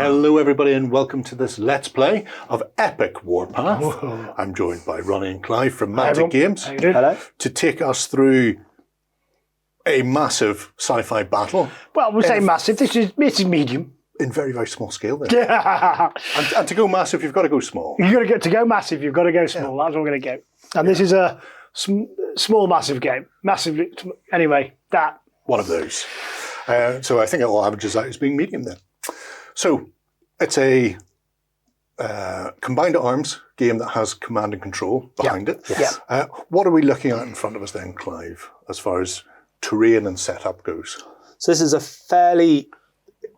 Hello everybody and welcome to this Let's Play of Epic Warpath. Whoa. I'm joined by Ronnie and Clive from Mantic Games. How you doing? Hello. To take us through a massive sci-fi battle. Well, we'll say massive. This is medium. In very, very small scale then. and to go massive, you've got to go small. You've got to get to go massive, you've got to go small. Yeah. That's what we're going to go. And this is a small, massive game. Massive, anyway, that. One of those. So I think it all averages out as being medium then. So it's a combined arms game that has command and control behind it. Yes. What are we looking at in front of us then, Clive, as far as terrain and setup goes? So this is a fairly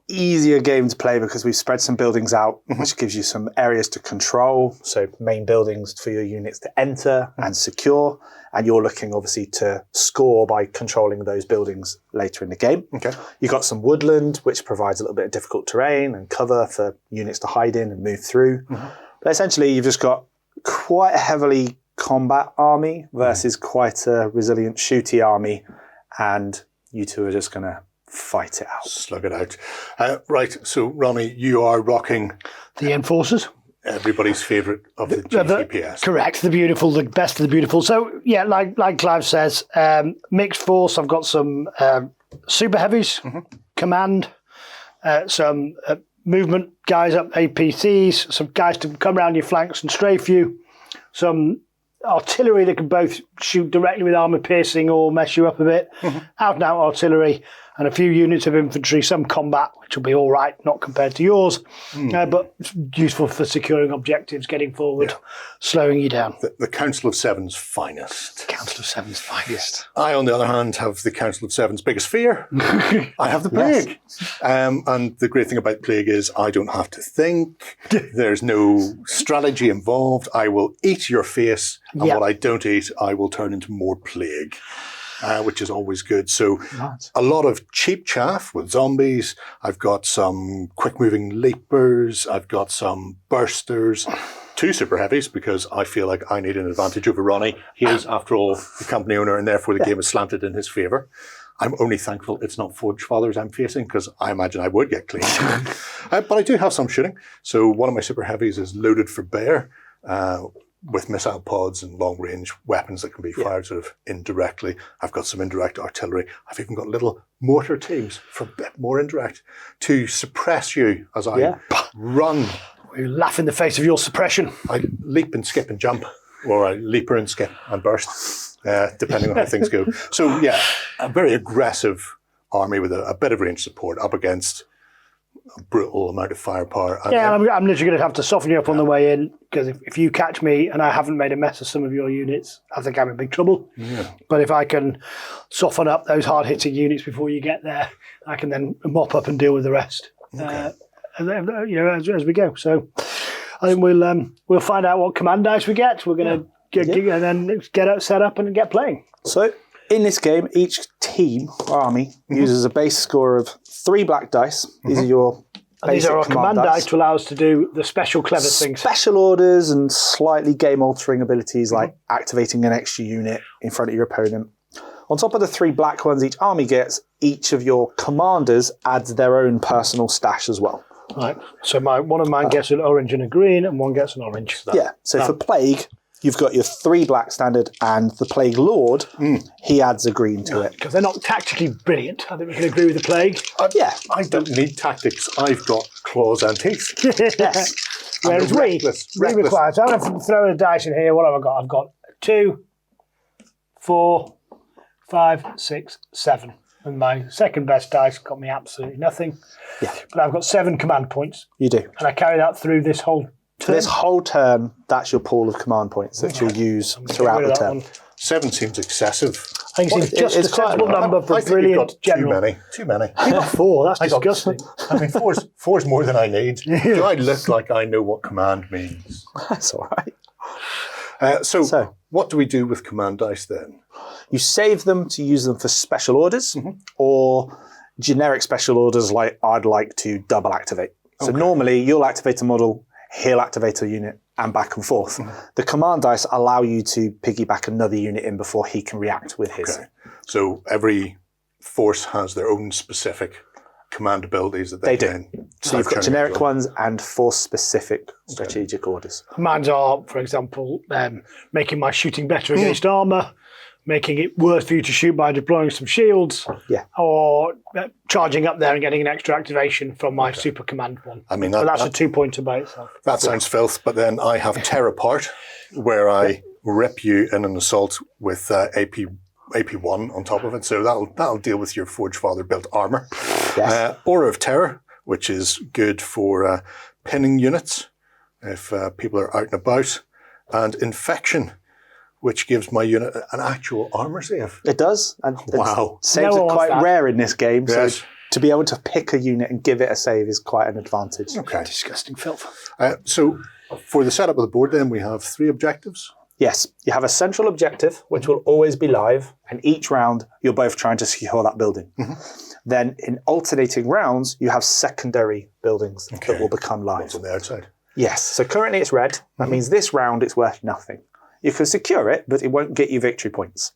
easier game to play because we've spread some buildings out, which gives you some areas to control. So main buildings for your units to enter and secure. And you're looking obviously to score by controlling those buildings later in the game. Okay. You've got some woodland, which provides a little bit of difficult terrain and cover for units to hide in and move through. But essentially you've just got quite a heavily combat army versus quite a resilient shooty army. And you two are just going to fight it out. Slug it out. Right, so Ronnie, you are rocking the Enforcers. Everybody's favourite of the GCPS. Correct, the beautiful, the best of the beautiful. So, yeah, like Clive says, mixed force. I've got some super heavies, command, some movement guys up APCs, some guys to come around your flanks and strafe you, some artillery that can both shoot directly with armour piercing or mess you up a bit, out-and-out artillery, and a few units of infantry, some combat, which will be all right, not compared to yours, but useful for securing objectives, getting forward, slowing you down. The Council of Seven's finest. Council of Seven's finest. I, on the other hand, have the Council of Seven's biggest fear. I have the Plague. And the great thing about Plague is I don't have to think. There's no strategy involved. I will eat your face, and what I don't eat, I will turn into more Plague. Which is always good. So a lot of cheap chaff with zombies. I've got some quick-moving leapers. I've got some bursters. 2 super heavies because I feel like I need an advantage over Ronnie. He is, after all, the company owner, and therefore the game is slanted in his favour. I'm only thankful it's not Forge Fathers I'm facing because I imagine I would get clean. But I do have some shooting. So one of my super heavies is loaded for bear. With missile pods and long-range weapons that can be fired sort of indirectly. I've got some indirect artillery. I've even got little mortar teams for a bit more indirect to suppress you as I run. You laugh in the face of your suppression. I leap and skip and jump, or I leaper and skip and burst, depending on how things go. So yeah, a very aggressive army with a bit of range support up against a brutal amount of firepower. I'm literally going to have to soften you up on the way in, because if you catch me and I haven't made a mess of some of your units, I think I'm in big trouble. But if I can soften up those hard-hitting units before you get there, I can then mop up and deal with the rest as we go. So I think we'll find out what command dice we get. We're going to and then get it set up and get playing. So in this game, each team or army uses a base score of 3 black dice. These are your these are our command dice to allow us to do the special clever things. Special orders and slightly game-altering abilities like activating an extra unit in front of your opponent. On top of the 3 black ones each army gets, each of your commanders adds their own personal stash as well. Right. So one of mine gets an orange and a green, and one gets an orange. So for Plague, you've got your 3 black standard, and the Plague Lord, he adds a green to it. Because they're not tactically brilliant. I think we can agree with the Plague. I don't need tactics. I've got claws and teeth. Whereas we require. So I'm going to throw a dice in here. What have I got? I've got 2, 4, 5, 6, 7. And my second best dice got me absolutely nothing. But I've got 7 command points. You do. And I carry that through this whole turn. This whole turn, that's your pool of command points that you'll use throughout the turn. 7 seems excessive. I think it's just a sensible number for a brilliant general. Too many. You've got 4, that's disgusting. I mean, four's more than I need. Do I look like I know what command means? That's all right. So, what do we do with command dice then? You save them to use them for special orders or generic special orders like I'd like to double activate. So normally you'll activate a model, he'll activate a unit, and back and forth. The command dice allow you to piggyback another unit in before he can react with his. So every force has their own specific command abilities that They do. then So you've got generic ones and force-specific strategic orders. Commands are, for example, making my shooting better against armour, making it worth for you to shoot by deploying some shields, or charging up there and getting an extra activation from my super command one. I mean, that's a 2-pointer by itself. That sounds filth, but then I have Tear Apart, where I rip you in an assault with AP1 on top of it. So that'll deal with your Forge Father built armour. Yes. Aura of Terror, which is good for pinning units if people are out and about. And Infection, which gives my unit an actual armour save. It does. And Wow. Saves are quite rare in this game. Yes. So to be able to pick a unit and give it a save is quite an advantage. Okay. Disgusting filth. So for the setup of the board then, we have 3 objectives. Yes, you have a central objective, which will always be live, and each round you're both trying to secure that building. Then in alternating rounds, you have secondary buildings that will become live. What's on the outside? Yes, so currently it's red. That means this round it's worth nothing. You can secure it, but it won't get you victory points.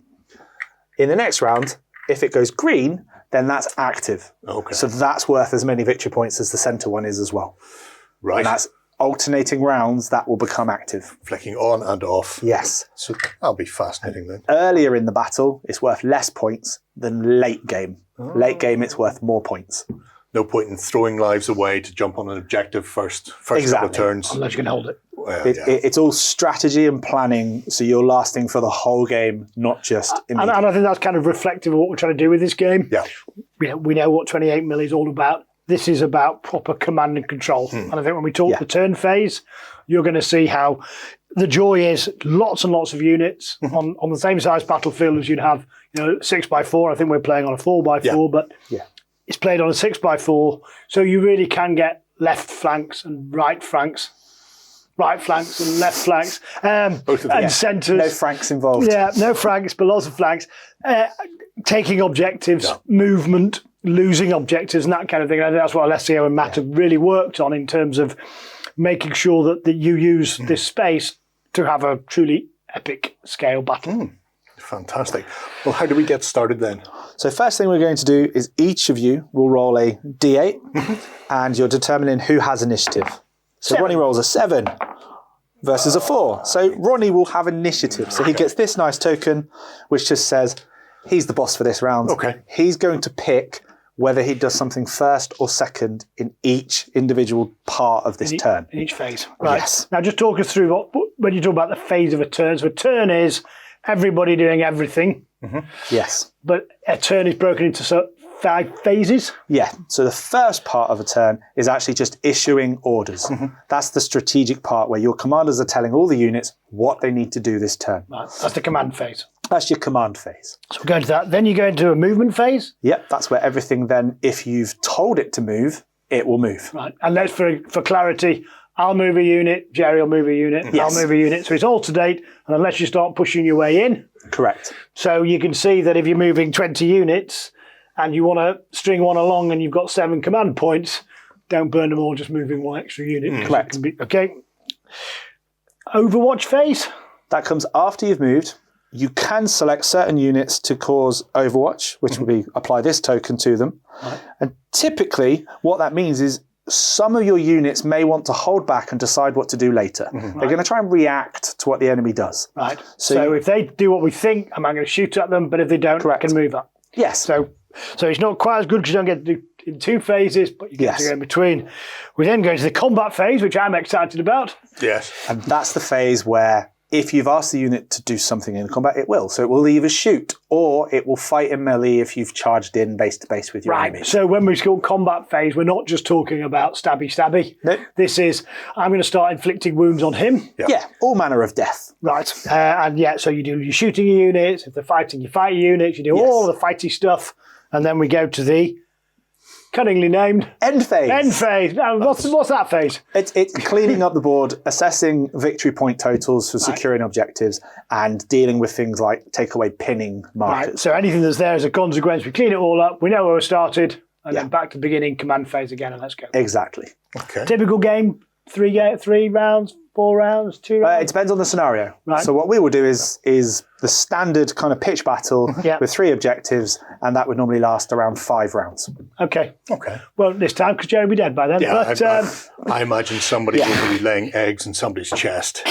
In the next round, if it goes green, then that's active. Okay. So that's worth as many victory points as the center one is as well. Right. And that's alternating rounds that will become active. Flicking on and off. Yes. So that'll be fascinating then. Earlier in the battle, it's worth less points than late game. Late game, it's worth more points. No point in throwing lives away to jump on an objective first couple Exactly. of turns. Unless you can hold it. Well, It's all strategy and planning, so you're lasting for the whole game, not just And immediately. I think that's kind of reflective of what we're trying to do with this game. Yeah. We know what 28 mil is all about. This is about proper command and control. And I think when we talk the turn phase, you're going to see how the joy is lots and lots of units on the same size battlefield as you'd have, 6x4. I think we're playing on a 4x4, but it's played on a 6x4. So you really can get left flanks and right flanks and left flanks, Both of them. and centres. No Franks involved. Yeah, no flanks, but lots of flanks. Taking objectives, movement, losing objectives, and that kind of thing. I think that's what Alessio and Matt have really worked on in terms of making sure that you use this space to have a truly epic scale battle. Fantastic. Well, how do we get started then? So first thing we're going to do is each of you will roll a d8, and you're determining who has initiative. So 7. Ronnie rolls a 7 versus a 4. So Ronnie will have initiative. So he gets this nice token, which just says he's the boss for this round. Okay. He's going to pick whether he does something first or second in each individual part of this turn. In each phase. Right. Yes. Now just talk us through when you talk about the phase of a turn. So a turn is everybody doing everything, Yes. but a turn is broken into 5 phases. Yeah, so the first part of a turn is actually just issuing orders. That's the strategic part where your commanders are telling all the units what they need to do this turn. Right. That's the command phase. That's your command phase. So we're going to that. Then you go into a movement phase. Yep, that's where everything then, if you've told it to move, it will move. Right. And let's, for clarity, I'll move a unit, Gerry will move a unit, Yes. I'll move a unit. So it's all to date, and unless you start pushing your way in. Correct. So you can see that if you're moving 20 units and you want to string one along and you've got 7 command points, don't burn them all just moving one extra unit. Correct. Okay. Overwatch phase. That comes after you've moved. You can select certain units to cause Overwatch, which will be apply this token to them. Right. And typically, what that means is some of your units may want to hold back and decide what to do later. They're going to try and react to what the enemy does. Right. So So if they do what we think, I'm going to shoot at them, but if they don't, Correct. I can move up. Yes. So it's not quite as good because you don't get to do in 2 phases, but you get Yes. to go in between. We then go into the combat phase, which I'm excited about. Yes. And that's the phase where if you've asked the unit to do something in combat, it will. So it will either shoot or it will fight in melee if you've charged in base to base with your enemy. So when we call combat phase, we're not just talking about stabby. Nope. This is, I'm going to start inflicting wounds on him. Yeah, all manner of death. Right. So you do your shooting units. If they're fighting, you fight your units. You do all the fighty stuff. And then we go to the cunningly named End phase. end phase. Now, what's that phase? It's cleaning up the board, assessing victory point totals for securing objectives, and dealing with things like takeaway pinning markers. Right. So anything that's there as a consequence, we clean it all up. We know where we started. And then back to the beginning, command phase again, and let's go. Exactly. Okay. Typical game, 3 rounds, 4 rounds, 2 rounds? It depends on the scenario. Right. So what we will do is the standard kind of pitch battle Yeah. with 3 objectives, and that would normally last around 5 rounds. Okay. Okay. Well, this time, because Gerry will be dead by then. Yeah, But I imagine somebody will be laying eggs in somebody's chest.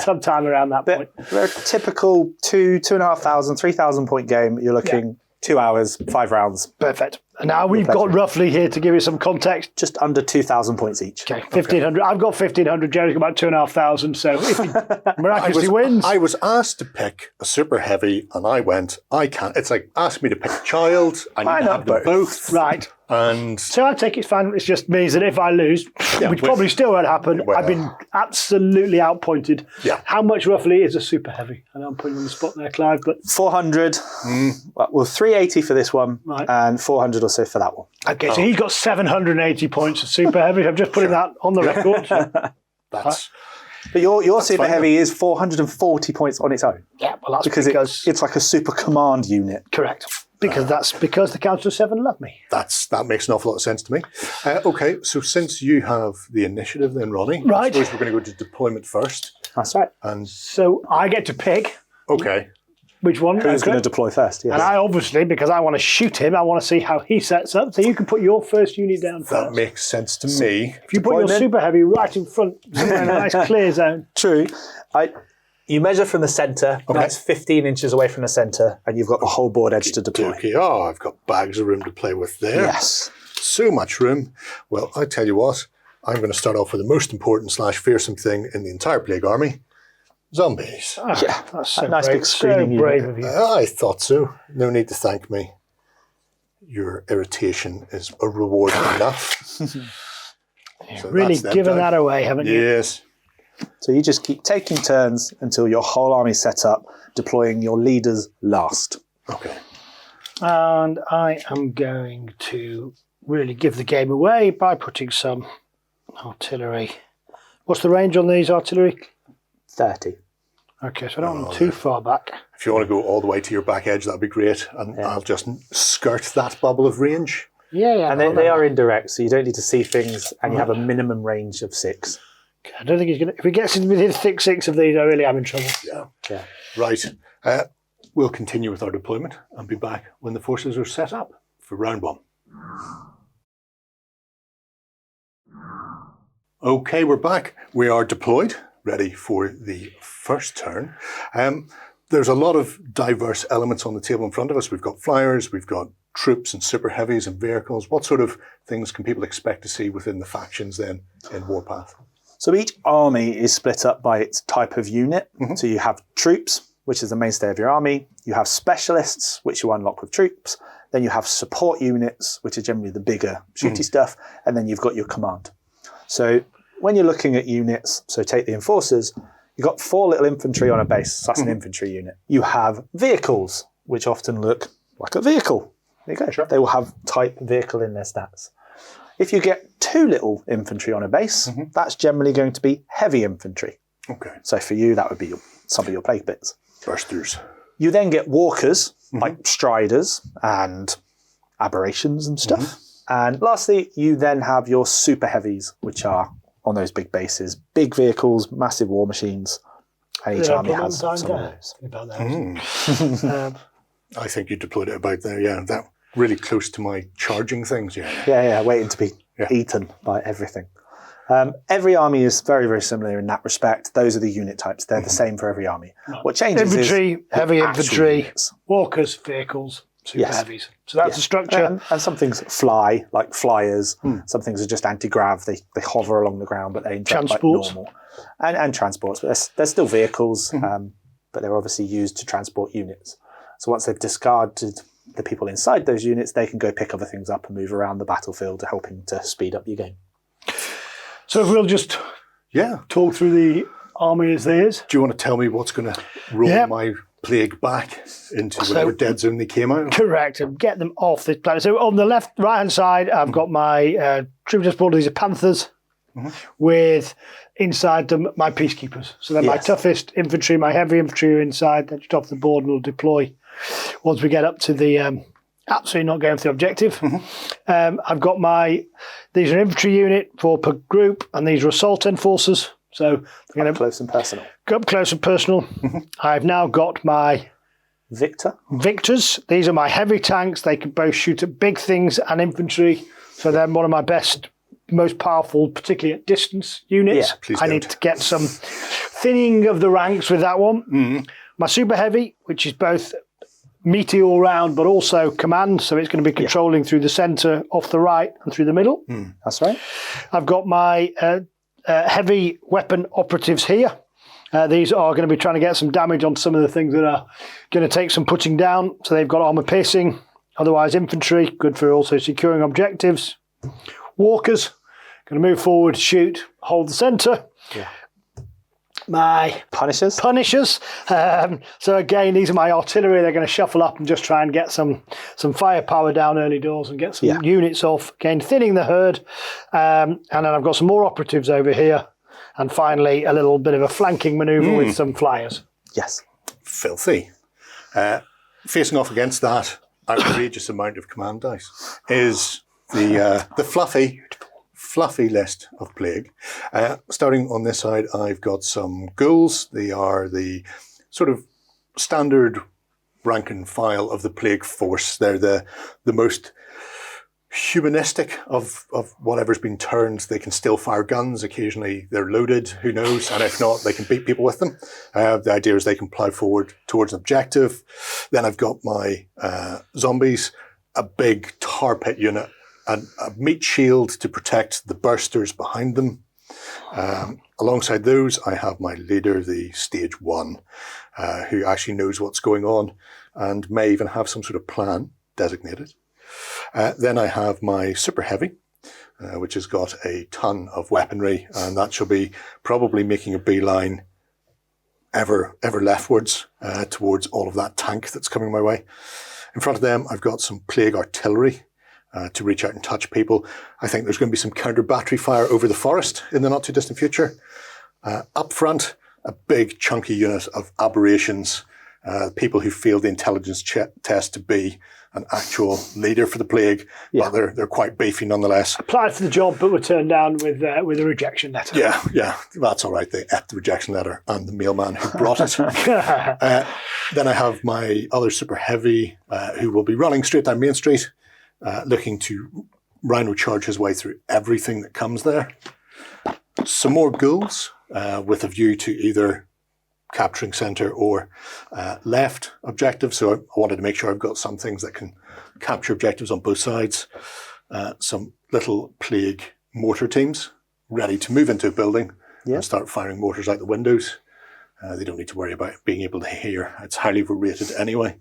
sometime around that point. But for a typical 2,500, 3,000 point game, you're looking 2 hours, 5 rounds, Perfect. And now we've got roughly here, to give you some context, just under 2,000 points each. okay, 1,500. I've got 1,500. Jerry's got about 2,500. So if he miraculously wins. I was asked to pick a super heavy, and I went, I can't. It's like, ask me to pick a child. I need to have them both. Right. And So I take it's fine. It just means that if I lose, which probably still won't happen, Well. I've been absolutely outpointed. Yeah. How much roughly is a super heavy? I know I'm putting you on the spot there, Clive, but 400, well, 380 for this one, Right. and 400 or so for that one. okay. So he's got 780 points of super heavy. I'm just putting that on the record. that's But your super fine. heavy is 440 points on its own. Yeah, well, that's Because it's like a super command unit. correct. Because that's because the Council of 7 love me. that makes an awful lot of sense to me. Okay, so since you have the initiative, then Ronnie, Right. I suppose we're going to go to deployment first. That's right. And So I get to pick okay, which one. Who's okay. going to deploy first? Yes. And I obviously, because I want to shoot him, I want to see how he sets up. So you can put your first unit down that first. makes sense to me. If you put your deployment. super heavy right in front, somewhere in a nice clear zone. True. You measure from the centre, that's 15 inches away from the centre, and you've got the whole board edge to deploy. Okay, oh, I've got bags of room to play with there. Yes. So much room. Well, I tell you what, I'm going to start off with the most important / fearsome thing in the entire Plague Army. Zombies. Yeah. That's so Nice brave, big screening so brave unit. of you. I thought so. No need to thank me. Your irritation is a reward enough. So Really that's them given done. that away, haven't you? Yes. So you just keep taking turns until your whole army's set up, deploying your leaders last. Okay. And I am going to really give the game away by putting some artillery. What's the range on these artillery? 30. Okay, so I don't want them too far back. If you want to go all the way to your back edge, that'd be great. And I'll just skirt that bubble of range. Yeah. And they are indirect, so you don't need to see things, and you have a minimum range of 6. I don't think he's going to... If he gets into within thick 6 of these, I really am in trouble. Yeah. Right. We'll continue with our deployment and be back when the forces are set up for round 1. Okay, we're back. We are deployed, ready for the first turn. There's a lot of diverse elements on the table in front of us. We've got flyers, we've got troops and super heavies and vehicles. What sort of things can people expect to see within the factions then in Warpath? So each army is split up by its type of unit. So you have troops, which is the mainstay of your army. You have specialists, which you unlock with troops. Then you have support units, which are generally the bigger shooty stuff. And then you've got your command. So when you're looking at units, so take the enforcers, you've got 4 little infantry on a base. So that's an infantry unit. You have vehicles, which often look like a vehicle. There you go. Sure. They will have type vehicle in their stats. If you get 2 little infantry on a base, that's generally going to be heavy infantry. Okay. So for you, that would be some of your plague bits. Bursters. You then get walkers, like striders and aberrations and stuff. And lastly, you then have your super heavies, which are on those big bases, big vehicles, massive war machines. And each army has some of those. I think you deployed it about there, yeah. That really close to my charging things, yeah. Yeah, waiting to be eaten by everything. Every army is very, very similar in that respect. Those are the unit types. They're the same for every army. What changes Infantry, is heavy the actual infantry, units. walkers, vehicles, super Yes. heavies. So that's the structure. And some things fly, like flyers. Some things are just anti-grav. They hover along the ground, but they interact like Transports. normal. And transports, but they're still vehicles, but they're obviously used to transport units. So once they've discarded the people inside those units, they can go pick other things up and move around the battlefield, helping to speed up your game. So if we'll just talk through the army as there is. Do you want to tell me what's going to roll my plague back into whatever dead zone they came out of? Correct, and get them off this planet. So on the right-hand side, I've got my troop transporter. These are Panthers, with inside them my peacekeepers. So they're my toughest infantry, my heavy infantry are inside. They're just off the board and will deploy once we get up to the absolutely not going for the objective. I've got these are infantry unit, 4 per group, and these are assault enforcers. So I'm Up close and personal. go up close and personal. I've now got my Victors. These are my heavy tanks. They can both shoot at big things and infantry. So they're one of my best, most powerful, particularly at distance units. Yeah, please I need to get some thinning of the ranks with that one. My super heavy, which is both meaty all round, but also command. So it's going to be controlling through the centre, off the right, and through the middle. That's right. I've got my heavy weapon operatives here. These are going to be trying to get some damage on some of the things that are going to take some putting down. So they've got armour piercing, otherwise infantry, good for also securing objectives. Walkers, going to move forward, shoot, hold the centre. Yeah. My Punishers. So again, these are my artillery. They're going to shuffle up and just try and get some firepower down early doors and get some units off. Again, thinning the herd. And then I've got some more operatives over here. And finally, a little bit of a flanking manoeuvre with some flyers. Yes. Filthy. Facing off against that outrageous amount of command dice is the fluffy list of plague. Starting on this side, I've got some ghouls. They are the sort of standard rank and file of the plague force. They're the most humanistic of whatever's been turned. They can still fire guns. Occasionally they're loaded, who knows? And if not, they can beat people with them. The idea is they can plow forward towards an objective. Then I've got my zombies, a big tar pit unit, and a meat shield to protect the bursters behind them. Alongside those, I have my leader, the stage 1, who actually knows what's going on and may even have some sort of plan designated. Then I have my super heavy, which has got a ton of weaponry, and that shall be probably making a beeline ever leftwards towards all of that tank that's coming my way. In front of them, I've got some plague artillery to reach out and touch people. I think there's going to be some counter battery fire over the forest in the not too distant future. Up front, a big chunky unit of aberrations, people who failed the intelligence test to be an actual leader for the plague, but they're quite beefy nonetheless. Applied for the job, but were turned down with a rejection letter. Yeah, that's all right. They ate the rejection letter and the mailman who brought it. Then I have my other super heavy who will be running straight down Main Street, looking to rhino charge his way through everything that comes there. Some more ghouls with a view to either capturing centre or left objectives. So I wanted to make sure I've got some things that can capture objectives on both sides. Some little plague mortar teams ready to move into a building and start firing mortars out the windows. They don't need to worry about being able to hear. It's highly rated anyway.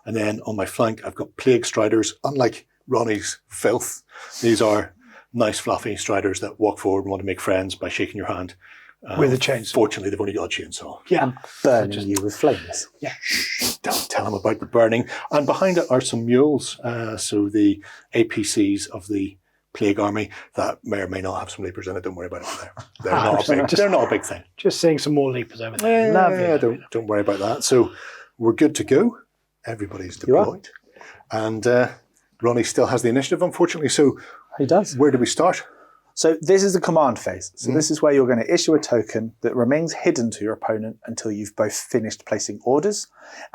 And then on my flank, I've got plague striders. Unlike Ronnie's filth, these are nice fluffy striders that walk forward and want to make friends by shaking your hand. With a chainsaw. Fortunately, they've only got a chainsaw. Yeah. Burning you with flames. Yeah. Don't tell them about the burning. And behind it are some mules. So the APCs of the plague army that may or may not have some leapers in it. Don't worry about it. They're not a big thing. Just seeing some more leapers over there. Lovely. Don't worry about that. So we're good to go. Everybody's deployed. And Ronnie still has the initiative, unfortunately. So he does. Where do we start? So this is the command phase. So this is where you're going to issue a token that remains hidden to your opponent until you've both finished placing orders,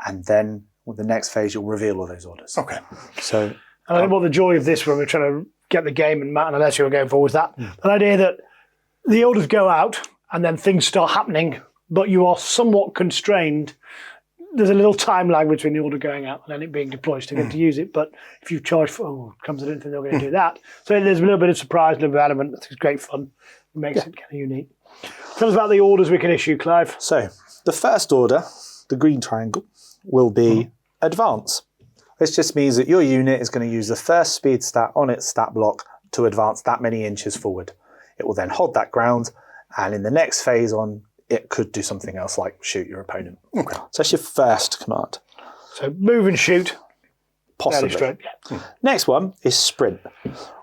and then with the next phase you'll reveal all those orders. Okay. So and I think what the joy of this when we're trying to get the game, and Matt and Alessio were going forward, was that the idea that the orders go out and then things start happening, but you are somewhat constrained. There's a little time lag between the order going out and then it being deployed to get to use it. But if you charge for, comes, I didn't think they were going to do that. So there's a little bit of surprise, a little bit of element. It's great fun. It makes it kind of unique. Tell us about the orders we can issue, Clive. So the first order, the green triangle, will be advance. This just means that your unit is going to use the first speed stat on its stat block to advance that many inches forward. It will then hold that ground, and in the next phase on, it could do something else like shoot your opponent. Okay. So that's your first command. So move and shoot. Possibly. Straight, Next one is sprint,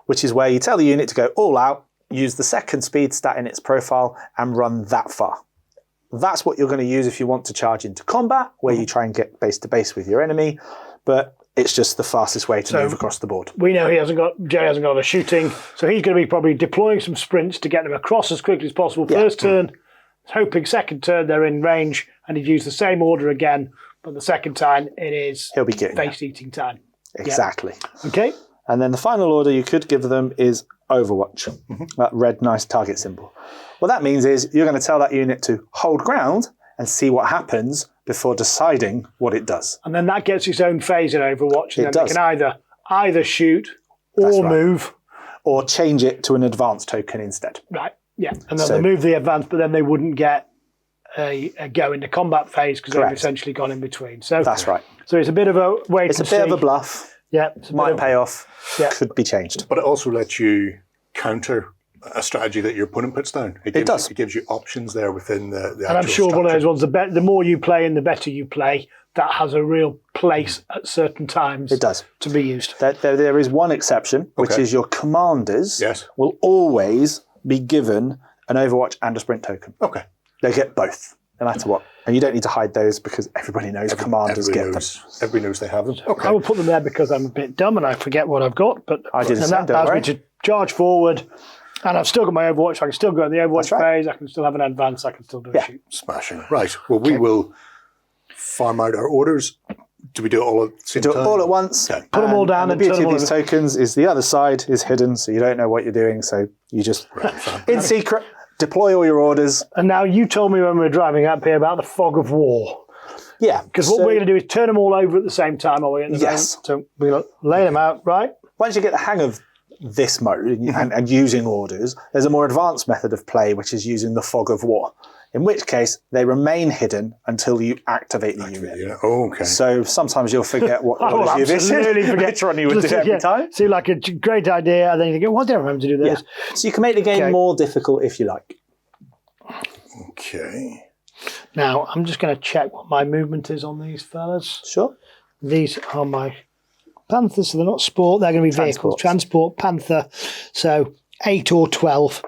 which is where you tell the unit to go all out, use the second speed stat in its profile, and run that far. That's what you're going to use if you want to charge into combat, where you try and get base to base with your enemy, but it's just the fastest way to move across the board. We know Gerry hasn't got a shooting, so he's going to be probably deploying some sprints to get them across as quickly as possible. First turn, hoping second turn they're in range and he'd use the same order again, but the second time it is He'll be getting face eating time. exactly. Okay. And then the final order you could give them is Overwatch, that red nice target symbol. What that means is you're going to tell that unit to hold ground and see what happens before deciding what it does. And then that gets its own phase in Overwatch, and It then does. they can either shoot or That's right. move. Or change it to an advanced token instead. Right. Yeah. And then So- they move the advance, but then they wouldn't get a go into combat phase because they've Correct. essentially gone in between. So That's right. So it's a bit of a wait It's a and bit see. of a bluff. Yeah. It's a bit Might of- pay off. Yeah. Could be changed. But it also lets you counter a strategy that your opponent puts down. It does. It gives you options there within the And I'm actual sure one of those structure. ones, the more you play and the better you play, that has a real place at certain times It does. to be used. There is one exception, which Okay. is your commanders Yes. will always be given an Overwatch and a sprint token. Okay. They get both, no matter what. And you don't need to hide those because everybody knows commanders get them. Everybody knows they have them. Okay. I will put them there because I'm a bit dumb and I forget what I've got. But I do the and same, that don't allows worry. me to charge forward, and I've still got my Overwatch. So I can still go in the Overwatch That's right. phase. I can still have an advance. I can still do a Yeah. shoot. Smashing. Right. Well, we will farm out our orders. Do we do it all at the same Do it time? all at once. Okay. Put them all down and and the turn beauty them of these tokens is the other side is hidden, so you don't know what you're doing. So you just, in secret, deploy all your orders. And now you told me when we were driving up here about the fog of war. Yeah. Because what we're going to do is turn them all over at the same time. Are we? Yes. So we're going to lay them out, right? Once you get the hang of this mode and using orders, there's a more advanced method of play, which is using the fog of war. In which case, they remain hidden until you activate the unit. Yeah. Oh, okay. So sometimes you'll forget what I will orders you've absolutely issued. forget. Which one you would do every time. Seem like a great idea, and then you think, "Why did I remember to do Yeah. this?" So you can make the game Okay. more difficult if you like. Okay. Now I'm just going to check what my movement is on these fellas. Sure. These are my Panthers, so they're not sport. They're going to be vehicles. Transport, Panther. So 8 or 12,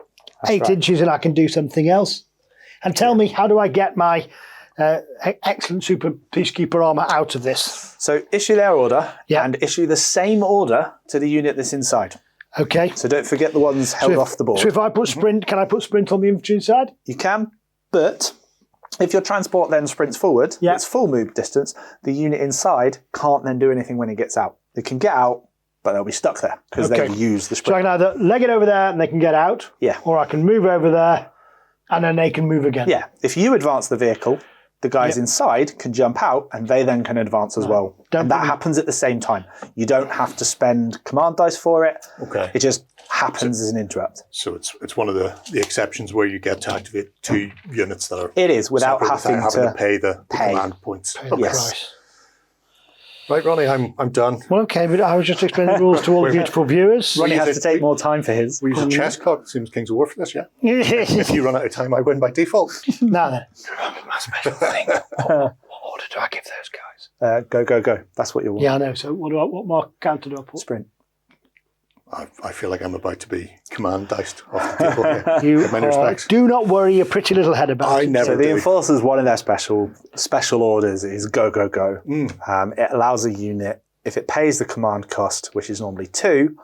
8 right. inches, and I can do something else. And tell me, how do I get my excellent super peacekeeper armor out of this? So issue their order Yeah. and issue the same order to the unit that's inside. Okay. So don't forget the ones held off the board. So if I put sprint, can I put sprint on the infantry side? You can, but if your transport then sprints forward, Yeah. it's full move distance, the unit inside can't then do anything when it gets out. They can get out, but they'll be stuck there because Okay. they've used the So I sprint. can either leg it over there and they can get out, Yeah. or I can move over there and then they can move again. Yeah, if you advance the vehicle, the guys inside can jump out and they then can advance as well. Don't And that put them- happens at the same time. You don't have to spend command dice for it. Okay. It just happens as an interrupt. So it's one of the exceptions where you get to activate 2 units that are It is without separate having to pay the pay. command points. The Yes. price. Right, Ronnie, I'm done. Well, okay, but I was just explaining the rules to all the beautiful viewers. Ronnie use has it- to take more time for his. We use a chess clock. Seems Kings of War for this, yeah? Now If you run out of time, I win by default. then, remember my special thing. What order do I give those guys? Go. That's what you want. Yeah, I know. So what more counter do I put? Sprint. I feel like I'm about to be command diced off the table here. You In many are, respects. do not worry your pretty little head about I it. never So the do. Enforcers, one of their special orders is go. Mm. It allows a unit, if it pays the command cost, which is normally 2,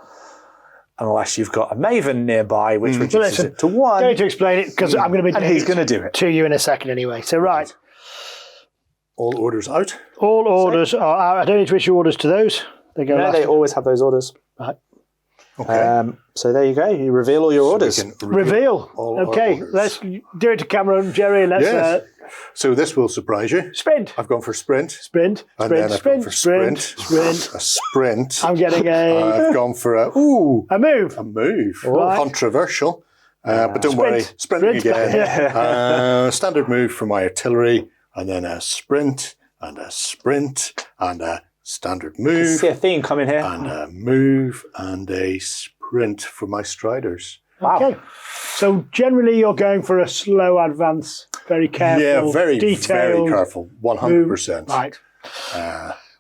unless you've got a Maven nearby, which reduces listen, it to 1, Going to explain it because I'm going to be and doing he's it going to do it. to you in a second anyway. So right, All orders out. all orders are out. I don't need to issue orders to those. They go No, last. they always have those orders. Right. Okay. So there you go. You reveal all your orders. We can Reveal. all our Okay, orders. let's do it to camera and Gerry. Let's Yes. So this will surprise you. sprint. I've gone for sprint. Sprint, And then sprint, I've sprint, gone for sprint. A sprint. I'm getting I've gone for a move. move. Right. Controversial. But don't worry. Sprinting Sprint. again. Standard move for my artillery. And then a sprint. And a sprint. And a standard move. See a theme coming here. And a move. And a sprint for my striders. Wow. Okay. So generally you're going for a slow advance, very careful, Yeah, very detailed. careful. 100%. Right.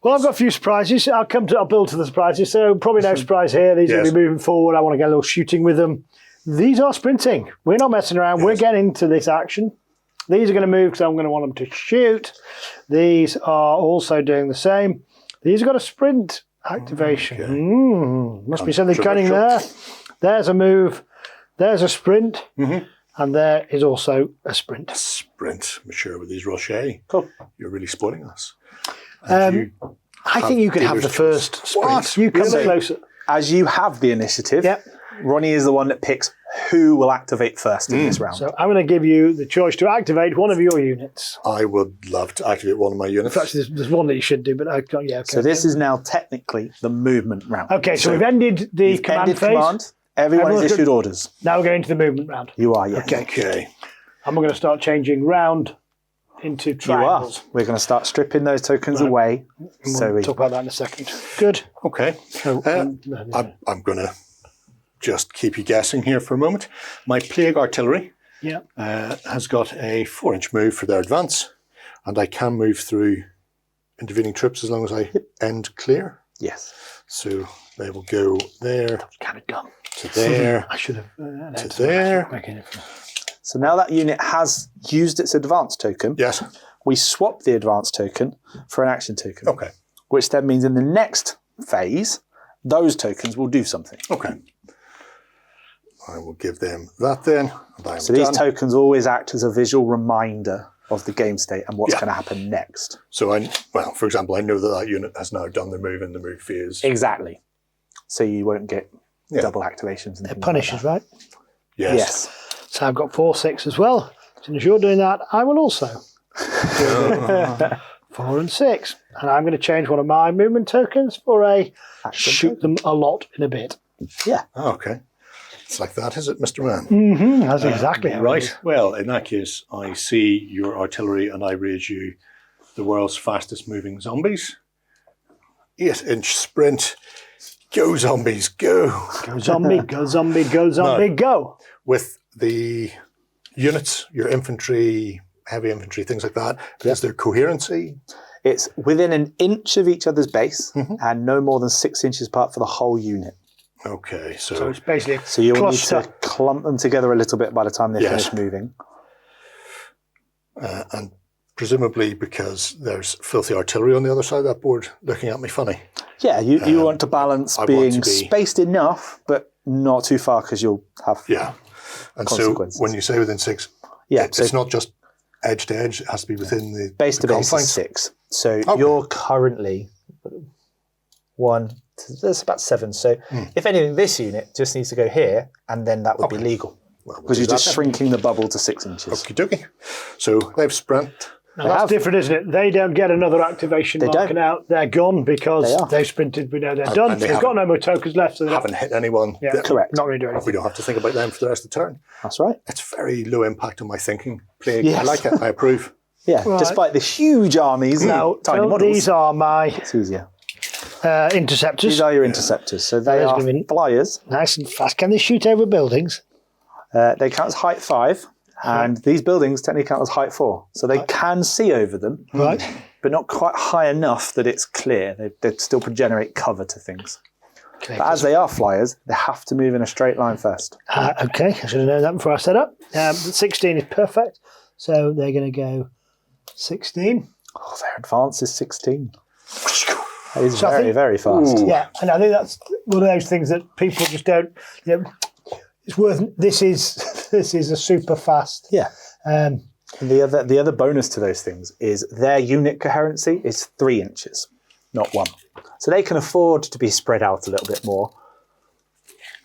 Well, I've got a few surprises. I'll build to the surprises. So probably no surprise here. These are going to be moving forward. I want to get a little shooting with them. These are sprinting. We're not messing around. We're getting into this action. These are going to move because I'm going to want them to shoot. These are also doing the same. These have got a sprint activation. Must be something cunning there. There's a move. There's a sprint. And there is also a sprint. Sprint, mature with these Rocher. Cool. You're really spoiling us. And I think you could have the dealer's first sprint. What? You come Really? closer. As you have the initiative, Yep. Ronnie is the one that picks who will activate first in this round. So I'm going to give you the choice to activate one of your units. I would love to activate one of my units. Actually, there's one that you should do, but I can't. Yeah. Okay. So this is now technically the movement round. Okay, so we've ended the You've command ended phase. command. Everyone Everyone's is issued good. orders. Now we're going to the movement round. You are, yes. Okay. And we're going to start changing round into You are. triangles. We're going to start stripping those tokens away. And So we'll we talk about that in a second. Good. Okay. So, I'm going to just keep you guessing here for a moment. My Plague Artillery yeah. has got a 4-inch move for their advance, and I can move through intervening troops as long as I end clear. yes. So they will go there Kind of dumb. to there I should have. to there. So now that unit has used its advance token, Yes. we swap the advance token for an action token, Okay. which then means in the next phase, those tokens will do something. Okay. I will give them that then. And I am So these done. tokens always act as a visual reminder of the game state and what's Yeah. going to happen next. So for example, I know that unit has now done their move in the move phase. Exactly. So you won't get Yeah. double activations. And They're things punishes, like right? Yes. Yes. So I've got 4-6 as well. As soon as you're doing that, I will also. 4 and 6. And I'm going to change one of my movement tokens for a Action shoot them a lot in a bit. Yeah. Oh, okay. It's like that, is it, Mr. Man? That's exactly how it is. Right. Well, in that case, I see your artillery and I raise you the world's fastest moving zombies. 8-inch sprint. Go, zombies, go. Go zombie, go zombie, go zombie, go. With the units, your infantry, heavy infantry, things like that, is there coherency? It's within an inch of each other's base and no more than 6 inches apart for the whole unit. Okay, So so it's basically So you'll need cluster. to clump them together a little bit by the time they Yes. finish moving. and presumably because there's filthy artillery on the other side of that board looking at me funny. Yeah, you want to balance I want being to be- spaced enough, but not too far because you'll have Yeah. And so Consequences. when you say within 6, Yeah, so it's not just edge to edge, it has to be within the base to the base is confines. 6. So Okay. you're currently that's about 7. So if anything, this unit just needs to go here, and then that would be legal Well, we'll because do you're just that then. shrinking the bubble to 6 inches. Okie dokie. So they've sprint. Now that's different, isn't it? They don't get another activation marking don't. out. They're gone because They are. they've sprinted. We know they're done. and they They've got no more tokens left. So they Haven't hit anyone. yeah, Correct. Not going to do anything. We don't have to think about them for the rest of the turn. That's right. It's very low impact on my thinking. Plague. Yes. I like it. I approve. Yeah, Right. despite the huge armies Now, and tiny so models, these are my it's easier. interceptors. These are your interceptors. So they Those are come in. flyers. Nice and fast. Can they shoot over buildings? They count as height 5, and these buildings technically count as height 4. So they can see over them, Right. but not quite high enough that it's clear. They still generate cover to things. Okay. But as they are flyers, they have to move in a straight line first. Okay. I should have known that before I set up. 16 is perfect. So they're going to go 16. Oh, their advance is 16. That is So I very, think- very fast. Yeah, and I think that's one of those things that people just don't. You know, it's worth. This is a super fast. Yeah. Um, And the other bonus to those things is their unit coherency is 3 inches, not 1. So they can afford to be spread out a little bit more.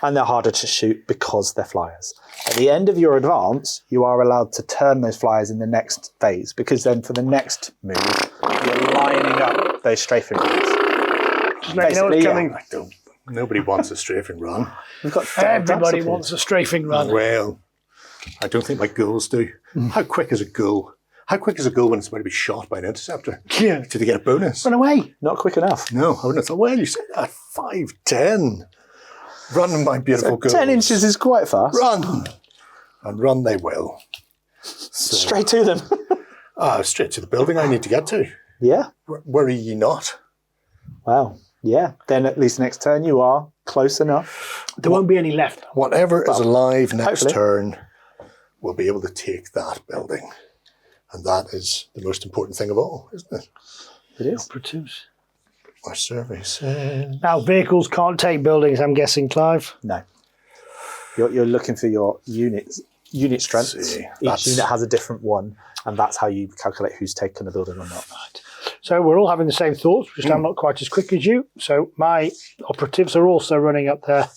And they're harder to shoot because they're flyers. At the end of your advance, you are allowed to turn those flyers in the next phase, because then for the next move, you're lining up those strafing routes. just let you know what's Basically, yeah. coming. I don't. Nobody wants a strafing run. We've got Everybody wants a strafing run. Well, I don't think my ghouls do. How quick is a ghoul? How quick is a ghoul when it's about to be shot by an interceptor? Yeah. Did they get a bonus? Run away. Not quick enough. No, I wouldn't have thought, well, you said that. 5'10". Run, my beautiful ghouls. 10 inches is quite fast. Run! And run they will. So, Straight to them. straight to the building I need to get to. Yeah. Worry ye not. Wow. Yeah. Then at least next turn you are close enough. There won't be any left. Whatever is alive next hopefully. turn will be able to take that building. And that is the most important thing of all, isn't it? It is. Produce. Our survey said... Now, vehicles can't take buildings, I'm guessing, Clive. No. You're looking for your units. unit strengths. See, Each that's- unit has a different one, and that's how you calculate who's taken the building or not. So we're all having the same thoughts, just I'm not quite as quick as you. So my operatives are also running up there,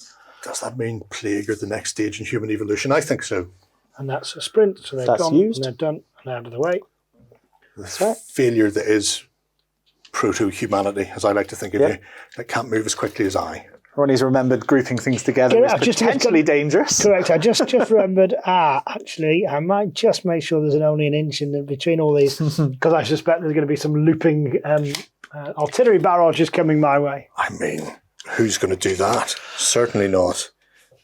Does that mean plague are the next stage in human evolution? I think so. and that's a sprint. So they're That's gone, used. and they're done, and out of the way. That's right. Failure that is proto-humanity, as I like to think of you, that can't move as quickly as I. Ronnie's remembered grouping things together Yeah, is potentially dangerous. Correct. I just remembered. Actually, I might just make sure there's only an inch in between all these, because I suspect there's going to be some looping artillery barrages coming my way. I mean, who's going to do that? Certainly not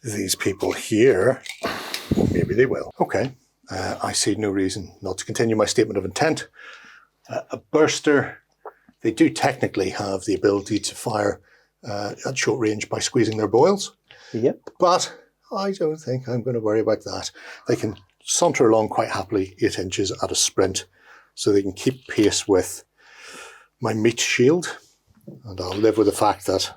these people here. Well, maybe they will. Okay. I see no reason not to continue my statement of intent. A burster, they do technically have the ability to fire at short range by squeezing their boils, Yep. but I don't think I'm going to worry about that. They can saunter along quite happily 8 inches at a sprint, so they can keep pace with my meat shield, and I'll live with the fact that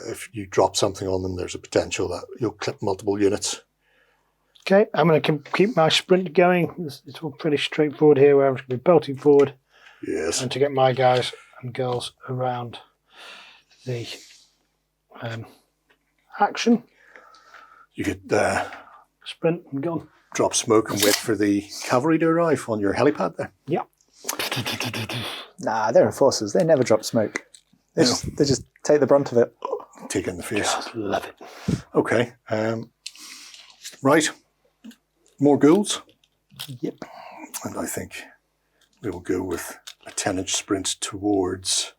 if you drop something on them, there's a potential that you'll clip multiple units. Okay, I'm going to keep my sprint going. It's all pretty straightforward here, where I'm just going to be bolting forward Yes. and to get my guys and girls around the action. You could Sprint and gone. drop smoke and wait for the cavalry to arrive on your helipad there. Yeah. Nah, they're enforcers. They never drop smoke. They just take the brunt of it. Take in the face. Love it. Okay. Right. More ghouls. Yep. And I think we will go with a 10-inch sprint towards...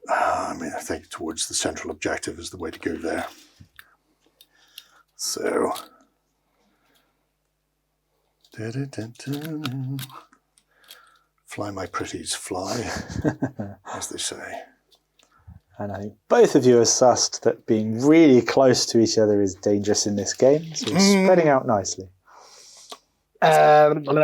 I think towards the central objective is the way to go there. So... Fly, my pretties, fly, as they say. And I think both of you are sussed that being really close to each other is dangerous in this game. So you're spreading out nicely. I've All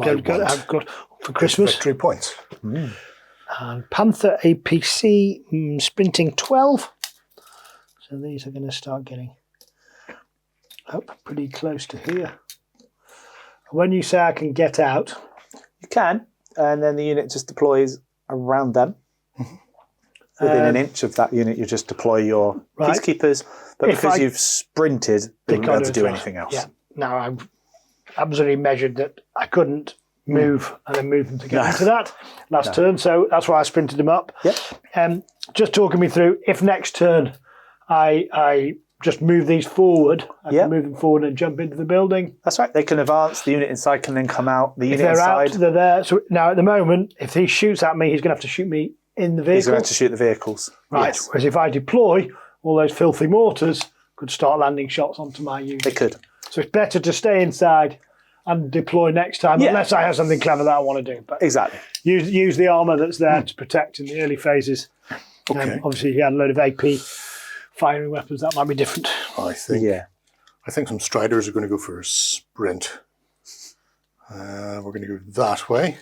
I got for Christmas. Victory points. And Panther APC sprinting 12. So these are going to start getting up pretty close to here. When you say I can get out, You can, and then the unit just deploys around them. Within an inch of that unit, you just deploy your Right. peacekeepers. But If because I- you've sprinted, they won't be able to do anything else. Yeah. Now I've absolutely measured that I couldn't move and then move them to get into that last turn. So that's why I sprinted them up. Yep. Just talking me through, if next turn I just move these forward, I Yep. can move them forward and jump into the building. That's right. They can advance. The unit inside can then come out. The If unit they're inside, out, they're there. So now at the moment, if he shoots at me, he's going to have to shoot me in the he's vehicle. going to shoot the vehicles. Right. Yes, Whereas if I deploy, all those filthy mortars could start landing shots onto my unit. they could. So it's better to stay inside and deploy next time, Yeah. unless I have something clever that I want to do. But Exactly. use the armour that's there to protect in the early phases. Okay. Obviously, if you had a load of AP firing weapons, that might be different. I think Yeah. some Striders are going to go for a sprint. We're going to go that way.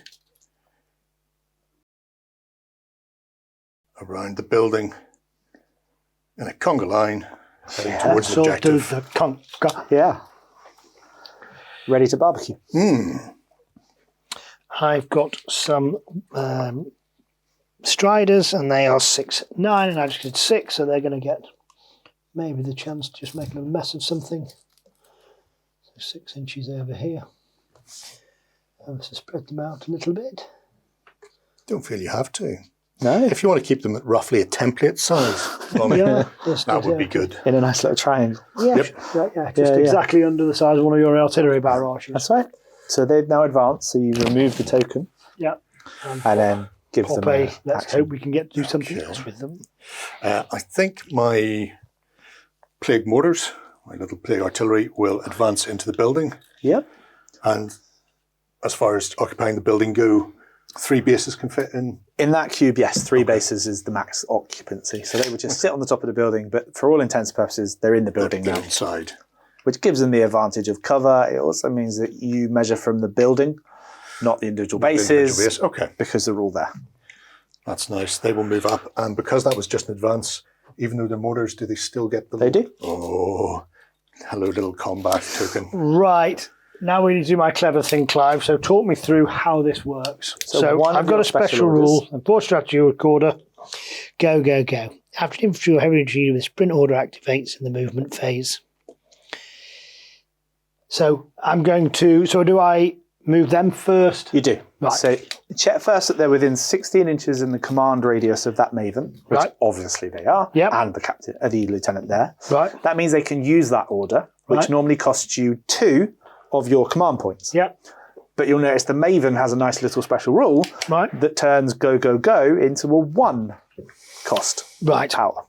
Around the building in a conga line heading towards the So do objective. the conga. Yeah. Ready to barbecue. I've got some Striders, and they are 6'9", and I just did 6, so they're going to get maybe the chance to just make a mess of something. So 6 inches over here. I'm going to spread them out a little bit. Don't feel you have to. No. If you want to keep them at roughly a template size, Ronnie, Yeah, just that would be good. In a nice little triangle. Yeah, Yep. just Yeah, yeah. exactly under the size of one of your artillery barrages. That's right. So they've now advanced. So you remove the token Yeah. and then give them Poppy, a let's action. hope we can get to do something Okay. else with them. I think my plague mortars, my little plague artillery, will advance into the building. Yep. And as far as occupying the building go, 3 bases can fit in. In that cube, yes, 3 bases is the max occupancy. So they would just sit on the top of the building, but for all intents and purposes, they're in the building They're now, inside. which gives them the advantage of cover. It also means that you measure from the building, not the individual bases, Individual base. Okay, because they're all there. that's nice. They will move up. And because that was just an advance, even though they're mortars, do they still get the... They do. Oh, hello little combat token. Right. Now we need to do my clever thing, Clive. So talk me through how this works. So one of I've got your a special special rule. And board strategy recorder. Go, go, go. After an infantry or heavy infantry with sprint order activates in the movement phase. So I'm going to... So do I move them first? You do. Right. So check first that they're within 16 inches in the command radius of that Maven, which Right. obviously they are, Yep. and the captain, the lieutenant there. Right. That means they can use that order, which Right. normally costs you 2 of your command points. Yep. But you'll notice the Maven has a nice little special rule Right. that turns go, go, go into a 1 cost Right. power.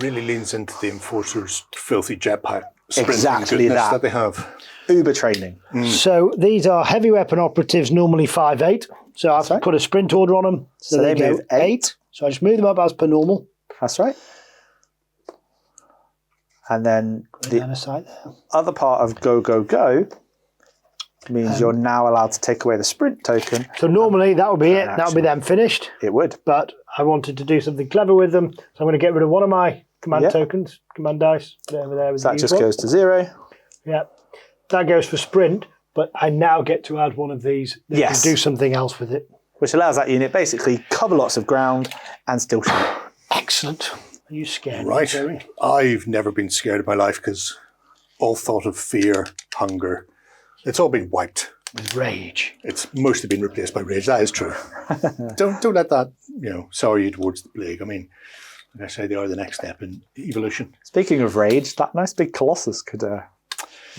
Really leans into the Enforcer's filthy jetpack sprinting Exactly goodness that. that they have. Uber training. So these are heavy weapon operatives, normally 5'8". So I've right. put a sprint order on them. So, So they they go move 8. So I just move them up as per normal. That's right. And then the Down a side there. other part of go, go, go means you're now allowed to take away the sprint token. So normally that would be it. That would be action. them finished. It would. But I wanted to do something clever with them. So I'm going to get rid of one of my command Yep. tokens, command dice. Put it over there with That the just usual. goes to 0. Yeah. That goes for sprint, but I now get to add one of these that Yes. can do something else with it. Which allows that unit basically cover lots of ground and still shoot. Excellent. Are you scared? Right. Gerry? I've never been scared in my life because all thought of fear, hunger, it's all been wiped. With rage. It's mostly been replaced by rage. That is true. don't let that, sour you towards the plague. I mean, like I say, they are the next step in evolution. Speaking of rage, that nice big Colossus could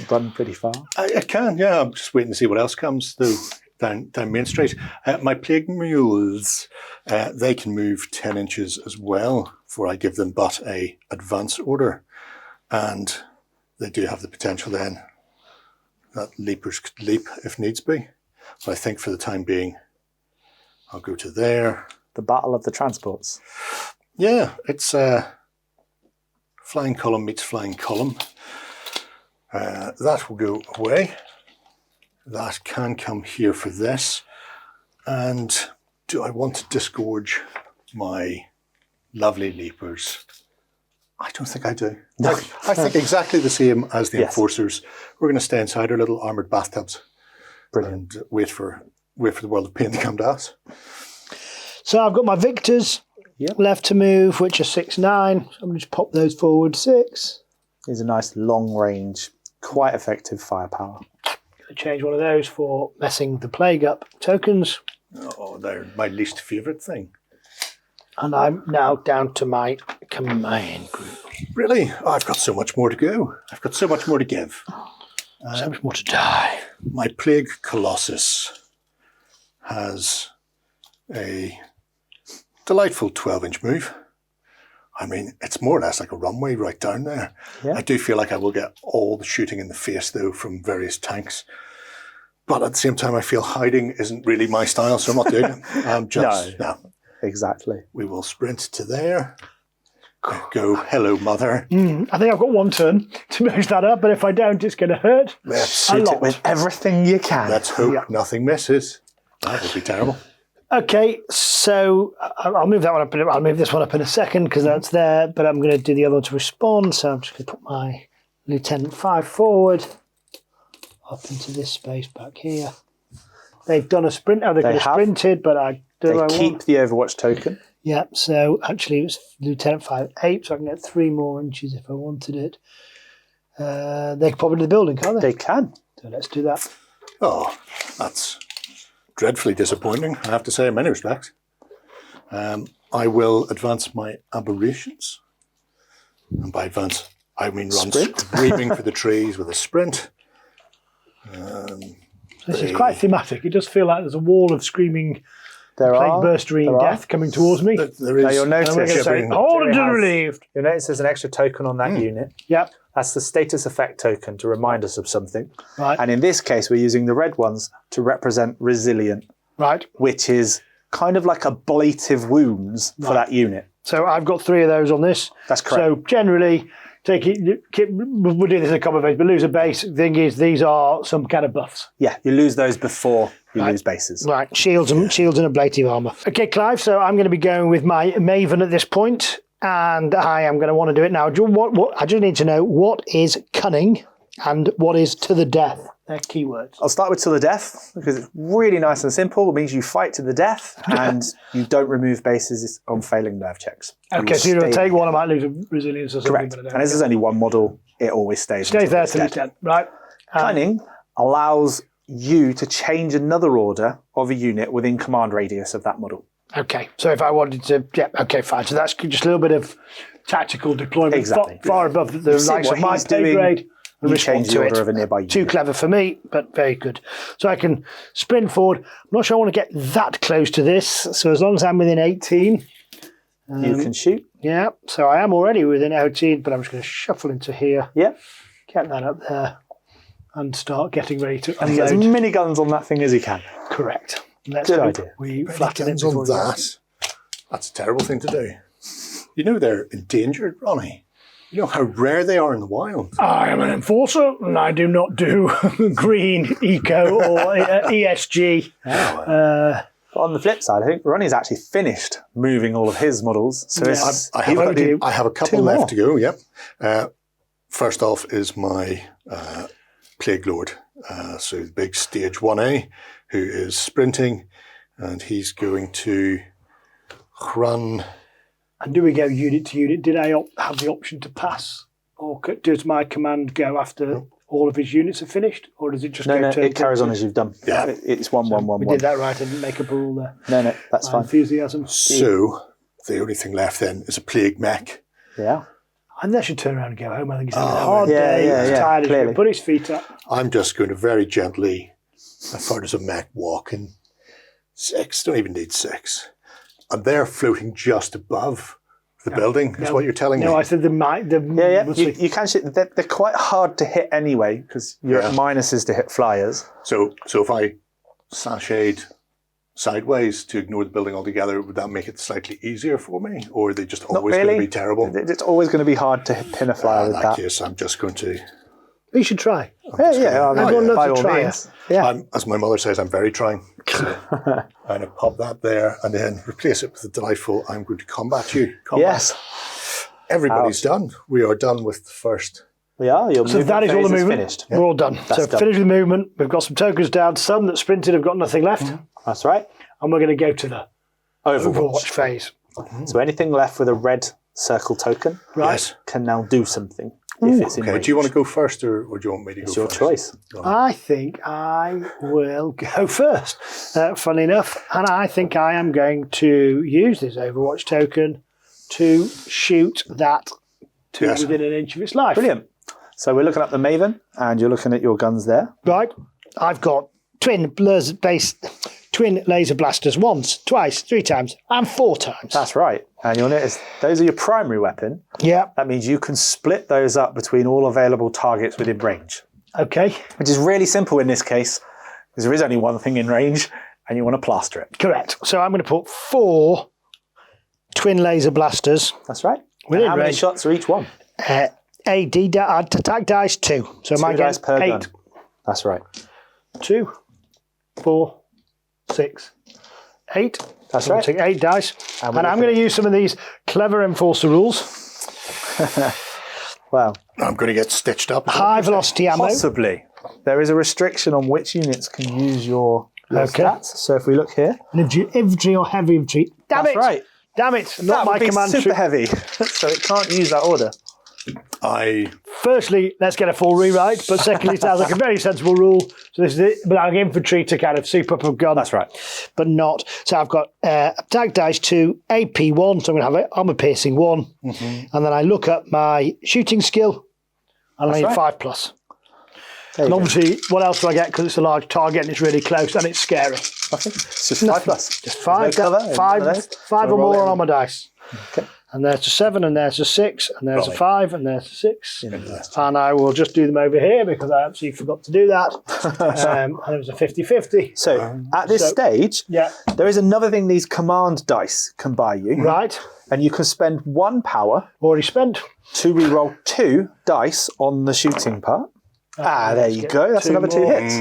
run pretty far. I can, yeah. I'm just waiting to see what else comes through down Main Street. My plague mules, they can move 10 inches as well before I give them but a advance order. And they do have the potential then that leapers could leap if needs be. But I think for the time being, I'll go to there. The Battle of the Transports. Yeah, it's flying column meets flying column. That will go away. That can come here for this. And do I want to disgorge my lovely leapers? I don't think I do. No. I think exactly the same as the Yes. Enforcers. We're going to stay inside our little armoured bathtubs Brilliant. and wait for the world of pain to come to us. So I've got my victors Yep. left to move, which are 6'9". I'm going to just pop those forward 6. Is a nice long range, quite effective firepower. Going to change one of those for messing the plague up tokens. Oh, they're my least favourite thing. And I'm now down to my command group. Really? Oh, I've got so much more to go. I've got so much more to give. So much more to die. My Plague Colossus has a delightful 12-inch move. I mean, it's more or less like a runway right down there. Yeah. I do feel like I will get all the shooting in the face, though, from various tanks. But at the same time, I feel hiding isn't really my style, so I'm not doing it. I'm just, no. Exactly. We will sprint to there. Go, hello, mother. I think I've got one turn to mess that up, but if I don't, it's going to hurt. Let's A hit lot. it. With everything you can. Let's hope Yeah. nothing misses. That would be terrible. Okay, so I'll move that one up. I'll move this one up in a second because that's there, but I'm going to do the other one to respond. So I'm just going to put my Lieutenant 5 forward up into this space back here. They've done a sprint. Oh, they could have have. sprinted, but I They do. I keep want. the Overwatch token. Yeah, so actually it was Lieutenant 5'8", so I can get 3 more inches if I wanted it. They can pop into the building, can't they? They can. So let's do that. Oh, that's dreadfully disappointing, I have to say, in many respects. I will advance my aberrations. And by advance, I mean run screaming for the trees with a sprint. This is quite thematic. It does feel like there's a wall of screaming There plague are. burstery there are. death coming towards me. There is. Now you'll notice, And we're going to say, Shivering. hold Gerry it has- relieved. You'll notice there's an extra token on that unit. Yep, That's the status effect token to remind us of something. right, And in this case, we're using the red ones to represent resilient, right. which is kind of like ablative wounds for that unit. So I've got 3 of those on this. That's correct. So generally, we'll do this in a couple of ways, but lose a base. Thing is, these are some kind of buffs. Yeah, you lose those before you Right. lose bases. Right, shields and ablative armour. Okay, Clive, so I'm going to be going with my Maven at this point. and I am going to want to do it now. I just need to know what is cunning and what is to the death. They're keywords. I'll start with to the death because it's really nice and simple. It means you fight to the death and you don't remove bases on failing nerve checks. Okay, so you're going to take one, I might lose a resilience or something. Correct. And as there's only one model, it always stays Stays there till it's it's dead. Right. Cunning allows you to change another order of a unit within command radius of that model. Okay, so if I wanted to, okay, fine. So that's just a little bit of tactical deployment, Exactly. far above the likes of my pay grade. And You respond change to the order it. of a nearby unit. Too clever for me, but very good. So I can sprint forward. I'm not sure I want to get that close to this. So as long as I'm within 18, You can shoot. yeah. So I am already within 18, but I'm just going to shuffle into here, Yep. get that up there, and start getting ready to And get as unload. many guns on that thing as you can. Correct. Let's Good hope idea. we flatten it Guns on before we go. that. That's a terrible thing to do. You know they're endangered, Ronnie. You know how rare they are in the wild. I am an enforcer, and I do not do green, eco, or ESG. On the flip side, I think Ronnie's actually finished moving all of his models. So it's, I have a couple two left more. to go, yep. First off is my Plague Lord. So the big stage 1A, who is sprinting, and he's going to run. And do we go unit to unit? Did I have the option to pass? Or does my command go after all of his units are finished? Or does it just go no, turn it carries to- on as you've done. Yeah. It's 1, 1, 1, We 1. did that right. I didn't make up a rule there. No, that's My fine. enthusiasm. So the only thing left then is a Plague Mech. Yeah. And they should turn around and go home. I think he's having a hard day. yeah, He's yeah, tired. He's going clearly. to put his feet up. I'm just going to very gently, as far as a mech walking, 6, don't even need 6. And they're floating just above the building, is what you're telling me. No, I said Yeah. we'll You see. can shoot. They're quite hard to hit anyway because you're at minuses to hit flyers. So if I sashayed sideways to ignore the building altogether, would that make it slightly easier for me? Or are they just always going to be terrible? It's always going to be hard to pin a flyer In with that that. case, I'm just going to... You should try. Yeah, I mean, Everyone loves by a all trier. means. Yeah. As my mother says, I'm very trying. So I'm going to pop that there and then replace it with the delightful, I'm going to combat you. Combat. Yes. Everybody's done. We are done with the first. We are. Your So that is all the movement. finished. We're all done. So done. finish the movement. We've got some tokens down. Some that sprinted have got nothing left. That's right. And we're going to go to the Overwatch Overwatch. phase. So anything left with a red circle token Right. Yes. can now do something if it's in Okay, range. do you want to go first or do you want me to It's go your first? choice. I think I will go first, funnily enough. And I think I am going to use this Overwatch token to shoot that to Yes. within an inch of its life. Brilliant. So we're looking at the Maven, and you're looking at your guns there. Right. I've got twin laser blasters once, twice, 3 times, and 4 times. That's right. And you'll notice those are your primary weapon. Yeah. That means you can split those up between all available targets within range, Okay. which is really simple in this case, because there is only one thing in range, and you want to plaster it. Correct. So I'm going to put 4 twin laser blasters. That's right. Within And how many range. shots are each one? Attack dice 2. So 2 my dice per 8. gun. That's right. 2, 4, 6, 8. That's So we'll right. take 8 dice. And And I'm going to use some of these clever enforcer rules. Well, I'm going to get stitched up. High velocity ammo. possibly. There is a restriction on which units can use your Okay. stats. So if we look here, Infantry or heavy infantry. Damn that's it! right. Damn it! That Not would my be command super troop. heavy, so it can't use that order. Firstly, let's get a full rewrite. But secondly, it sounds like a very sensible rule. So this is it. But I'm infantry to kind of soup up a gun. That's right. But not. So I've got attack dice 2, AP 1. So I'm going to have armor piercing 1. And then I look up my shooting skill. And I need right. 5+. There And you go. obviously, what else do I get? Because it's a large target and it's really close and it's scary. Nothing. It's just 5+. Just 5, There's no cover in five, none of those. five So or roll it more in. on armor dice. Okay. And there's a 7, and there's a 6, and there's a Right. 5, and there's a 6. And I will just do them over here because I absolutely forgot to do that. And it was a 50-50. So at this so- stage, Yeah, there is another thing these command dice can buy you. right. And you can spend 1 power Already spent. to reroll 2 dice on the shooting part. There let's you get go. That's 2 another 2 more. hits.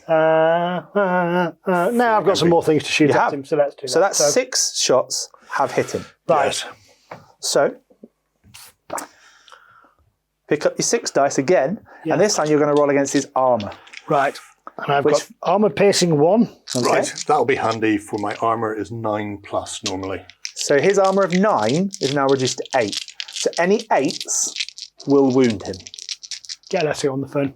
Now I've got some more things to shoot at have. him, so let's do that. So that's 6 shots have hit him. Right. Yes. So pick up your 6 dice again, and this time you're going to roll against his armour. Right. And I've got armour piercing 1. Okay. Right, that'll be handy for my armour is 9+ normally. So his armour of 9 is now reduced to 8. So any 8s will wound him. Get Letty on the phone.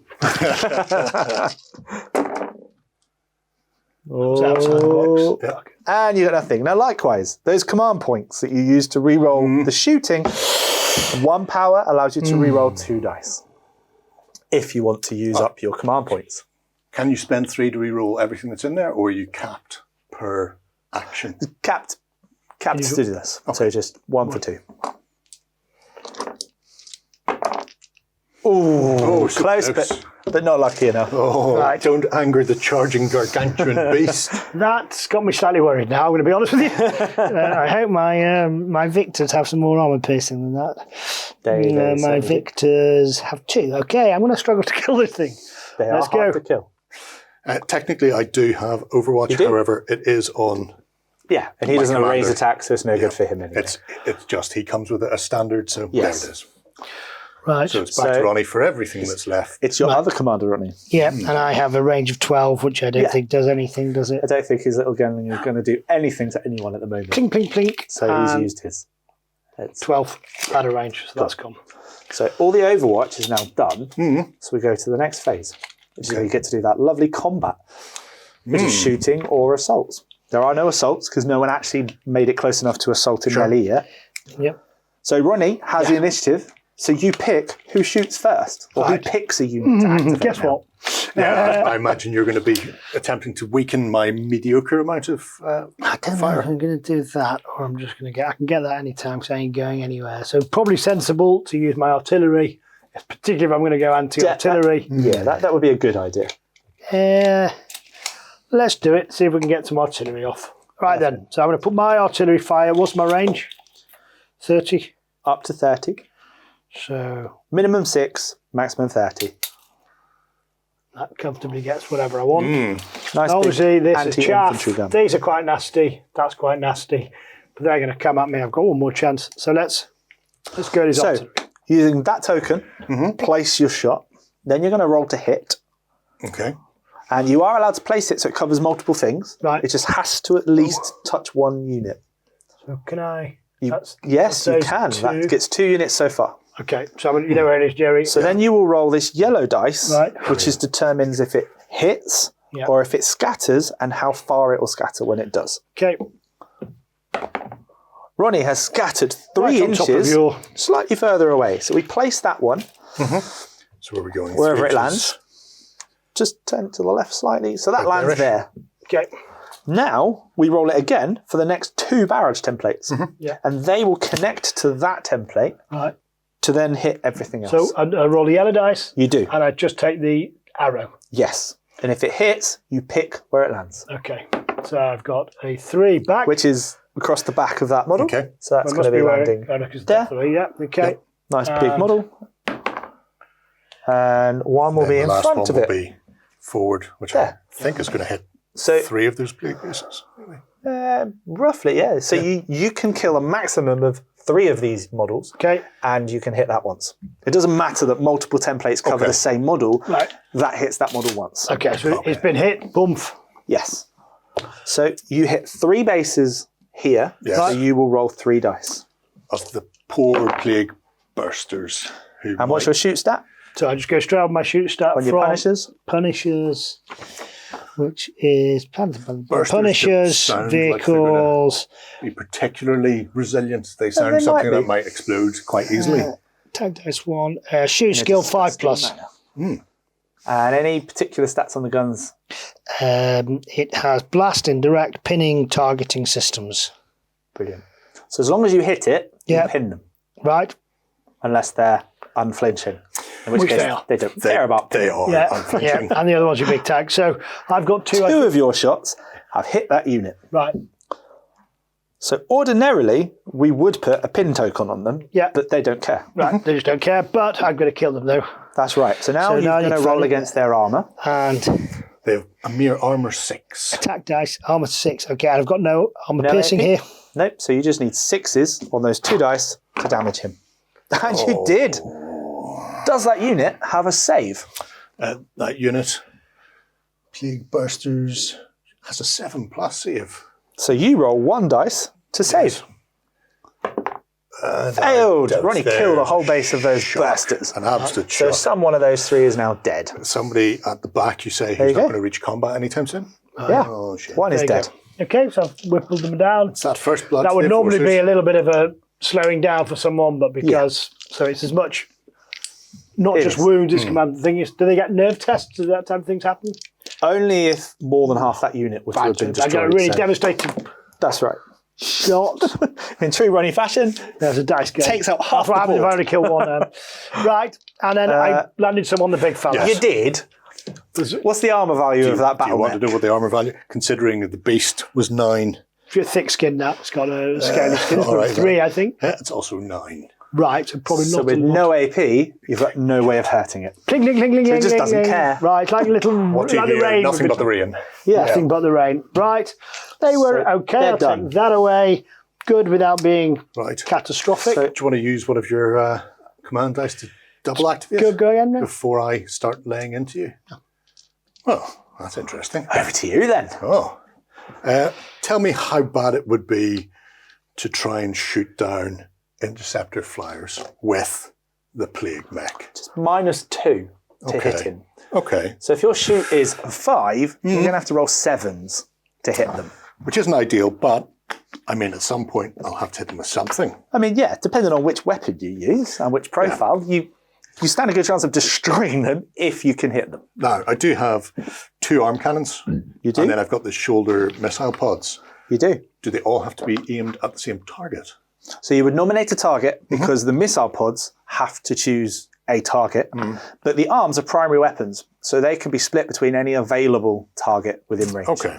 Oh. Outside the box. Yeah. And you got nothing. Now, likewise, those command points that you use to reroll the shooting, 1 power allows you to reroll 2 dice. If you want to use up your command points. Can you spend 3 to reroll everything that's in there, or are you capped per action? Capped to do this. Okay. So just 1 for 2. Ooh, so close, but not lucky enough. Oh, Right. Don't anger the charging gargantuan beast. That's got me slightly worried now, I'm going to be honest with you. I hope my victors have some more armour piercing than that. My victors have 2. Okay, I'm going to struggle to kill this thing. They Let's are hard go. to kill. Technically, I do have Overwatch. However, it is on. Yeah, and he doesn't have commander. raise attack, so it's no good for him anyway. It's just he comes with a standard, so Yes. there it is. Right. So it's back to Ronnie for everything that's left. It's your other commander, Ronnie. Yeah, and I have a range of 12, which I don't think does anything, does it? I don't think his little gun is going to do anything to anyone at the moment. Plink, plink, plink. So he's used his. 12 out of range, so that's gone. So all the Overwatch is now done. So we go to the next phase, which is where you get to do that lovely combat, which is shooting or assaults. There are no assaults because no one actually made it close enough to assault in melee yet. Yep. So Ronnie has the initiative. So you pick who shoots first, or who picks a unit to activate. Guess what? Yeah, I imagine you're going to be attempting to weaken my mediocre amount of I don't know fire. if I'm going to do that, or I'm just going to I can get that anytime because I ain't going anywhere. So probably sensible to use my artillery, particularly if I'm going to go anti-artillery. That would be a good idea. Let's do it, see if we can get some artillery off. Right then, so I'm going to put my artillery fire. What's my range? 30. Up to 30. So Minimum 6, maximum 30. that comfortably gets whatever I want. Nice. Obviously, this is anti-infantry chaff. gun. These are quite nasty. That's quite nasty. But they're going to come at me. I've got one more chance. So let's go to this artillery. Using that token, place your shot. Then you're going to roll to hit. Okay. And you are allowed to place it so it covers multiple things. Right. It just has to at least touch 1 unit. So can I? Yes, you those can. 2. That gets 2 units so far. Okay, so you know where it is, Gerry. So then you will roll this yellow dice, Right. which determines if it hits or if it scatters and how far it will scatter when it does. Okay. Ronnie has scattered 3 Right on top of inches, your- slightly further away. So we place that one So where are we going? wherever 3 it inches? lands. Just turn it to the left slightly. So that lands there-ish. there. Okay. Now we roll it again for the next 2 barrage templates. Yeah. And they will connect to that template Right. to then hit everything else. So I roll the yellow dice, you do. and I just take the arrow. Yes. And if it hits, you pick where it lands, Okay. So I've got a 3 back. which is across the back of that model. Okay. So that's It going to be where landing there. 3, yeah. Okay. Nice big model. And one will be The in last front one of will it. be forward, which There. I think is going to hit So 3 of those blue pieces. roughly, yeah. So you can kill a maximum of 3 of these models, Okay. and you can hit that once. It doesn't matter that multiple templates cover the same model. Right. That hits that model once. Okay. So it's been hit. Boomf. Yes. So you hit 3 bases here. Yes. So you will roll 3 dice. Of the poor plague bursters. Who And what's your shoot stat So I just go straight on my shoot start on from your punishers? Punishers, which is Bursters Punishers, sound like they're vehicles. be particularly resilient? They sound they something might that be. might explode quite easily. Tag dice 1. Shoot skill 5+. And any particular stats on the guns? It has blast, indirect, pinning, targeting systems. Brilliant. So as long as you hit it, you Yeah. pin them, Right? unless they're unflinching. In which Which case, they are. they don't care about They pinning. are Yeah. unflinching. Yeah. And the other one's your big tag. So I've got 2. 2 of your shots have hit that unit. Right. So ordinarily, we would put a pin token on them, Yeah. but they don't care. Right. They just don't care. But I'm going to kill them though. That's right. So now So now you're you going to roll find it- against their armour. And They have a mere armour 6. attack dice, armor 6. Okay. And I've got no armor No piercing AP? here. Nope, so you just need 6s on those 2 dice to damage him. And you did. Does that unit have a save? That unit, Plague Bursters, has a 7+ save. So you roll 1 dice to save. Failed. Ronnie killed the whole base of those bursters. An absolute So shock. one of those 3 is now dead. Somebody at the back, you say, you who's not go. going to reach combat anytime soon? Yeah. Oh, shit. 1 is There you dead. go. Okay, so I've whippled them down. It's that first blood. That to would the normally be enforcers. a little bit of a slowing down for someone, but because so it's as much not It just is. wounds as command. The thing is, do they get nerve tests? Does that type of things happen? Only if more than half that unit was to have been I got a destroyed. really so- devastating That's right. shot. In true Ronnie fashion, There's a dice game. Takes out half That's what the happens if I board. only kill one. Right, and then I landed some on the big fella. you did. What's the armor value of that Do you battle want to mech? know what the armor value? Considering that the beast was 9. If you're thick skinned, now it's got a scaly skin. It's all right, 3, I think. It's also 9. Right, so probably So not. with a lot. no AP, you've got no way of hurting it. Cling, cling, cling, cling, So it cling, just cling, doesn't cling. care. Right, like a little. What do you like the hear? rain. Nothing but the rain. Yeah, nothing but the rain. Right, they were So okay. they're I'll done. take that away. Good without being Right. catastrophic. So- Do you want to use one of your command dice to double activate Go again now. before I start laying into you? Oh, that's interesting. Over to you then. Oh. Tell me how bad it would be to try and shoot down interceptor flyers with the plague mech. -2 to Okay. hit him. Okay. So if your shoot is 5, you're going to have to roll 7s to hit them. Which isn't ideal, but I mean, at some point, I'll have to hit them with something. I mean, yeah, depending on which weapon you use and which profile, you stand a good chance of destroying them if you can hit them. Now, I do have 2 arm cannons, You do? and then I've got the shoulder missile pods. You do. Do they all have to be aimed at the same target? So you would nominate a target because the missile pods have to choose a target, but the arms are primary weapons, so they can be split between any available target within range. Okay.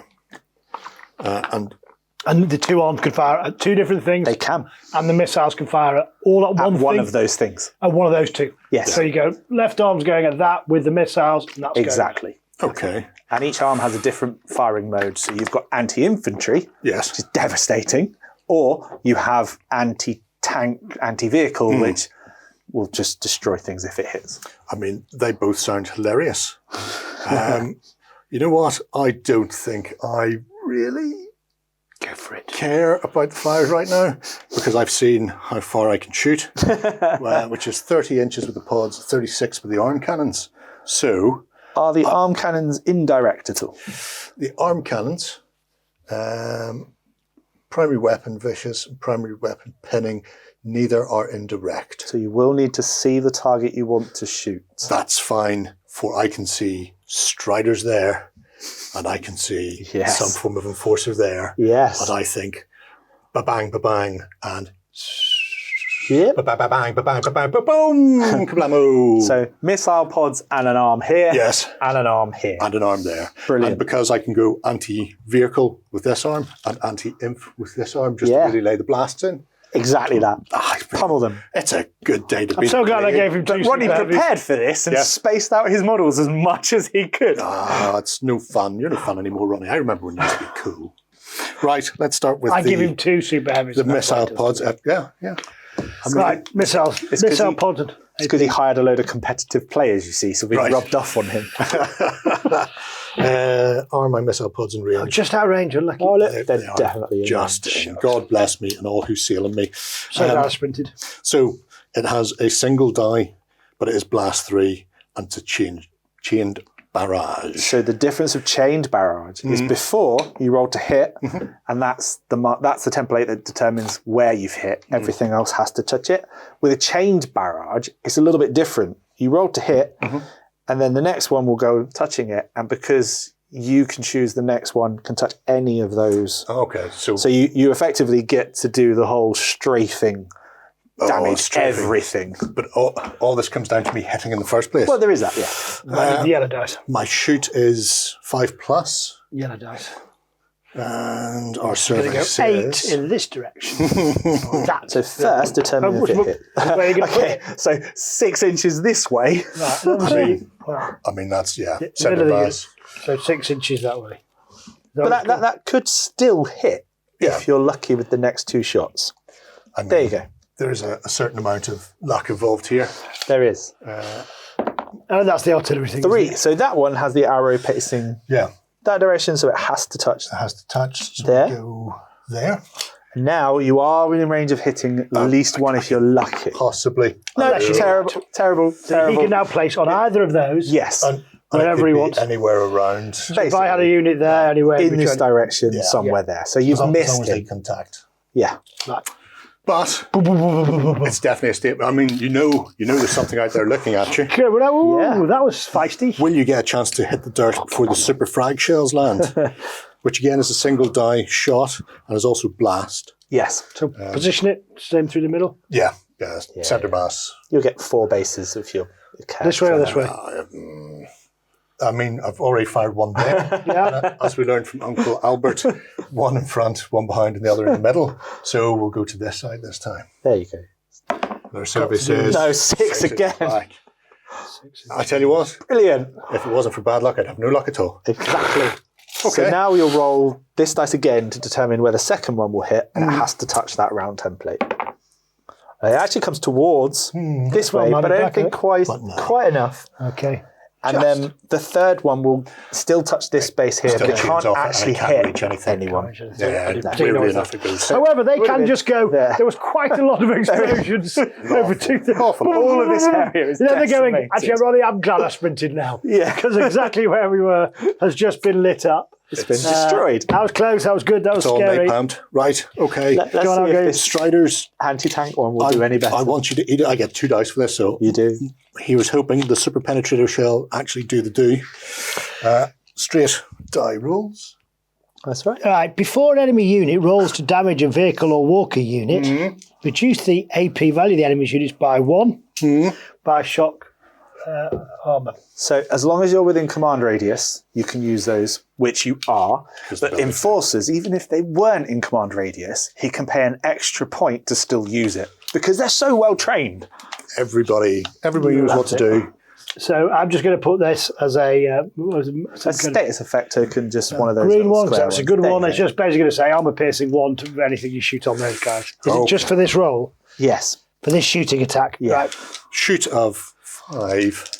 And the 2 arms can fire at 2 different things, They can. and the missiles can fire at all at one One thing. of those things. At one of those 2. Yes. So you go left arm's going at that with the missiles, and that's Exactly. Okay. And each arm has a different firing mode. So you've got anti-infantry, Yes. which is devastating, or you have anti-tank, anti-vehicle, which will just destroy things if it hits. I mean, they both sound hilarious. You know what? I don't think I really Go for it. care about the flyers right now because I've seen how far I can shoot, which is 30 inches with the pods, 36 with the arm cannons. So Are the arm cannons indirect at all? the arm cannons, primary weapon vicious and primary weapon pinning, neither are indirect. So you will need to see the target you want to shoot. That's fine, for I can see striders there and I can see Yes. some form of enforcer there. Yes. And I think ba-bang, ba-bang, and Yep. ba-bang, ba-bang, ba-bang, ba-boom, kablamo. So missile pods and an arm here. Yes. And an arm here. And an arm there. Brilliant. And because I can go anti-vehicle with this arm and anti-inf with this arm, just Yeah. to really lay the blast in. Exactly that. I've Pummel them. It's a good day to be. I'm so glad I gave him 2 Ronnie super heavies. prepared for this and Yes. spaced out his models as much as he could. It's no fun. You're no fun anymore, Ronnie. I remember when you used to be cool. Right, let's start with I give him 2 super heavies. the missile pods. Yeah. Right, missiles. Missile he- pods. It's because he hired a load of competitive players, you see, so we've Right. rubbed off on him. Are my missile pods in range? Just out of range, unlucky. Oh, look, They they're are definitely in just range. in. God bless me and all who sail in me. So glad I sprinted. So it has a single die, but it is blast 3 and it's a chained barrage. So the difference of chained barrage is before you roll to hit, and that's the template that determines where you've hit. Everything else has to touch it. With a chained barrage, it's a little bit different. You roll to hit, and then the next one will go touching it, and because you can choose the next one can touch any of those. Okay, So you effectively get to do the whole strafing, damage strafing. everything. But all this comes down to me hitting in the first place. Well, there is that, yeah. I need the yellow dice. My shoot is 5+, Yellow dice. and our Going survey to go says 8 in this direction. That's So first determine if it hit. Where are you going to put Okay, it? so 6 inches this way. Right, obviously, well, I mean, that's, middle centre of the mass. so 6 inches that way. But that could still hit Yeah. if you're lucky with the next 2 shots. I mean, There you go. there's a certain amount of luck involved here. There is. Oh, that's the artillery thing. 3. So that one has the arrow facing that direction, so it has to touch. It has to touch. So there. We go there. Now you are within range of hitting at least one if you're lucky. Possibly. No, terrible. So he can now place on either of those. Yes. Wherever he wants. Anywhere around. If I had a unit there, anywhere in this direction, somewhere there. So you've missed as long as they it. contact. Yeah. Right. But it's definitely a statement. I mean, you know there's something out there looking at you. Good. Well, that was feisty. Will you get a chance to hit the dirt before the super frag shells land? Which again is a single die shot and is also blast. Yes. So position it, same through the middle. Yeah. Centre mass. You'll get 4 bases of your character. This way or this way? I mean, I've already fired one there. Yeah. As we learned from Uncle Albert, one in front, one behind, and the other in the middle. So we'll go to this side this time. There you go. Their survey says... No, 6 again. Back. I tell you what, Brilliant. if it wasn't for bad luck, I'd have no luck at all. Exactly. Okay. So now you'll roll this dice again to determine where the second one will hit, and it has to touch that round template. It actually comes towards this way, but I don't think quite enough. Okay. And then the third one will still touch this space here, but it can't actually hit anyone. Weirdly enough, it goes. However, they can just go. There was quite a lot of explosions over 2 All of this area is they're going, decimated. actually, Ronnie, I'm glad I sprinted now. Yeah. Because exactly where we were has just been lit up. It's been destroyed. That was close, that was good, that was It's all scary. napalmed. Right, okay. Let's see if this Striders. anti-tank one will do any better. I want you to eat it. I get 2 dice for this, so You do. he was hoping the super penetrator shell actually do the do. Straight die rolls. That's right. All right, before an enemy unit rolls to damage a vehicle or walker unit, reduce the AP value of the enemy's units by 1 by shock armour. So as long as you're within command radius, you can use those, which you are. But enforcers, even if they weren't in command radius, he can pay an extra point to still use it because they're so well trained. Everybody knows what to do. So I'm just going to put this as a Status effect token, just one of those green little one. square That's a ones. good There one. you It's go. just basically going to say armour piercing 1 to anything you shoot on those guys. Is it just for this roll? Yes. For this shooting attack? Yeah. Right. Shoot of 5.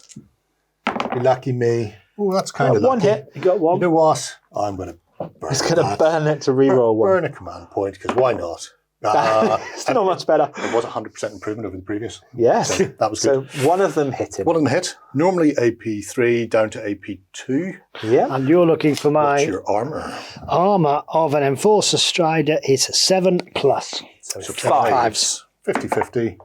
You lucky me. Oh, that's kind of One lucky. hit. You got 1. You know what? I'm going to burn It's going to burn it to reroll one. Burn a command point, because why not? It's not much better. It was 100% improvement over the previous. Yes. So that was good. So one of them hit him. One of them hit. Normally AP3 down to AP2. Yeah. And you're looking for What's my your armour? armour of an Enforcer Strider is 7+. So So 5s. 50-50.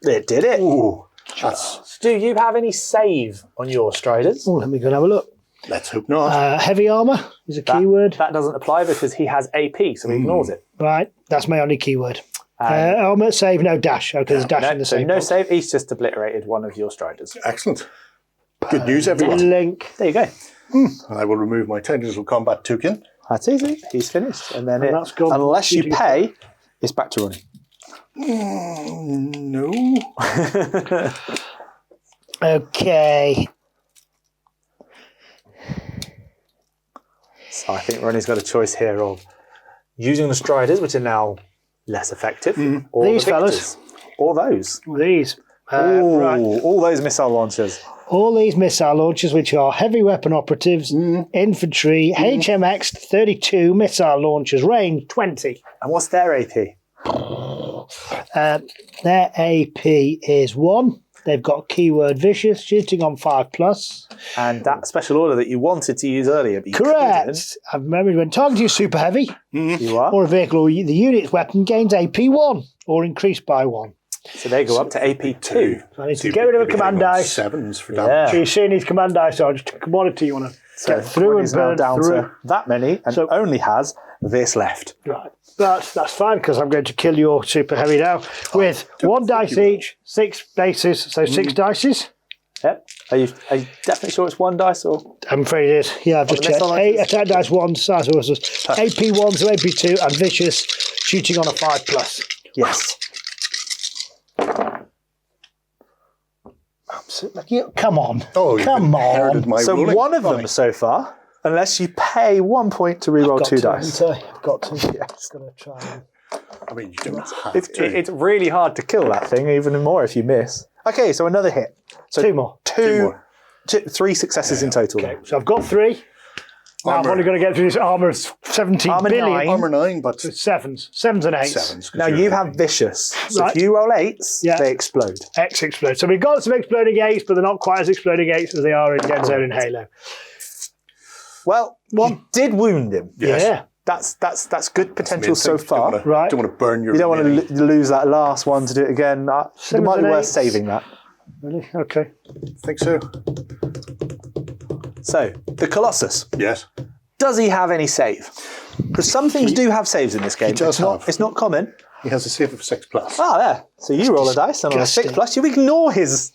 It did it. Ooh, that's, Do you have any save on your Striders? Oh, let me go and have a look. let's hope not. Heavy armour is a keyword. That doesn't apply because he has AP, so he ignores it. Right, that's my only keyword. Armour, save, no dash. Okay, there's dash in the So same no box. save. He's just obliterated one of your Striders. Excellent. Good news, everyone. Link. There you go. I will remove my tactical combat token. That's easy. He's finished. And then that's gone. unless you pay, it's back to Ronnie. No. Okay. So I think Ronnie's got a choice here of using the Striders, which are now less effective, or These the fellas. Victors, or those. These. Ooh, Right. all those missile launchers. All these missile launchers, which are heavy weapon operatives, infantry, HMX 32 missile launchers, range 20. And what's their AP? Their AP is 1. They've got keyword vicious, shooting on 5+. And that special order that you wanted to use earlier, but you Correct. I've remembered when targeting super heavy couldn't. You are. or a vehicle or the unit's weapon gains AP 1 or increased by 1. So they go up to AP2. So I need to get rid of a command dice. 7s for Yeah. damage. So you're seeing these command dice are just a commodity you want to So get through and Ronnie's now burn down through. to that many and So- only has this left. Right. That's fine because I'm going to kill your super heavy now with 1 dice each, 6 bases, so 6 dices. Yep. Are you definitely sure it's 1 dice or? I'm afraid it is. Yeah, I've just the checked. missile 8 launchers? attack dice 1, size horses. AP 1 to AP 2 and vicious, shooting on a 5+. Yes. Come on. Oh, you've Come inherited on. my So ruling. one of them so far, unless you pay 1 point to reroll 2 dice. I've got to. Yeah, just going to try and I mean, you don't have It's really hard to kill that thing, even more if you miss. Okay, so another hit. So 2 more. Two more. 3 successes in total. Okay, so I've got 3. Now I've only got to get through this armour of 17 Armour billion. 9. Armour 9, but Sevens and 8s. 7s. Now you have vicious. So Right. if you roll 8s, Yeah. they explode. X explode. So we've got some exploding 8s, but they're not quite as exploding 8s as they are in Dead Zone and Halo. Well, you did wound him. Yes. Yeah. That's good potential so far. Right. Don't want to burn your. You don't want to lose that last one to do it again. It Sevens might be and worth 8s. saving that. Really? Okay. think so. So, the Colossus. Yes. Does he have any save? Because some things do have saves in this game. does have. It's not common. He has a save of 6+. Ah, there. So you roll a dice, and on a disgusting. 6+, you ignore his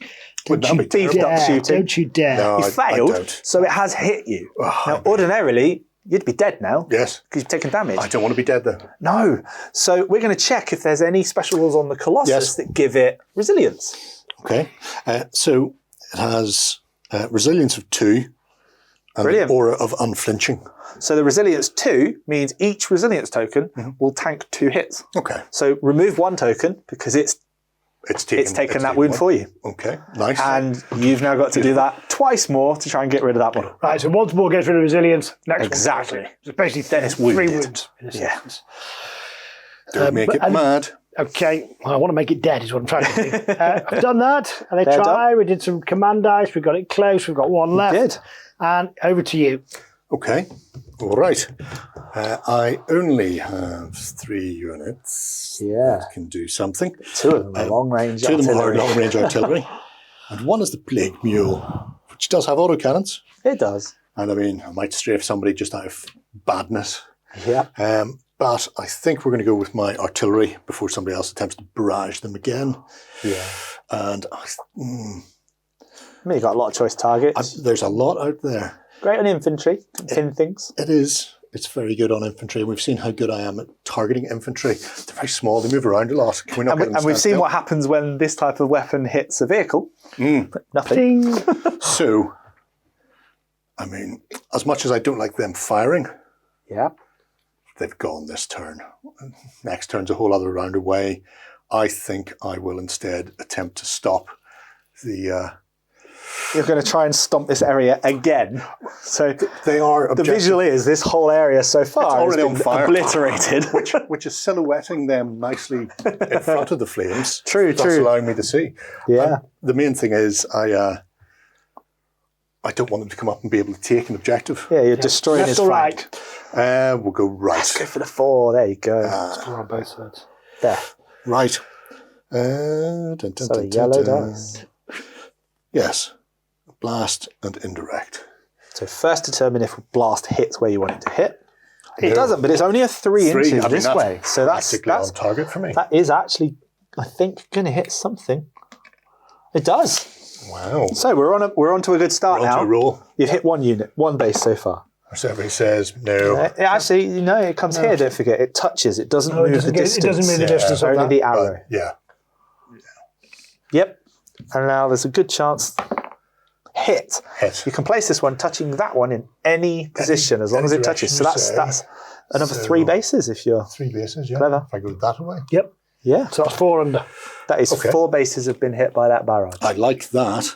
Would that be beefed terrible? up shooting. Don't you dare. No, You I failed, don't. so it has hit you. Oh, Now, ordinarily, you'd be dead now. Yes. Because you've taken damage. I don't want to be dead then. No. So we're going to check if there's any special rules on the Colossus Yes. that give it resilience. Okay. So it has resilience of 2 and Brilliant. an aura of unflinching. So the resilience 2 means each resilience token will tank 2 hits. Okay. So remove 1 token because it's taken that wound for you. Okay. Nice. And you've now got to do that twice more to try and get rid of that one. Right, so once more gets rid of resilience, next Exactly. one. So basically Then it's 3 wounded. wounds. In a Yeah. sense. Don't make it mad. Okay, well, I want to make it dead is what I'm trying to do. I've done that, and I They're try. We did some command dice. We got it close. We've got 1 left. did. And over to you. Okay. All right. I only have 3 units. Yeah. That can do something. 2 of them are long range 2 of them are artillery. long range artillery. And 1 is the Plague Mule, which does have autocannons. It does. And I mean, I might strafe somebody just out of badness. Yeah. But I think we're going to go with my artillery before somebody else attempts to barrage them again. Yeah. And I mean, you've got a lot of choice targets. there's a lot out there. Great on infantry. Pin things. It is. It's very good on infantry. We've seen how good I am at targeting infantry. They're very small. They move around a lot. Can we not get them And we've stand seen still? what happens when this type of weapon hits a vehicle. Nothing. Ding. So, I mean, as much as I don't like them firing, Yeah. they've gone this turn. Next turn's a whole other round away. I think I will instead attempt to stop the... You're going to try and stomp this area again. So they are the visual is this whole area so far has already been on fire. obliterated. which is silhouetting them nicely in front of the flames. True, That's true. allowing me to see. Yeah. And the main thing is I don't want them to come up and be able to take an objective. Yeah, you're destroying his Left or flank. right? We'll go right. Go for the 4. There you go. We're on both sides. There. Right. Dun, dun, So dun, the yellow dun. dice. Yes. Blast and indirect. So first determine if blast hits where you want it to hit. It No. doesn't, but it's only a 3 inches I mean, this that's way. So that's practically on target for me. that is actually, I think, going to hit something. It does. Wow. So we're on to a good start On to now. a roll. You've hit 1 unit, 1 base so far. Our survey says no. Actually, it comes here. Don't forget, it touches. It doesn't No, move it doesn't, the distance. it doesn't move the Yeah. distance on Only that. the arrow. Yeah. Yep. And now there's a good chance. Hit. Hit. You can place this one touching that one in any position as long as it touches. So direction, that's another 3 bases if you're 3 bases, yeah. Clever. If I go that way. Yep. yeah. So that's 4 under. That is Okay. 4 bases have been hit by that barrage. I like that.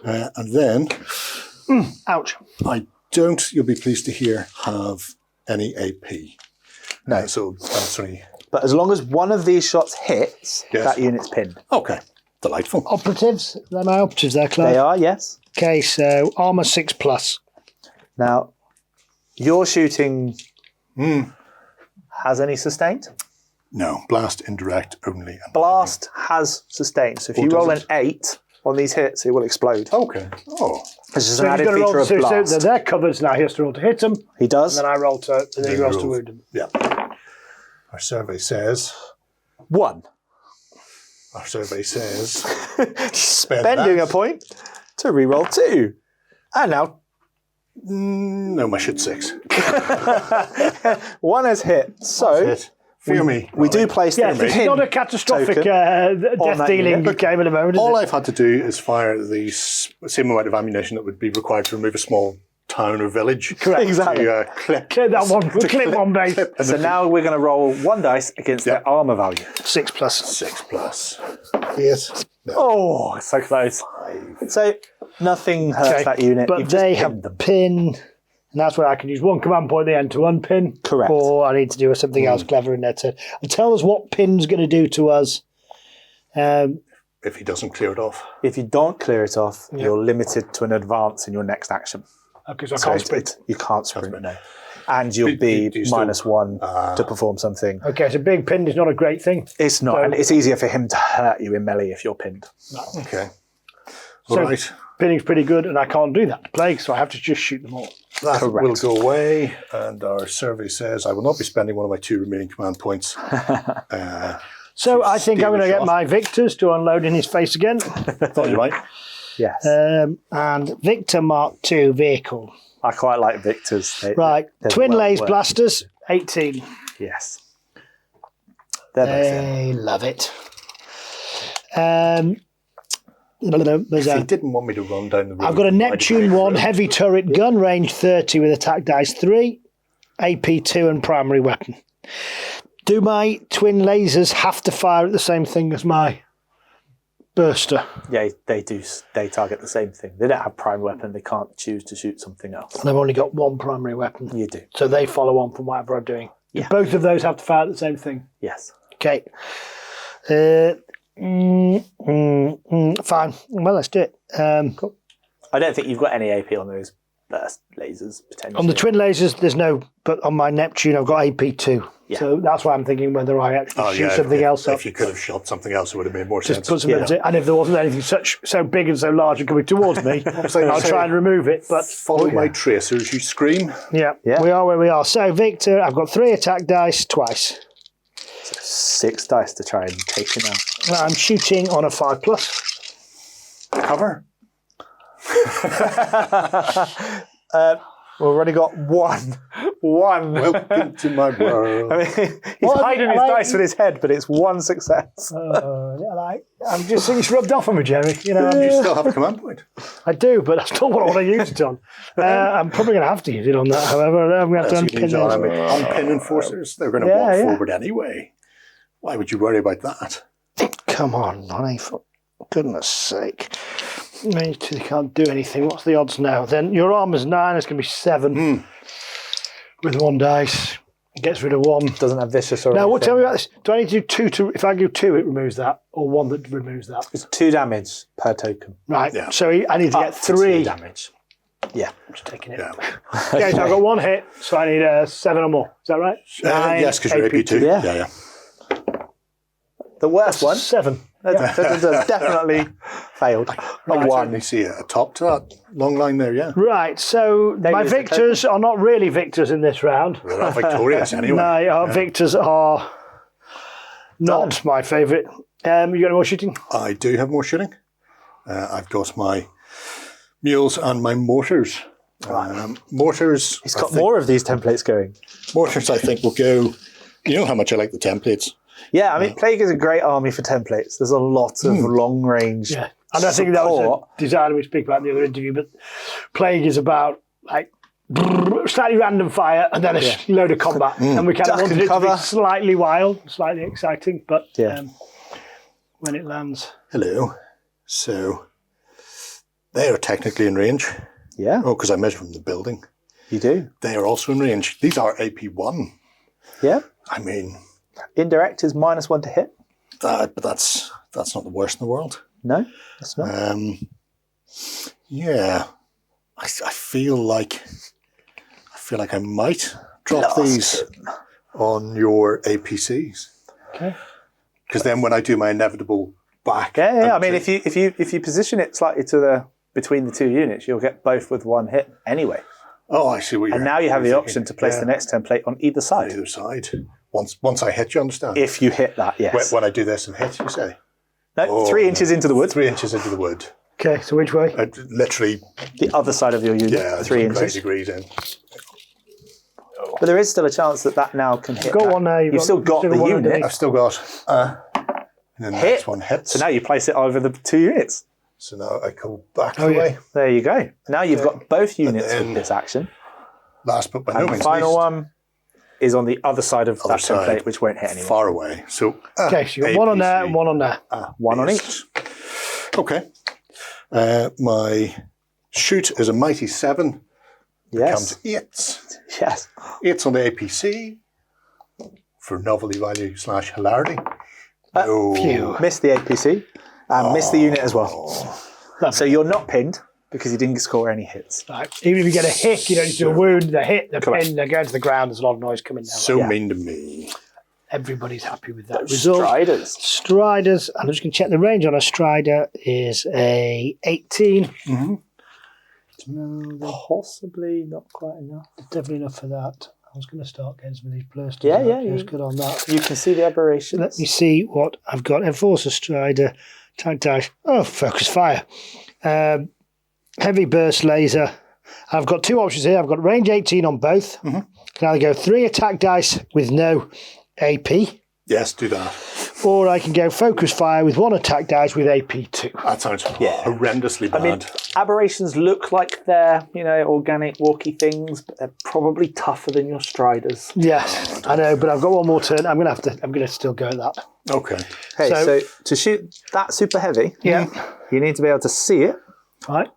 And then Ouch. I don't, you'll be pleased to hear, have any AP. No. So that's 3. But as long as one of these shots hits, Yes. that unit's pinned. Okay. Delightful. Operatives. They're my operatives there, Clive. They are, yes. Okay, so armour 6+. Now, your shooting has any sustained? No. Blast, indirect only. Blast has sustained. So if you does roll it? an 8 on these hits, it will explode. Okay. Oh. This is So an he's added got to roll feature of to, so blast. they're covered, so now he has to roll to hit them, He does. and then I roll to, and then he rolls to rolls. wound them. Yeah. Our survey says... 1. Our survey says... Spending a point to reroll 2. And now No, my shit 6. 1 has hit. So Hit. Fear me. we do place Yeah, the it's pin not a catastrophic token on that death-dealing unit. game at the moment, is All it? I've had to do is fire the same amount of ammunition that would be required to remove a small town or village. Correct. Exactly. To clip. Clip that one. Clip one base. So now we're going to roll 1 dice against their armor value. 6 plus. 6 plus. Yes. No. Oh, so close. So nothing hurts that unit. But You've they just have pinned them. pin, and that's where I can use one command point at the end to unpin. Correct. Or I need to do something else clever in their turn. And tell us what pin's going to do to us. If he doesn't clear it off. If you don't clear it off, you're limited to an advance in your next action. Okay, so I So can't sprint. you can't sprint, no. And you'll be do you still- -1 to perform something. Okay, so being pinned is not a great thing. It's not, and it's easier for him to hurt you in melee if you're pinned. Okay. So All right. pinning's pretty good, and I can't do that to plague, so I have to just shoot them all. That Correct. will go away, and our survey says I will not be spending one of my 2 remaining command points. So I think I'm steal going to a get shot. my Victors to unload in his face again. Thought you might. Yes. And Victor Mark II vehicle. I quite like Victor's. Right, they're twin well lays worth- blasters, 18. Yes. They're both in. They love it. There's If a, he didn't want me to run down the road. I've got a why did Neptune I 1 road? heavy turret gun, range 30 with attack dice 3, AP 2 and primary weapon. Do my twin lasers have to fire at the same thing as my burster? Yeah, they do. They target the same thing. They don't have prime weapon. They can't choose to shoot something else. And I've only got one primary weapon. You do. So they follow on from whatever I'm doing. Yeah. Both of those have to fire at the same thing. Yes. Okay. Fine. Well, let's do it. Cool. I don't think you've got any AP on those burst lasers potentially. On the twin lasers, there's no, but on my Neptune, I've got AP2. Yeah. So that's why I'm thinking whether I actually shoot something else up. If you could have shot something else, it would have made more Just sense. put something into it. And if there wasn't anything so big and so large and coming towards me, I'll try and remove it. But Follow my tracers, you scream. yeah, Yeah. we are where we are. So, Victor, I've got 3 attack dice twice. 6 dice to try and take him out. I'm shooting on a 5 plus. Cover. We've already got one. Welcome to my world. I mean, he's Well, hiding his I- dice with his head, but it's 1 success. I'm just saying it's rubbed off on me, Jerry. You know, You still have a command point. I do, but that's not what I want to use it on. I'm probably going to have to use it on that, however. I'm going to have to That's what you unpin need, it. John. I mean, unpin enforcers, they're going to Yeah, walk yeah. forward anyway. Why would you worry about that? Come on, Ronnie, for goodness sake. You can't do anything. What's the odds now? Then your armor's 9, it's going to be 7 with 1 dice. It gets rid of 1. Doesn't have vicious or Now, anything. tell me about this. Do I need to do 2 to... If I do 2, it removes that, or 1 that removes that? It's 2 damage per token. Right, Yeah. so I need to get Up to 3. 2 damage. Yeah. I'm just taking it. Yeah. Okay, so I've got 1 hit, so I need 7 or more. Is that right? 9, Yes, because you're AP2. Yeah. Yeah. The worst one 7. definitely failed. I can certainly see a top to that long line there, yeah. Right, so my it's the victors are not really victors in this round. They're not victorious anyway. No, our victors are not my favourite. You got any more shooting? I do have more shooting. I've got my mules and my mortars. Mortars. He's got more of these templates going. Mortars, I think, will go. You know how much I like the templates. Yeah, I mean, Plague is a great army for templates. There's a lot of long range. Yeah. And I think that was a design we speak about in the other interview, but Plague is about like slightly random fire and then a load of combat. And we kind of Duck wanted and it to cover. be slightly wild, slightly exciting, but Yeah. when it lands. Hello. So they are technically in range. Yeah, Oh, because I measure from the building. you do. They are also in range. These are AP1. Yeah. I mean, Indirect is -1 to hit. but that's not the worst in the world. No, it's not. Yeah, I feel like I might drop Blast these on your APCs. Okay. Because then when I do my inevitable back, Yeah. I and mean, to- if you position it slightly to the between the 2 units, you'll get both with 1 hit anyway. oh, I see what you're. And now you have the you're option to thinking. place Yeah, the next template on either on side. either side. Once I hit, you understand? If you hit that, yes. When I do this and hit, you say No, 3 inches into the wood, 3 inches into the wood. Okay, so which way? Literally, the other side of your unit, yeah, 3 90 inches. degrees in. But there is still a chance that now can hit. Got that. one there. You've still got the unit. I've still got. And then the Hit. next one hits. So now you place it over the 2 units. So now I go back Oh, yeah. away. There you go. Now you've got both units then- with this action. Last but by no And the means final least, one is on the other side of that side. template, which won't hit anyone. far away. So Okay, so you've got one on there and one on there. One on beast. each. Okay. My shoot is a mighty 7. Yes. Comes 8. Yes. 8's on the APC for novelty value / hilarity. No. Phew. Missed the APC and missed the unit as well. So you're not pinned because you didn't score any hits. Right. Even if you get a hit, you don't do a wound, the hit, the Correct. pin, they go to the ground, there's a lot of noise coming down. So Yeah. mean to me. Everybody's happy with that result. Striders. Striders, I'm just going to check the range on a Strider is a 18. Possibly not quite enough. Definitely enough for that. I was going to start getting some of these blasters. Yeah, out. yeah, Just yeah. good on that. You can see the aberrations. Let me see what I've got. Enforcer Strider, Tag Dash. Oh, Focus Fire. Heavy Burst Laser. I've got two options here. I've got range 18 on both. Can either go 3 attack dice with no AP, Yes, do that. or I can go Focus Fire with 1 attack dice with AP2. That sounds horrendously bad. I mean, aberrations look like they're, organic, walky things, but they're probably tougher than your Striders. Yes, I know, but I've got one more turn. I'm going to still go at that. okay. Okay, So- so to shoot that super heavy, Yeah. you need to be able to see it. Right,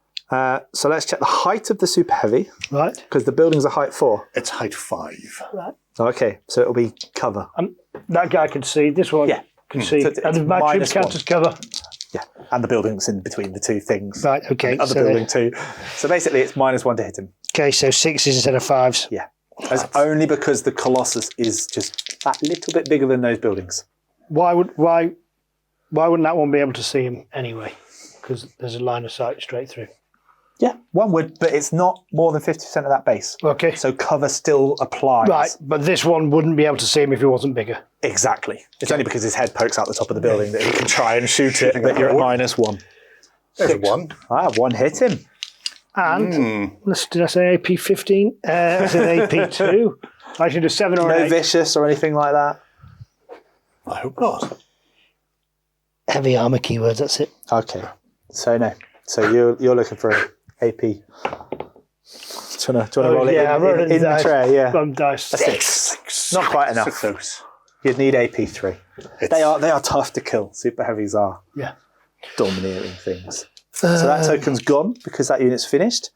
So let's check the height of the super heavy, right, because the building's a height 4. It's height 5. right. Okay, so it'll be cover. That guy can see. This one can see. So it's and my troops -1. count as cover. Yeah, and the building's in between the two things. Right, okay. Other So, building too. So basically, it's -1 to hit him. okay, so 6s instead of 5s. Yeah, that's only because the Colossus is just that little bit bigger than those buildings. Why wouldn't that one be able to see him anyway? Because there's a line of sight straight through. Yeah, one would, but it's not more than 50% of that base. Okay. So cover still applies. Right, but this one wouldn't be able to see him if he wasn't bigger. Exactly. It's only because his head pokes out the top of the building that he can try and shoot it, but you're at -1. There's 1. One hit him. And did I say AP 15? I said AP 2. I should do 7 or No 8. vicious or anything like that. I hope not. Heavy armor keywords. That's it. Okay. So no. So you're looking for an AP. Do you want to roll it I wrote in the tray? Yeah. Dice. 6. Not quite enough. So close. You'd need AP3. They are tough to kill. Super heavies are Yeah. domineering things. So that token's gone because that unit's finished.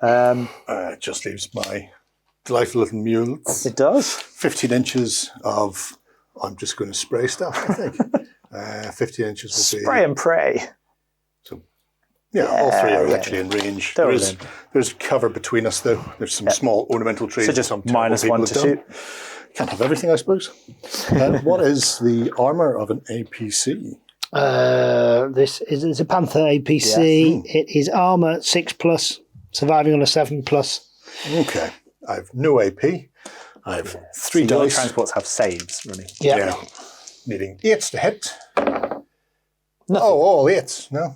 It just leaves my delightful little mules. It does. 15 inches of, I'm just going to spray stuff, I think. 15 inches will be... Spray and pray. Yeah, all three are yeah, actually in range. They're all in. There's cover between us, though. There's some small ornamental trees. So just some terrible -1 people to have shoot. done. Can't have everything, I suppose. What is the armour of an APC? This is it's a Panther APC. It is armor 6+, surviving on a 7+. Okay. I have no AP. I have 3 So your dice. transports have saves running. Yeah. Needing 8s to hit. Oh, all 8s. No.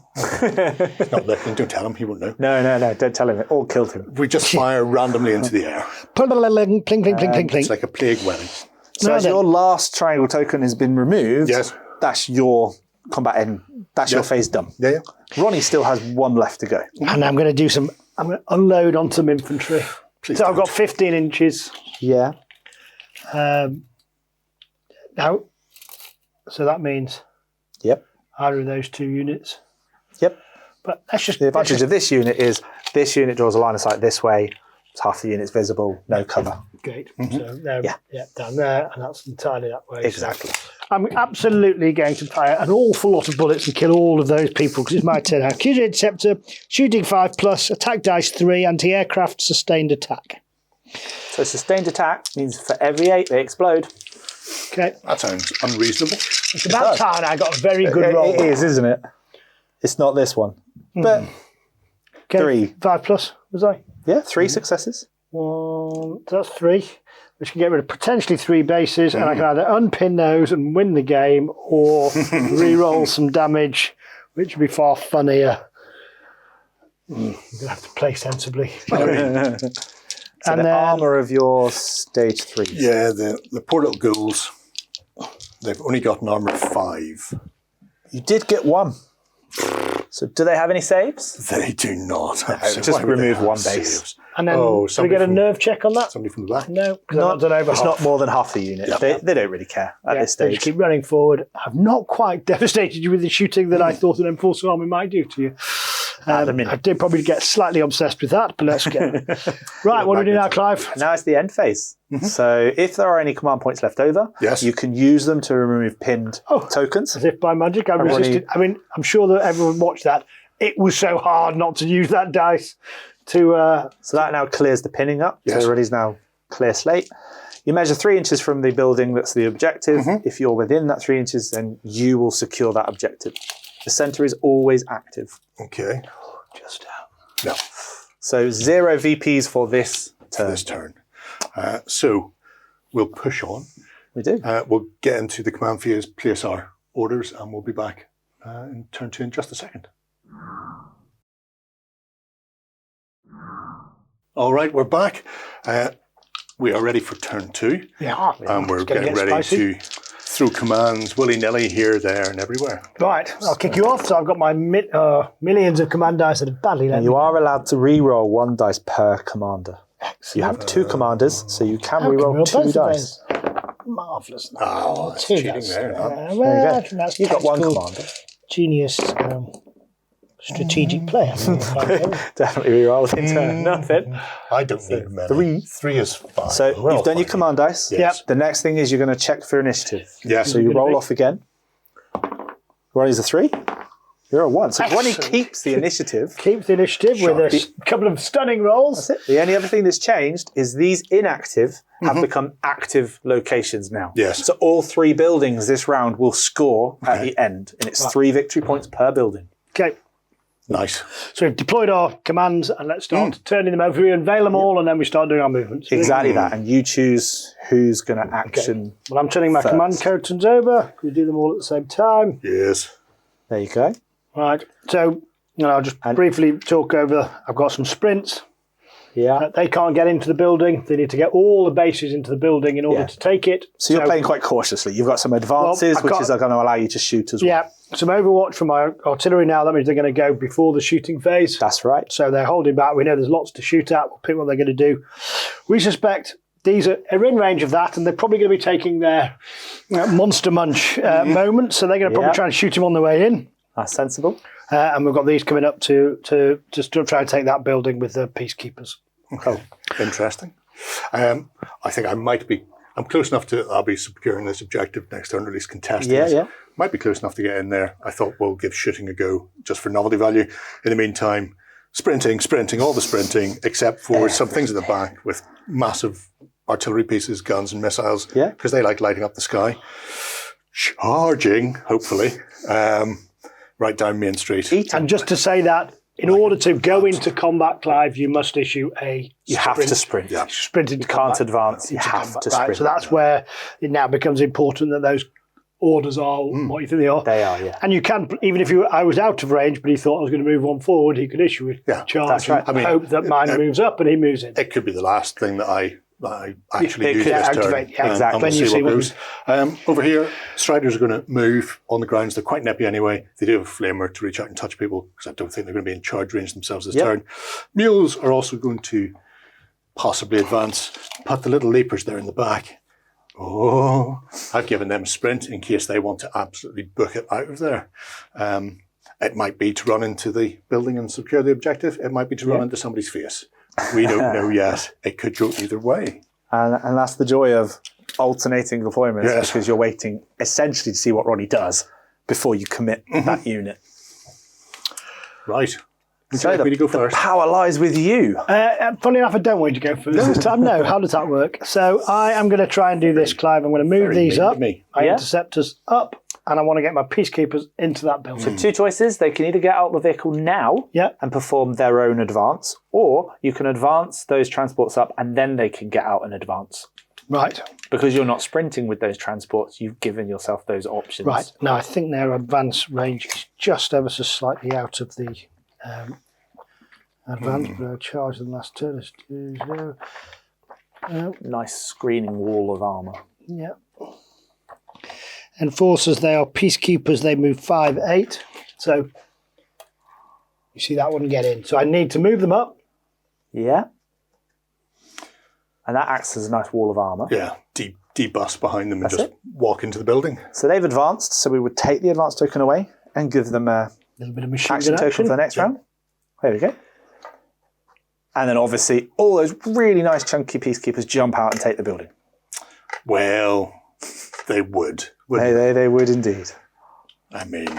He's not listening. Don't tell him. He won't know. No. Don't tell him. It all killed him. We just fire randomly into the air. Pling, pling, pling, pling, pling, pling. It's like a plague wedding. So No, as then. your last triangle token has been removed, Yes. that's your combat end. That's your phase done. Yeah. Ronnie still has 1 left to go. And I'm going to do some. I'm going to unload on some infantry. Please So I've got don't. 15 inches. Yeah. Now, so that means Yep. either of those 2 units. Yep. But that's just The advantage of this unit is this unit draws a line of sight this way. It's half the unit's visible, no cover. great. So there, Yeah. down there, and that's entirely that way. So Exactly. I'm absolutely going to fire an awful lot of bullets and kill all of those people because it's my turn. I have Accuser Interceptor, shooting 5+, attack dice 3, anti-aircraft, sustained attack. So sustained attack means for every 8 they explode. Okay, That sounds unreasonable. it's about time I got a very good roll. It is, isn't it? It's not this one. But Okay, 3. 5+, was I? Yeah, 3 successes. 1, so that's 3, which can get rid of potentially 3 bases, and I can either unpin those and win the game, or re-roll some damage, which would be far funnier. I'm going to have to play sensibly. So And the then- armour of your stage 3. Yeah, the poor little ghouls, they've only got an armour of 5. You did get 1. So do they have any saves? They do not. Just remove one base. And then do we get a nerve check on that? Somebody from the back. No, because I've not done over It's half. not more than half the unit. They don't really care at this They stage. just keep running forward. I've not quite devastated you with the shooting that I thought an enforced army might do to you. At the minute. I did probably get slightly obsessed with that, but let's get right. What do we do now, Clive? Now it's the end phase. So if there are any command points left over, Yes. you can use them to remove pinned tokens. As if by magic, I resisted. I mean, I'm sure that everyone watched that. It was so hard not to use that dice to. So that now clears the pinning up. Yes. So everybody's now clear slate. You measure 3 inches from the building that's the objective. If you're within that 3 inches, then you will secure that objective. The centre is always active. Okay. Just No, So 0 VPs for this turn. this turn. So we'll push on. We do. We'll get into the command phase, place our orders, and we'll be back in turn 2 in just a second. All right, we're back. We are ready for turn 2. yeah, And we're it's gonna getting get ready spicy. to throw commands willy-nilly here, there, and everywhere. Right, I'll kick you off. So I've got my millions of command dice that are badly let me You are allowed to re-roll 1 dice per commander. You have 2 commanders, so you can re-roll 2 dice. Marvellous. Oh, that's two cheating dice. there. Huh? Well, go. that's You've got 1 tactical commander. Genius strategic play. Definitely re-roll in turn. Nothing. I don't need many. 3. 3 is fine. So Well, you've done your fine. command dice. Yes. The next thing is you're going to check for initiative. Yes. So you gonna roll be- off again. Ronnie's a 3. You're a 1. So Ronnie Excellent. keeps the initiative. Keeps the initiative with a couple of stunning rolls. The only other thing that's changed is these inactive have become active locations now. Yes. So all 3 buildings this round will score at the end, and it's 3 victory points per building. Okay, Nice. so we've deployed our commands and let's start turning them over. We unveil them all and then we start doing our movements. Exactly that, and you choose who's going to action. Well, I'm turning my First. command curtains over. We do them all at the same time. Yes. There you go. Right, so I'll just briefly talk over. I've got some sprints. Yeah. They can't get into the building. They need to get all the bases into the building in order to take it. So you're playing quite cautiously. You've got some advances, I've which got- is going to allow you to shoot as well. Yeah, some Overwatch from my artillery now. That means they're going to go before the shooting phase. That's right. So they're holding back. We know there's lots to shoot at. We'll pick what they're going to do. We suspect these are in range of that, and they're probably going to be taking their monster munch moment. So they're going to probably try and shoot him on the way in. That's sensible. And we've got these coming up to just to try and take that building with the peacekeepers. Oh, interesting. I think I'm close enough I'll be securing this objective next turn, or at least contesting Yeah, this. yeah. Might be close enough to get in there. I thought we'll give shooting a go just for novelty value. In the meantime, sprinting, all the sprinting, except for some things at the back with massive artillery pieces, guns and missiles, Yeah. because they like lighting up the sky. Charging, hopefully, right down Main Street. And just to say that, in order to go into combat, Clive, you must issue a You have to sprint. Yeah. sprint into You can't combat. advance. You have to Right, sprint. so that's where it now becomes important that those orders are what you think they are. They are, yeah. And you can, even if I was out of range, but he thought I was going to move one forward, he could issue a charge that's right. and hope that mine moves up and he moves in. It could be the last thing that I actually It use could this turn. activate, yeah. Exactly. And When we'll you see see what what goes. Over here, Striders are going to move on the grounds. They're quite nippy anyway. They do have a flamer to reach out and touch people, because I don't think they're going to be in charge range themselves this turn. Mules are also going to possibly advance. Put the little leapers there in the back. Oh, I've given them a sprint in case they want to absolutely book it out of there. It might be to run into the building and secure the objective. It might be to run into somebody's face. We don't know yet. It could go either way. And that's the joy of alternating deployments, Yes. because you're waiting essentially to see what Ronnie does before you commit that unit. Right. Would So you like me to go first? power lies with you. Funny enough, I don't want you to go first this time. No, how does that work? So I am going to try and do this, Clive. I'm going to move Very these mean to up. me. My Yeah. interceptors up, and I want to get my peacekeepers into that building. 2 choices. They can either get out of the vehicle now Yeah. and perform their own advance, or you can advance those transports up and then they can get out and advance. Right. Because you're not sprinting with those transports, you've given yourself those options. Right. Now, I think their advance range is just ever so slightly out of the advance, but I'll charge them last turn. Let's do 0. Nice screening wall of armour. Yeah. Enforcers, they are peacekeepers. They move 5, 8. So You see that one get in. So I need to move them up. Yeah. And that acts as a nice wall of armour. Yeah, debus behind them and That's just walk into the building. So they've advanced, so we would take the advanced token away and give them a little bit of machine action gun token action for the next round. There we go. And then obviously all those really nice chunky peacekeepers jump out and take the building. Well, they would. They would indeed. I mean...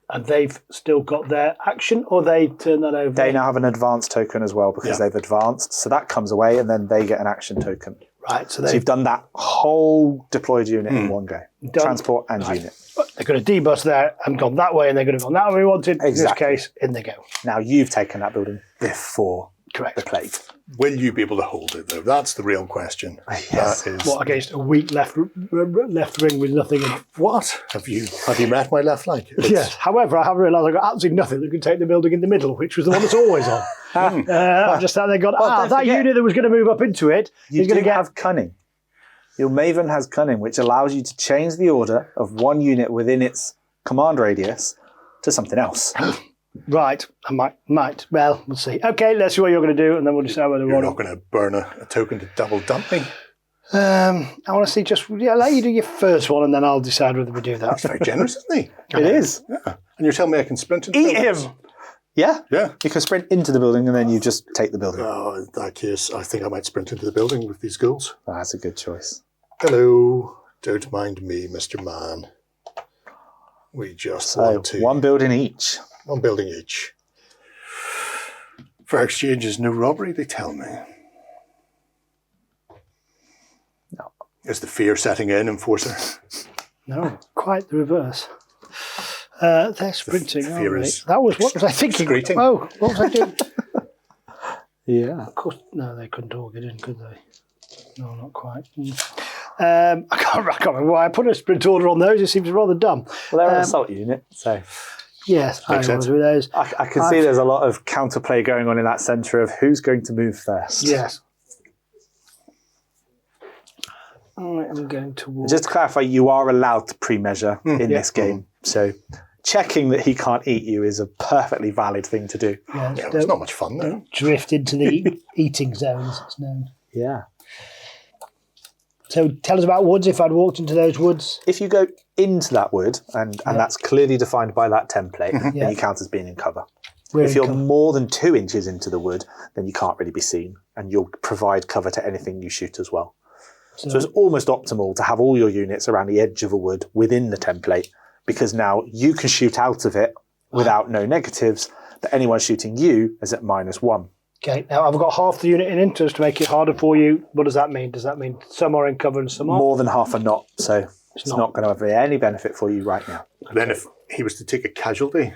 And they've still got their action, or they turn that over? They now have an advanced token as well because they've advanced. So that comes away and then they get an action token. Right, so So you've done that whole deployed unit in one go. Done. Transport and unit. They're going to debus there and gone that way, and they're going to go that way we wanted. Exactly. In this case, in they go. Now you've taken that building before Correct. the plague. Will you be able to hold it, though? That's the real question. Yes. That is... What, against a weak left ring with nothing in it? What? Have you met my left leg? Yes. However, I have realised I've got absolutely nothing that can take the building in the middle, which was the one that's always on. I've just sat there gone, don't that forget, unit that was going to move up into it You is going do to get... have cunning. Your Maven has cunning, which allows you to change the order of one unit within its command radius to something else. Right, I might. Well, we'll see. Okay, let's see what you're going to do, and then we'll decide whether we You're want not going to burn a token to double dump me? I want to see let you do your first one, and then I'll decide whether we do that. That's very generous, isn't he? It is. Yeah. And you're telling me I can sprint into Eat buildings? him! Yeah? Yeah. You can sprint into the building and then you just take the building. Oh, in that case, I think I might sprint into the building with these ghouls. Oh, that's a good choice. Hello. Don't mind me, Mr. Man. We just So, want to... one building each. One building each. Fair exchange is no robbery, they tell me. No. Is the fear setting in, Enforcer? No, quite the reverse. They're sprinting, the aren't fear they? is What was I thinking? excreting. Oh, what was I doing? Yeah. Of course, no, they couldn't all get in, could they? No, not quite. I can't remember why I put a sprint order on those. It seems rather dumb. Well, they're an assault unit, so Yes, I Makes sense. was with those. I can see there's a lot of counterplay going on in that centre of who's going to move first. Yes. I'm going to walk. Just to clarify, you are allowed to pre-measure in this game. So checking that he can't eat you is a perfectly valid thing to do. Yes, Yeah, it's not much fun, though. drift into the eating zones, it's known. Yeah. So tell us about woods. If I'd walked into those woods, If you go into that wood, and that's clearly defined by that template, Yeah. then you count as being in cover. we're If in you're cover. more than 2 inches into the wood, then you can't really be seen, and you'll provide cover to anything you shoot as well. So it's almost optimal to have all your units around the edge of a wood within the template, because now you can shoot out of it without no negatives, but anyone shooting you is at -1. Okay, now I've got half the unit in interest to make it harder for you. What does that mean? Does that mean some are in cover and some aren't? More than half are not, so it's not. not going to have any benefit for you right now. Then if he was to take a casualty,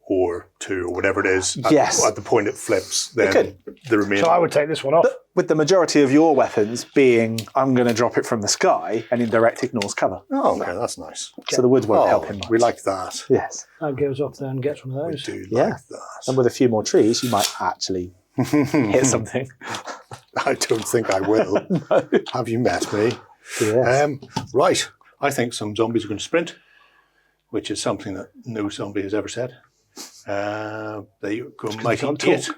or 2, or whatever it is, Yes. at the point it flips, then could. the remaining... So I would take this one off. With the majority of your weapons being, I'm going to drop it from the sky, and indirect ignores cover. Oh, okay, that's nice. So the woods won't Oh, help him much. we like that. Yes. That goes off there and gets one of We those. do Yeah. like that. And with a few more trees, you might actually hit something. I don't think I will. Have you met me? Yes. Right. I think some zombies are going to sprint, which is something that no zombie has ever said. They go mighty can't git.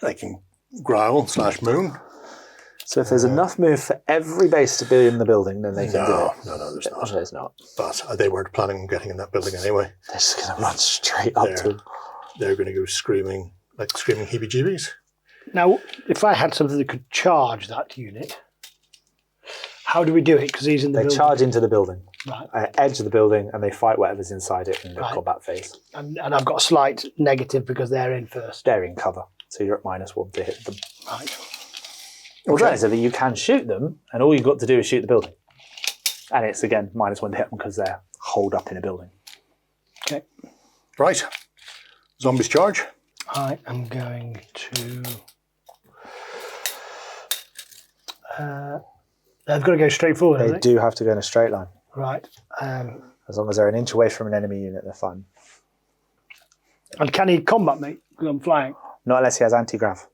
They can growl / moon. So if there's enough move for every base to be in the building, then they can do No, it. no, there's No, not. there's not. But they weren't planning on getting in that building anyway. They're just going to run straight up to him. They're going to go screaming, like screaming heebie-jeebies. Now, if I had something that could charge that unit, how do we do it? Because he's in the They building. charge into the building, Right. edge of the building, and they fight whatever's inside it in the Right. combat phase. And I've got a slight negative because they're in first. They're in cover, so you're at -1 to hit them. Right. Alternatively, you can shoot them, and all you've got to do is shoot the building. And it's, again, -1 to hit them because they're holed up in a building. Okay. Right. Zombies charge. I am going to... they've got to go straight forward, They haven't do have to go in a straight line. they? Right. As long as they're an inch away from an enemy unit, they're fine. And can he combat me? Because I'm flying. Not unless he has anti-grav.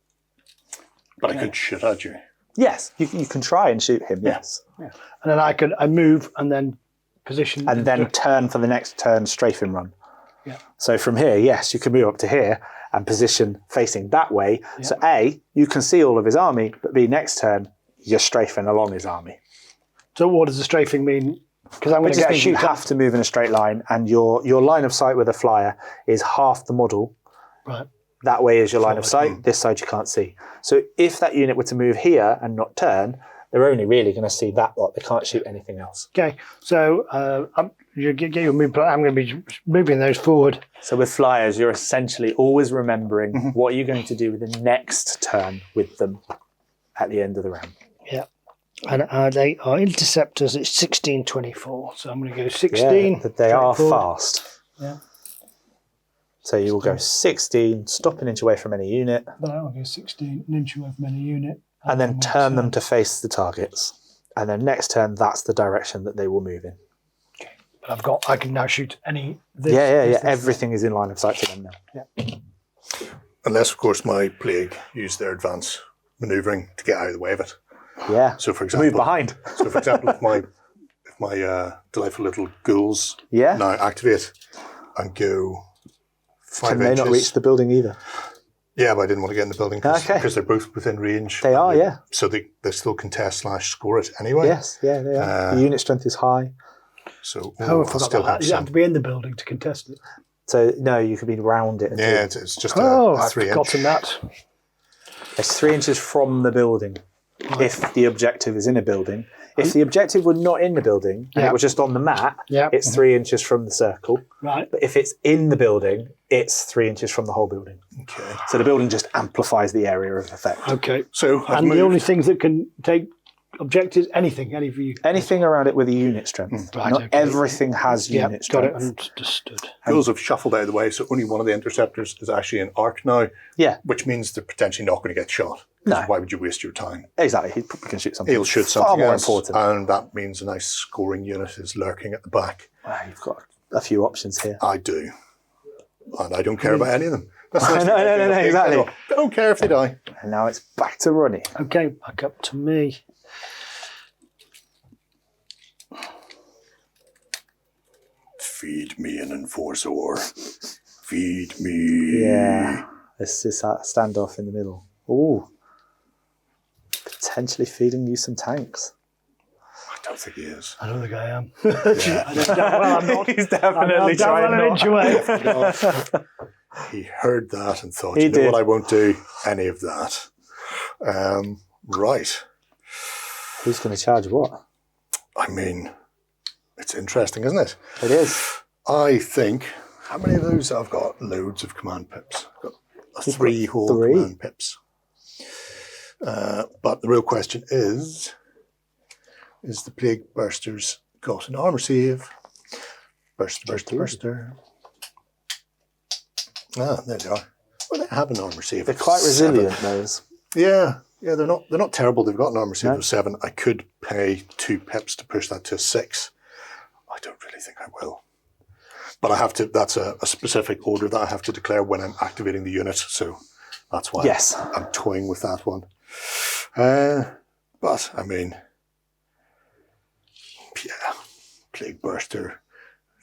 But I could shoot at you. Yes, you can try and shoot him, yes. Yeah. And then I move and then position. And then turn for the next turn, strafe him run. Yeah. So from here, yes, you can move up to here and position facing that way. Yeah. So A, you can see all of his army, but B, next turn, you're strafing along his army. So what does the strafing mean? Because I'm going to Which just get a means you shoot have to move in a straight line, and your line of sight with a flyer is half the model. Right. That way is your line of sight. This side you can't see. So if that unit were to move here and not turn, they're only really going to see that lot. They can't shoot anything else. Okay. So you get your move. I'm going to be moving those forward. So with flyers, you're essentially always remembering what you're going to do with the next turn with them at the end of the round. Yeah. And they are interceptors. It's 1624. So I'm going to go 16. Yeah, they are forward. fast. Yeah. So you will go 16, stop an inch away from any unit. But I'll go 16, an inch away from any unit. And then turn them to face the targets. And then next turn, that's the direction that they will move in. Okay. But I can now shoot any. Everything is in line of sight to them now. Yeah. Unless, of course, my plague used their advance manoeuvring to get out of the way of it. Yeah. So, for example, move behind. So, for example, if my delightful little ghouls now activate and go 5 Can inches. they not reach the building either? Yeah, but I didn't want to get in the building because they're both within range. They are, yeah. So they still contest / score it anyway. Yes, yeah, they are. The unit strength is high. So I I'll forgot still about have that. You have to be in the building to contest it. So, no, you could be round it. Yeah, it's just I've 3 inch. forgotten that. It's 3 inches from the building if the objective is in a building. If the objective were not in the building and it was just on the map, it's 3 inches from the circle. Right. But if it's in the building, it's 3 inches from the whole building. Okay. So the building just amplifies the area of effect. Okay. So and the only things that can take objectives, any of you. Anything around it with a unit strength. Right, Not okay. everything has unit strength. Got it. Understood. ghouls have shuffled out of the way, so only one of the interceptors is actually in arc now. Yeah. Which means they're potentially not going to get shot. No. Why would you waste your time? Exactly. He probably can shoot something. He'll shoot something far more else, important. and that means a nice scoring unit is lurking at the back. Wow, you've got a few options here. I do. And I don't care about any of them. That's No, exactly. I don't care if they die. And now it's back to Ronnie. Okay, back up to me. Feed me an enforcer. Feed me. Yeah. This is that standoff in the middle. Ooh. Potentially feeding you some tanks. I don't think he is. I don't think I am. Yeah. Well, I'm not. He's definitely trying not. He heard that and thought, He you know did. what, I won't do any of that. Right. Who's going to charge what? I mean, it's interesting, isn't it? It is. I think, how many of those? I've got loads of command pips. I've got three whole three? command pips. But the real question is the Plague Bursters got an armor save? Burster. Ah, there they are. Well, they have an armor save. They're of quite 7. resilient, those. Yeah, they're not terrible. They've got an armor save of 7. I could pay 2 pips to push that to 6. I don't really think I will. But I have to, that's a specific order that I have to declare when I'm activating the unit, so that's why I'm toying with that one. But, I mean, yeah, Plague Burster,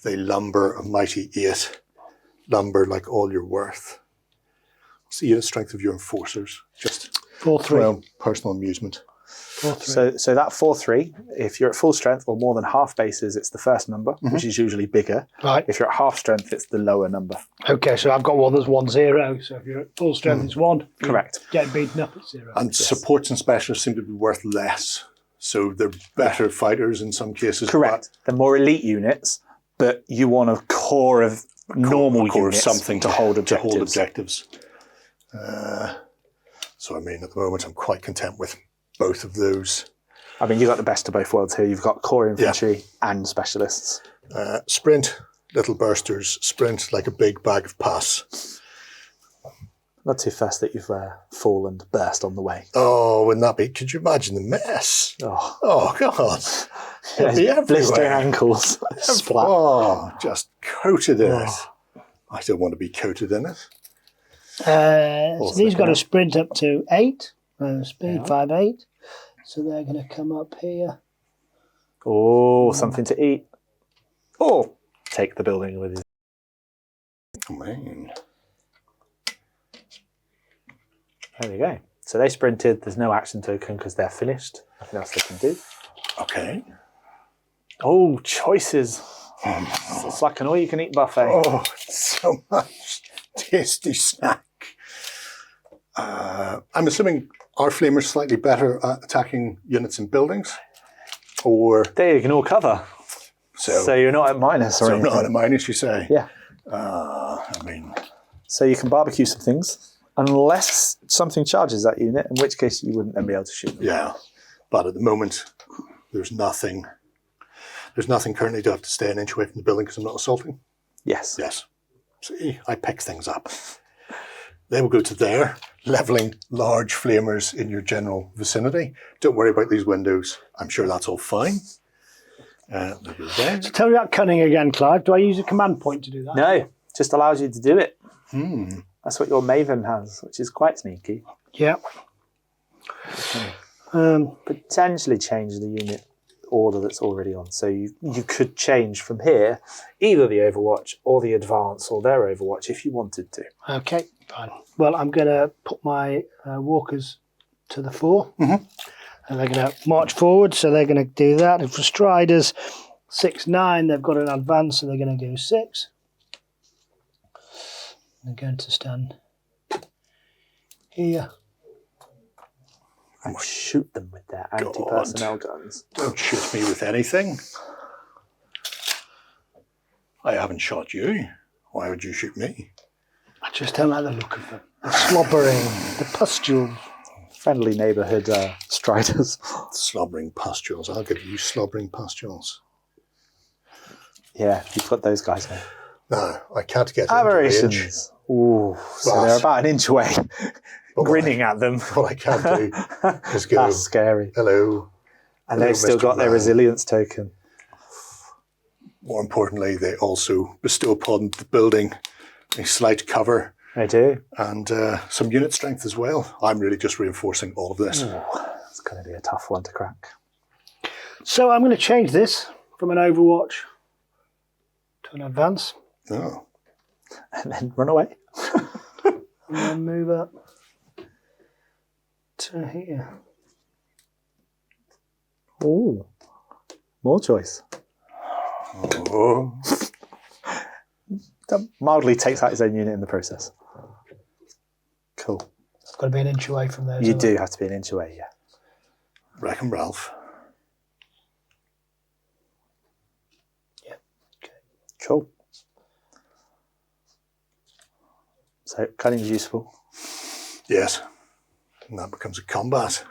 they lumber a mighty 8. Lumber like all you're worth. What's the unit strength of your enforcers? Just 4-3. for my own personal amusement. 4-3. So that 4-3, if you're at full strength or more than half bases, it's the first number, which is usually bigger. Right. If you're at half strength, it's the lower number. Okay, so I've got one that's 1-0. So if you're at full strength, it's 1. If you Correct. Get beaten up, it's 0. And supports and specialists seem to be worth less. So they're better fighters in some cases. Correct. They're more elite units, but you want a core of normal units something to hold objectives. So I mean, at the moment, I'm quite content with both of those. I mean, you've got the best of both worlds here. You've got core infantry and specialists. Sprint, little bursters. Sprint like a big bag of pass. Not too fast that you've fall and burst on the way. Oh, wouldn't that be? Could you imagine the mess? Oh, God. It'd be blistering everywhere. ankles. Splat. Oh, just coated in it. I don't want to be coated in it. So these got to sprint up to 8. Speed 5-8. So they're going to come up here. Oh, something to eat. Or take the building with you. I mean, There we go. So they sprinted. There's no action token because they're finished. Nothing else they can do. okay. Oh, choices. It's like an all-you-can-eat buffet. Oh, so much tasty snack. I'm assuming our flamer's slightly better at attacking units in buildings, or They can all cover. So you're not at minus or so anything. not at a minus, you say? Yeah. I mean, So you can barbecue some things, unless something charges that unit, in which case you wouldn't then be able to shoot them. yeah. But at the moment, there's nothing. There's nothing currently to have to stay an inch away from the building because I'm not assaulting. Yes. Yes. See, I pick things up. They will go to there, leveling large flamers in your general vicinity. Don't worry about these windows. I'm sure that's all fine. They go there. So tell me about cunning again, Clive. Do I use a command point to do that? No, just allows you to do it. That's what your Maven has, which is quite sneaky. Yeah. Potentially change the unit order that's already on. So you could change from here either the Overwatch or the Advance or their Overwatch if you wanted to. Okay, fine. Well, I'm going to put my walkers to the fore. And they're going to march forward, so they're going to do that. And for Striders, 6-9, they've got an advance, so they're going to go 6. They're going to stand here. And shoot them with their anti-personnel guns. Don't shoot me with anything. I haven't shot you. Why would you shoot me? I just don't like the look of them. The slobbering, the pustule. Friendly neighbourhood Striders. Slobbering pustules. I'll give you slobbering pustules. Yeah, you've got those guys now. No, I can't get into range. Aberrations. Ooh, so Well, they're about an inch away, grinning at them. What I can't do is go, That's scary. hello. And Hello, they've still Mr. got their Man. resilience token. More importantly, they also bestow upon the building a slight cover They do. and some unit strength as well. I'm really just reinforcing all of this. It's going to be a tough one to crack. So I'm going to change this from an Overwatch to an advance. Oh. And then run away. And then move up to here. Ooh, more choice. Oh. That mildly takes out his own unit in the process. Cool. It's got to be an inch away from those. You do have to be an inch away, yeah. Reckon Ralph. Yeah. Okay. Cool. So cutting is useful. Yes. And that becomes a combat.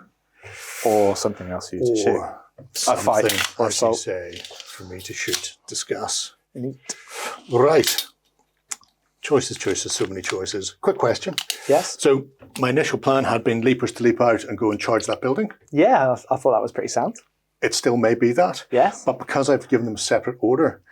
Or something else for you to shoot. Or A fight. something, Or as you assault. say, for me to shoot, discuss. Neat. Right. Choices, so many choices. Quick question. Yes? So my initial plan had been leapers to leap out and go and charge that building. Yeah, I thought that was pretty sound. It still may be that. Yes? But because I've given them a separate order,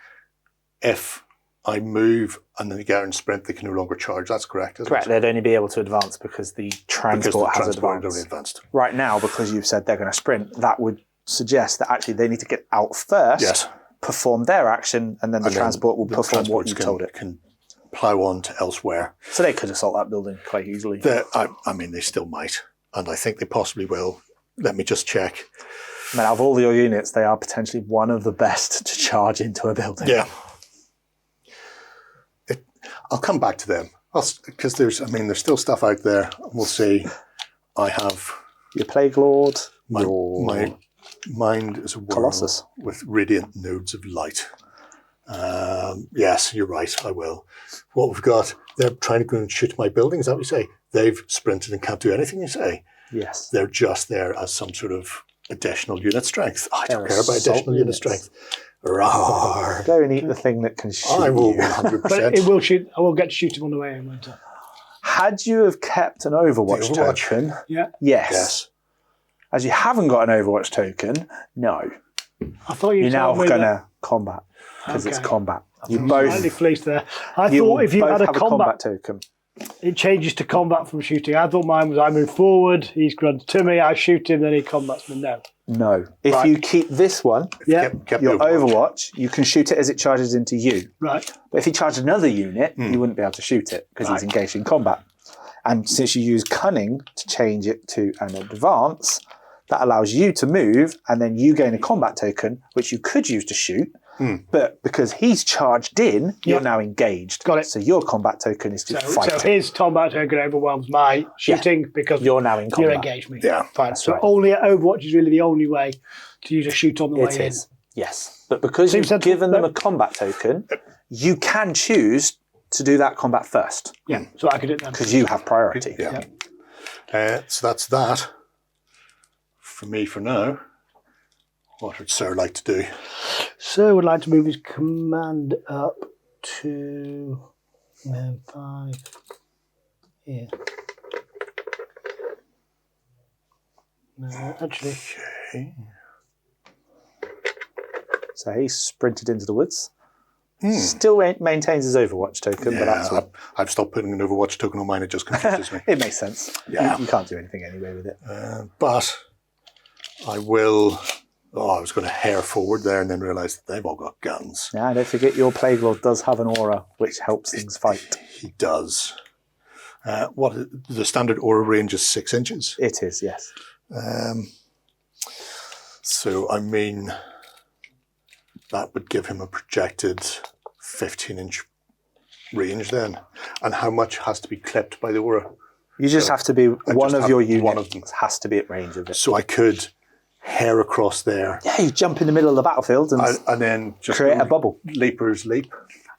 if I move and then they get and sprint, they can no longer charge. That's correct, isn't Correct, it? they'd only be able to advance because the Because transport the has transport had advanced. already advanced. Right now, because you've said they're going to sprint, that would suggest that actually they need to get out first, Yes. perform their action, and then the And then transport will the perform what you transports told it. can plough on to elsewhere. So they could assault that building quite easily. I mean, they still might. And I think they possibly will. Let me just check. I mean, out of all your units, they are potentially one of the best to charge into a building. Yeah. I'll come back to them. Because there's still stuff out there. We'll see. I have Your Plague Lord, my mind is a world Colossus. with radiant nodes of light. Yes, you're right. I will. What we've got, they're trying to go and shoot my building. Is that what you say? They've sprinted and can't do anything, you say? Yes. They're just there as some sort of additional unit strength. I don't They're care about assault additional unit units. strength. Roar. Go and eat the thing that can shoot I will you. 100%. But it will shoot. I will get to shoot him on the way in, won't I? Had you have kept an Overwatch, The Overwatch. token, Yeah. yes. Yes. As you haven't got an Overwatch token, no. I thought you You're now told me going that. to combat because it's Okay. combat. You Slightly both. fleeced there. I You thought will if you both had a have combat, token. it changes to combat from shooting. I thought mine was I move forward, he's grunted to me, I shoot him, then he combats me. No. No. If you keep this one, Kept your Overwatch, you can shoot it as it charges into you. Right. But if he charged another unit, you wouldn't be able to shoot it because he's engaged in combat. And since you use Cunning to change it to an advance, that allows you to move, and then you gain a combat token, which you could use to shoot. But because he's charged in, you're now engaged. Got it. So your combat token is to fight. So his combat token overwhelms my shooting because you're now in combat. You're engaged me. Yeah. Fine. So only Overwatch is really the only way to use a shoot on the way It in. is. Yes. But because you've given them a combat token, you can choose to do that combat first. Yeah. So I could do it then. Because you have priority. Yeah. So that's that for me for now. What would Sir like to do? Sir would like to move his command up to 5 here. No, actually. Okay. So he sprinted into the woods. Still maintains his Overwatch token, but that's all. I've stopped putting an Overwatch token on mine. It just confuses me. It makes sense. Yeah. You can't do anything anyway with it. But I will... Oh, I was going to hare forward there and then realise that they've all got guns. Now, don't forget your Plague Lord does have an aura, which helps things fight. He does. The standard aura range is 6 inches. It is, yes. So, I mean, that would give him a projected 15-inch range then. And how much has to be clipped by the aura? You just have to be one of your units. One of them has to be at range of it. So I could hare across there. Yeah, you jump in the middle of the battlefield and then just create a bubble. Leapers leap.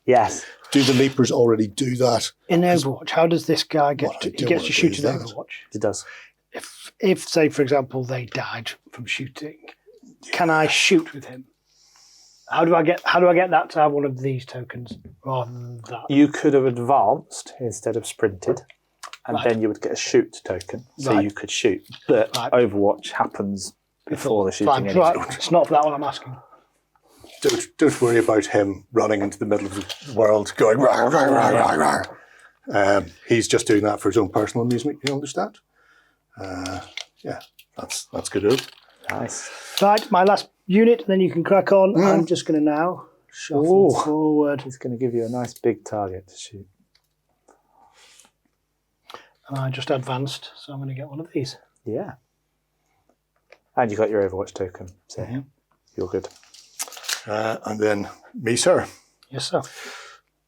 Yes. Do the leapers already do that? In Overwatch, how does this guy get to... He gets to shoot in Overwatch. It does. If, say, for example, they died from shooting, can I shoot with him? How do I get that to have one of these tokens rather than that? You could have advanced instead of sprinted, and then you would get a shoot token, so you could shoot. But Overwatch happens before the shooting anyway. Right. It's not for that one I'm asking. Don't worry about him running into the middle of the world going rah, rah, rah, rah, rah. He's just doing that for his own personal amusement, you understand? Yeah, that's good. Nice. Right, my last unit, then you can crack on. I'm just going to now shuffle forward. He's going to give you a nice big target to shoot. And I just advanced, so I'm going to get one of these. Yeah. And you got your Overwatch token, so you're good. And then me, sir. Yes, sir.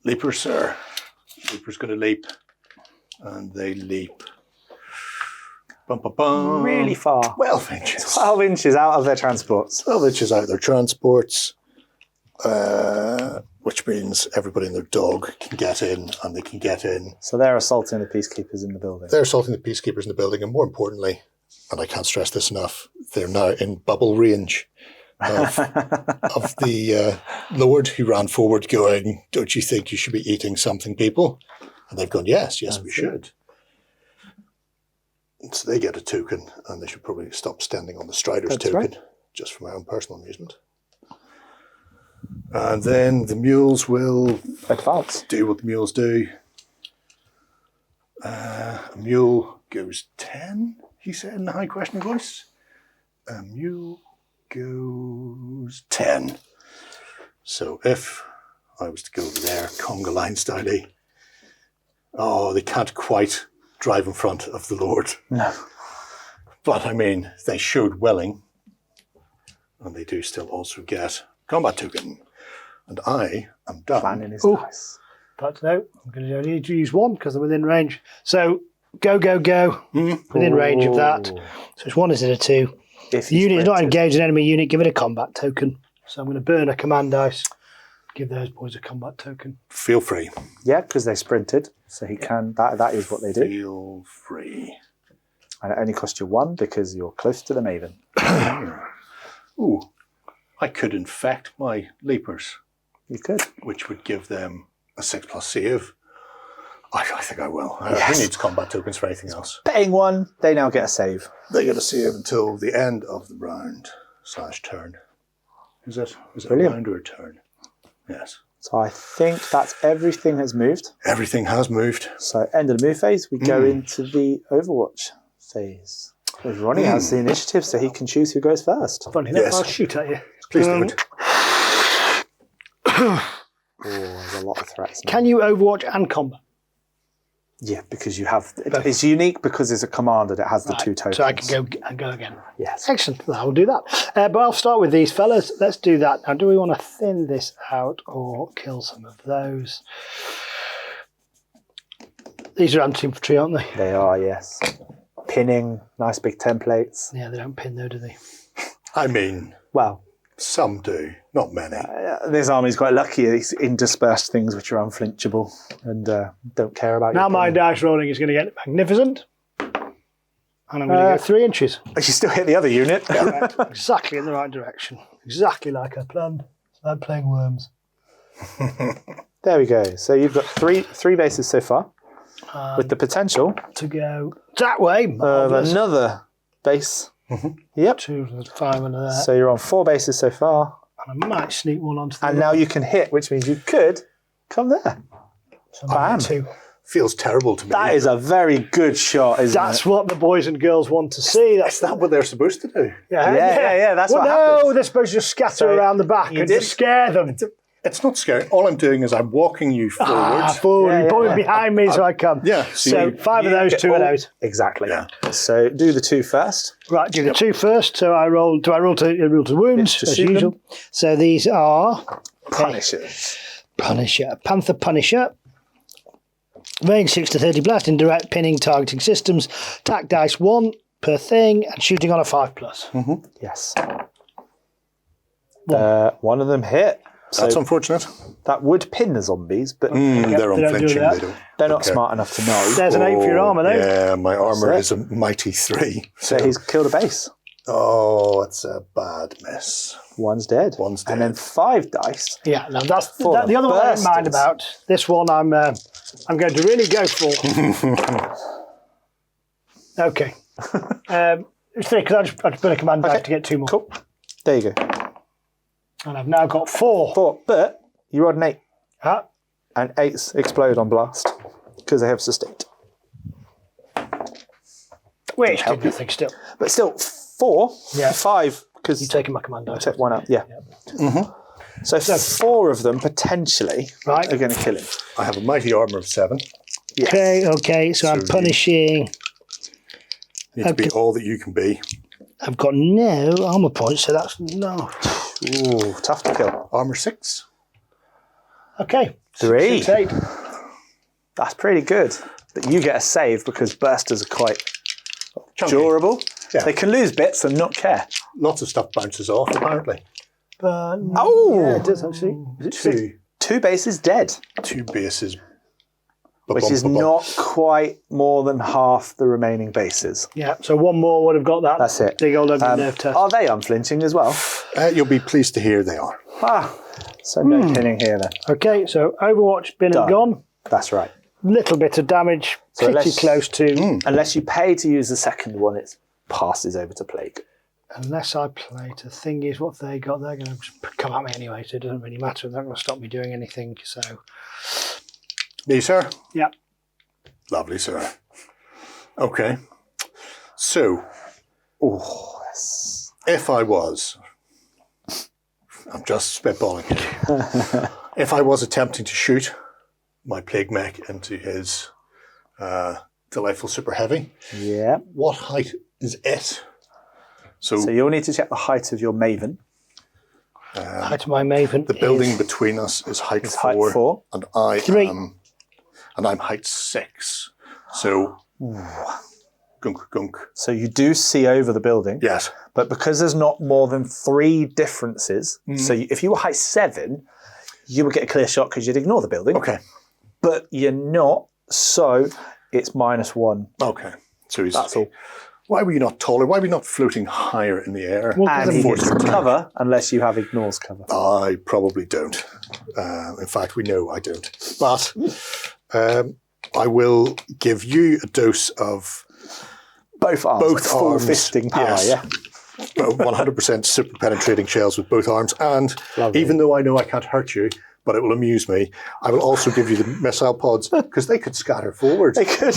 Leaper, sir. Leaper's going to leap. And they leap. Bum, bum, bum. Really far. 12 inches. 12 inches out of their transports. 12 inches out of their transports. Which means everybody and their dog can get in, and they can get in. So they're assaulting the peacekeepers in the building. They're assaulting the peacekeepers in the building, and more importantly, and I can't stress this enough, they're now in bubble range of the Lord who ran forward going, "Don't you think you should be eating something, people?" And they've gone, yes, we should. So they get a token, and they should probably stop standing on the Strider's token, just for my own personal amusement. And then the mules will advance. Do what the mules do. A mule goes 10, he said in a high questioning voice. A mule goes 10. So if I was to go over there, conga line style, they can't quite drive in front of the Lord. No. But I mean, they showed willing, and they do still also get combat token. And I am done. Planning is nice. But no, I'm going to only need to use one because they're within range. So go. Within range of that. So it's 1 instead of 2. If the unit is not engaged an enemy unit, give it a combat token. So I'm going to burn a command dice. Give those boys a combat token. Feel free. Yeah, because they sprinted. So he can. That is what they do. Feel free. And it only costs you 1 because you're close to the Maven. Ooh. I could infect my leapers. You could. Which would give them a 6+ save. I think I will. Who needs combat tokens for anything else? Paying 1, they now get a save. They get a save until the end of the round /turn. Is it a round or a turn? Yes. So I think that's everything has moved. Everything has moved. So end of the move phase, we go into the Overwatch phase. Ronnie has the initiative, so he can choose who goes first. Funny enough, Yes. I'll shoot at you. Please do it. Oh, there's a lot of threats. Now. Can you Overwatch and combat? Yeah, because you have... It's unique because it's a commander that has the two tokens. So I can go again. Yes. Excellent. Well, I'll do that. But I'll start with these fellas. Let's do that. Now, do we want to thin this out or kill some of those? These are anti-infantry, aren't they? They are, yes. Pinning, nice big templates. Yeah, they don't pin though, do they? I mean, Well, some do, not many. this army's quite lucky. It's interspersed things which are unflinchable and don't care about Now your my pinning. dice rolling is going to get magnificent. And I'm going to go 3 inches. You still hit the other unit. Right, exactly in the right direction. Exactly like I planned. I'm playing worms. There we go. So you've got three bases so far, with the potential To go that way. of Marvellous. another base. Yep. 2, 5 under there. So you're on 4 bases so far, And I might sneak one onto the and now you can hit, which means you could come there. so bam. 2. Feels terrible to me. That is a very good shot, isn't That's it? what the boys and girls want to see. Is that what they're supposed to do? Yeah, that's well, what no, happens. they're supposed to just scatter So around the back you and did- to scare them. It's not scary. All I'm doing is I'm walking you forward. Forward, Yeah, you're pulling yeah. behind me so I come. Yeah. So 5 of those, get 2 of all- those. Exactly. Yeah. So do the 2 first. Right, do the 2 first. So I roll. Do I roll to wounds It's to as shoot them. usual? So these are Punishers. Punisher, Panther Punisher. Range 6 to 30 blast, indirect pinning, targeting systems. Attack dice 1 per thing, and shooting on a 5+. Yes. One. One of them hit. So That's unfortunate. that would pin the zombies, but They're they don't do unflinching. that. They don't. they're not Okay. smart enough to know. There's an 8 for your armour, though. Yeah, my armor That's is a mighty 3. So he's killed a base. Oh, it's a bad miss. One's dead. One's And then dead. 5 dice. Yeah, no, that's For the other one I don't mind bursters. about. This one I'm going to really go for. Okay. It's 3 because I just put a command back to get 2 more. Cool. There you go. And I've now got 4. 4. But you rolled an 8. Huh? And 8s explode on blast because they have sustained. Which did nothing still. But still, 4. Yeah. 5 because You're taking my command dice. take one out. Yeah. So 4 of them potentially Right. are going to kill him. I have a mighty armor of 7. Yes. Okay, so I'm you- punishing. Need to be all that you can be. I've got no armor points, so that's no. Ooh, tough to kill. Armor 6. Okay. 3. 6, 8. That's pretty good. But you get a save because bursters are quite Chunky. durable. Yeah. They can lose bits and not care. Lots of stuff bounces off, apparently. But Oh! yeah, it does actually. Is it 6? 2. 2 bases dead, 2 bases. which is not quite more than half the remaining bases. Yeah, so 1 more would have got that. That's it. Big old ugly nerve test. Are they unflinching as well? You'll be pleased to hear they are. So no pinning here then. Okay, so Overwatch been and Done. gone. That's right. Little bit of damage, So pretty unless- close to. Unless you pay to use the second one, it passes over to Plague. Unless I play to thing is what they got, they're going to come at me anyway, so it doesn't really matter. They're not going to stop me doing anything. So, Me, sir? yeah. Lovely, sir. Okay. So, Oh, yes. if I was... I'm just spitballing here. If I was attempting to shoot my plague mech into his delightful super heavy, Yeah. what height is it? So you'll need to check the height of your Maven. Height of my Maven. The building is between us is height It's height 4, 4. and I 3. am, and I'm height 6. So, gunk, gunk. So you do see over the building. Yes. But because there's not more than 3 differences, so if you were height 7, you would get a clear shot because you'd ignore the building. Okay. But you're not, so it's -1. Okay. So he's. That's all. Why were you not taller? Why were you not floating higher in the air? Well, And he Force gets attack. cover unless you have ignores cover. I probably don't. In fact, we know I don't. But I will give you a dose of Both arms. both like full arms. fisting power, Yes. yeah. 100% super penetrating shells with both arms. And Lovely. even though I know I can't hurt you, but it will amuse me. I will also give you the missile pods because they could scatter forward. They could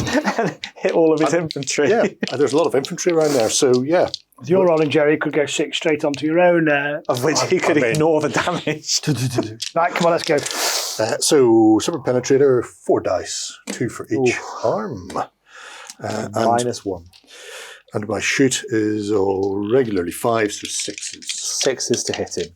hit all of his infantry. Yeah, and there's a lot of infantry around there. So yeah, With your rolling, Gerry, you could go 6 straight onto your own. Of which he could ignore the damage. Right, come on, let's go. So Super Penetrator, 4 dice, 2 for each arm. -1. And my shoot is all regularly 5s, so 6s. 6s to hit him.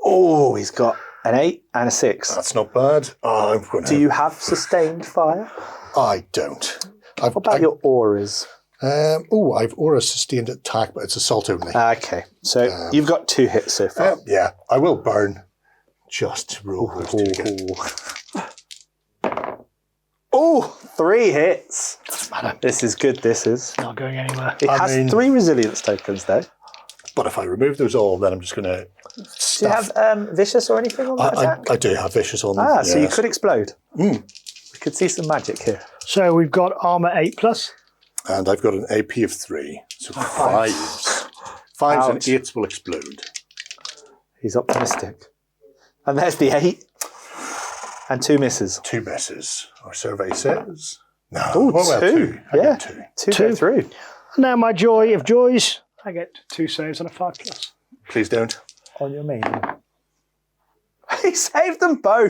Oh, he's got an 8 and a 6. That's not bad. Oh, I'm going Do you have sustained fire? I don't. What about your auras? I've aura sustained attack, but it's assault only. Okay, so you've got 2 hits so far. Yeah, I will burn just to roll those 2 again. Oh, 3 hits. Doesn't matter. This is good, this is. Not going anywhere. It has 3 resilience tokens, though. But if I remove those all, then I'm just going to Do you have Vicious or anything on that attack? I do have Vicious on. So you could explode. We could see some magic here. So we've got armor 8+. And I've got an AP of 3, so 5s. 5s and 8s will explode. He's optimistic. And there's the 8. And 2 misses. 2 misses. Our survey says. No. Oh, well, 2. I Yeah. get 2. 2 go through. Now my joy of joys, I get 2 saves and a 5+. Please don't. On your maiden. He saved them both.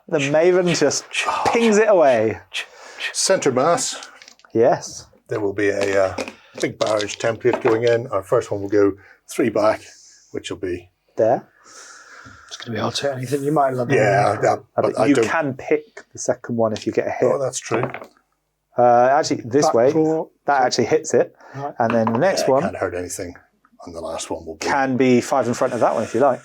The Maven just pings it away. Centre mass. Yes. There will be a big barrage template going in. Our first one will go 3 back, which will be... There. It's going to be hard to hit anything. You might love it. Yeah, But I you don't... can pick the second one if you get a hit. Oh, that's true. Actually, this Back way, 4. that actually hits it. Right. And then the next one Can't hurt anything. And the last one will be... can be 5 in front of that one if you like.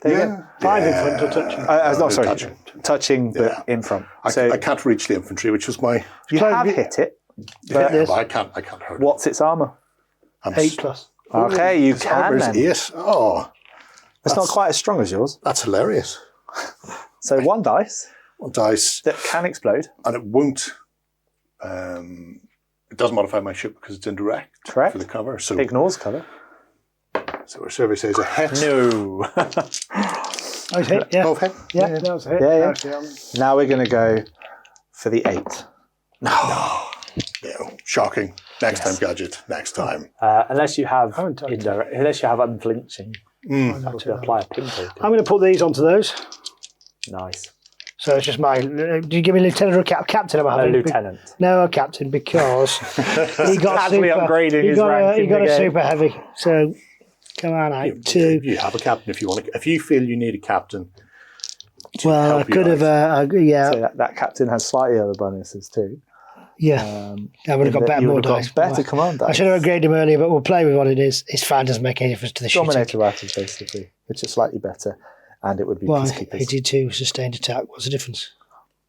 There you go. 5 in front or touching. No, sorry. touching. Touching, but Yeah. in front. I So can't reach the infantry, which was my... you have hit it. But this. I can't hurt it. what's its armour? I'm 8+. Okay, you His can armour's then. 8. Oh, It's not quite as strong as yours. that's hilarious. So 1 dice 1 dice, that can explode. and it won't... it doesn't modify my ship because it's indirect Correct. for the cover. So, Ignores cover. so our survey says a hit. No. Oh, he's hit, yeah. Oh, hit. Yeah, that was a hit. Yeah, yeah. Actually, Now we're going to go for the 8. Yeah, shocking. Next time, Gadget. Next time. Unless you have haven't touched indirect, unless you have unflinching, you can apply a pin token. I'm going to put these onto those. Nice. So it's just my... Do you give me lieutenant or captain? Am I No having? lieutenant. No, a captain, because he got Casually super... upgrading he his got rank he in got the a game. super heavy. So, come on out. 2. You have a captain if you want. If you feel you need a captain, Well, I help you could have... yeah. So that captain has slightly other bonuses too. Yeah. I would have got better, You more would have dice. got better command I dice. should have upgraded him earlier, but we'll play with what it is. It's fine, doesn't make any difference to the shooting. Dominator rifles basically, which is slightly better, and it would be Why? peacekeepers. 82 sustained attack. What's the difference?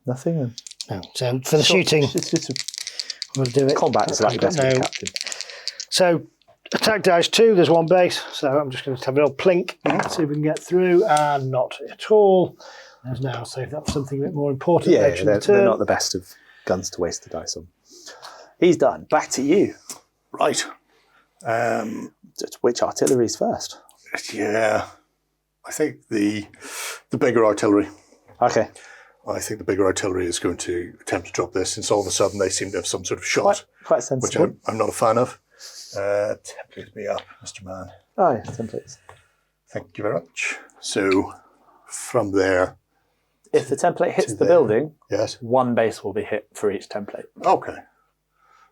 Nothing. No. So for the shooting, It's just we'll do it. combat is slightly I've got better than no- captain. So attack dice 2, there's 1 base. So I'm just going to have a little plink, see if we can get through, and not at all. There's now, so if that's something a bit more important. Yeah, later in the they're turn. not the best of guns to waste the dice on. He's done. Back to you. right. Which artillery's first? Yeah, I think the bigger artillery. Okay. I think the bigger artillery is going to attempt to drop this, since all of a sudden they seem to have some sort of shot, Quite which sensible. I'm not a fan of. Template me up, Mr. Man. Oh, yeah, templates. Thank you very much. So from there, If the template hits To the there. building, yes, 1 base will be hit for each template. okay.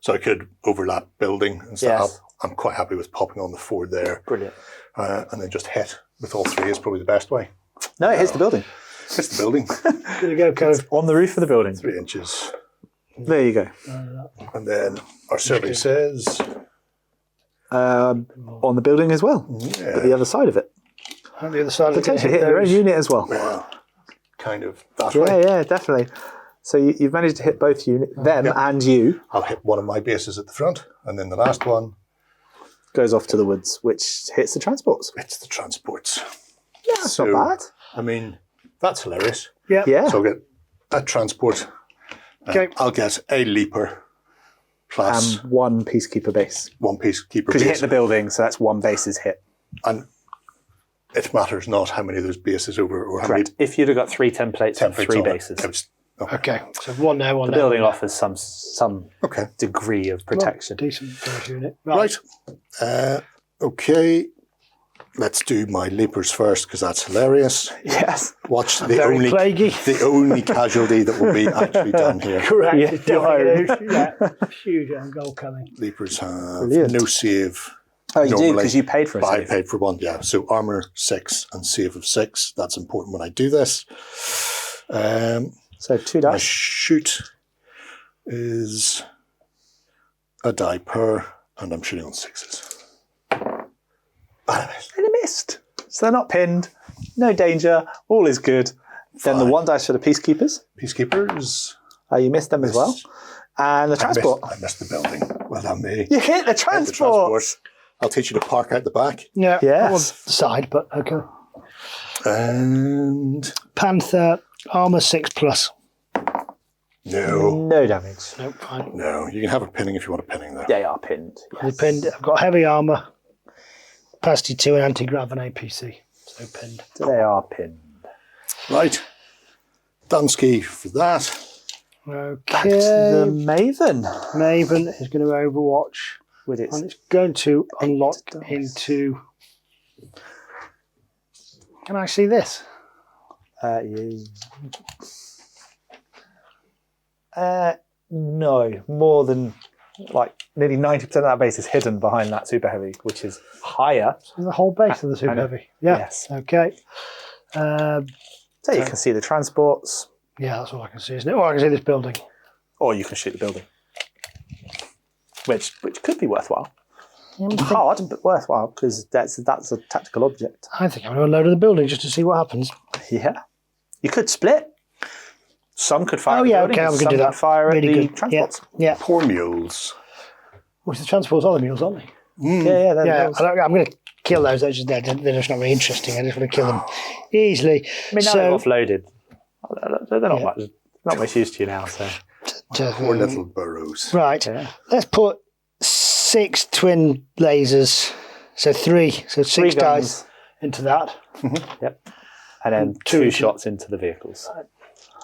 So I could overlap building and stuff. Yes. I'm quite happy with popping on the 4 there, Brilliant. and then just hit with all 3 is probably the best way. No, it hits the building. Hits the building, There you go, Cove. On the roof of the building. 3 inches, There you go. and then our survey says, On the building as well, but the other side of it. On the other side of the Potentially hit your own unit as well. well, kind of that Yeah, way. yeah, definitely. So you've managed to hit both them and you. I'll hit one of my bases at the front, and then the last one, Goes off to the woods, which hits the transports. it's the transports. Yeah, that's So, not bad. I mean, that's hilarious. Yeah. Yeah. So I'll get a transport. Okay. I'll get a leaper plus 1 peacekeeper base. 1 peacekeeper Because you hit base. the building, so that's 1 base's hit. And It matters not how many of those bases over or how Correct. If you'd have got 3 templates and many 3 on it. bases, Okay, so one there, one the there. building one offers some Okay. degree of there. protection. Decent first unit. Right. Okay. Let's do my leapers first because that's hilarious. Yes. Watch the Very plaguey. only casualty that will be actually done here. Correct. Yeah, It's definitely huge goal coming. Leapers have Brilliant. no save. Oh, you do normally, because you paid for a but I save. paid for one, yeah. So armor 6 and save of 6. That's important when I do this. So 2 My dice. shoot is a die per, and I'm shooting on 6s. And it missed. So they're not pinned. No danger. All is good. Then the Fine. 1 dice for the peacekeepers. Peacekeepers. You missed them as well. And the transport. I missed the building. Well done, me. You hit the The transport. I'll teach you to park out the back. Yeah. Yes. On the side, but okay. And Panther, armor 6+. no, damage. Nope, fine. no. You can have a pinning if you want a pinning, though. They are pinned. Yes. Pinned. I've got heavy armor, capacity 2, and anti-grav and APC. So pinned. So they are pinned. Right. Dunsky for that. Okay. Back to the Maven Maven is going to Overwatch, with its and it's going to unlock dice. into. Can I see this? no, more than like nearly 90% of that base is hidden behind that super heavy, which is higher. The whole base of the super know. heavy. Yeah. Yes. Okay. So you can see the transports, Yeah, that's all I can see, isn't it? Well, I can see this building. or you can shoot the building, which could be worthwhile. Hard, but worthwhile because that's a tactical object. I think I'm going to unload the building just to see what happens. Yeah, you could split. Some could fire. Oh, at the yeah, building, okay, and we can some do could that. Fire Really at the good. transports. Yeah. Poor mules. Which the transports are the mules, aren't they? Yeah. Yeah, I'm going to kill those. They're just not very interesting. I just want to kill them easily. I mean, now so, they've offloaded. They're not much use to you now. So Poor little burrows. right, yeah. let's put 6 twin lasers, so 3, so 6 3 dice guns. into that. Yep. And then Two 2 shots into the vehicles.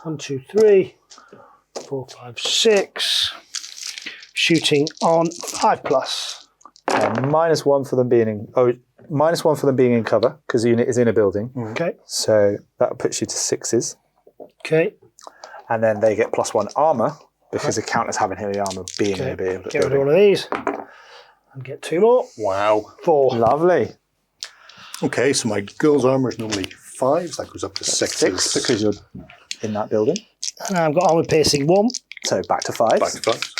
1, 2, 3, 4, 5, 6. Shooting on 5+. -1 for them being in. -1 for them being in cover because the unit is in a building. Okay. So that puts you to 6s, Okay. and then they get +1 armor because it counts as having heavy armor being in a Get rid of building. one of these. And get 2 more. Wow. 4. Lovely. Okay, so my girl's armor is normally 5s. That goes up to 6s. 6 because you're in that building. And I've got armor piercing 1. So back to 5s. Back to 5s.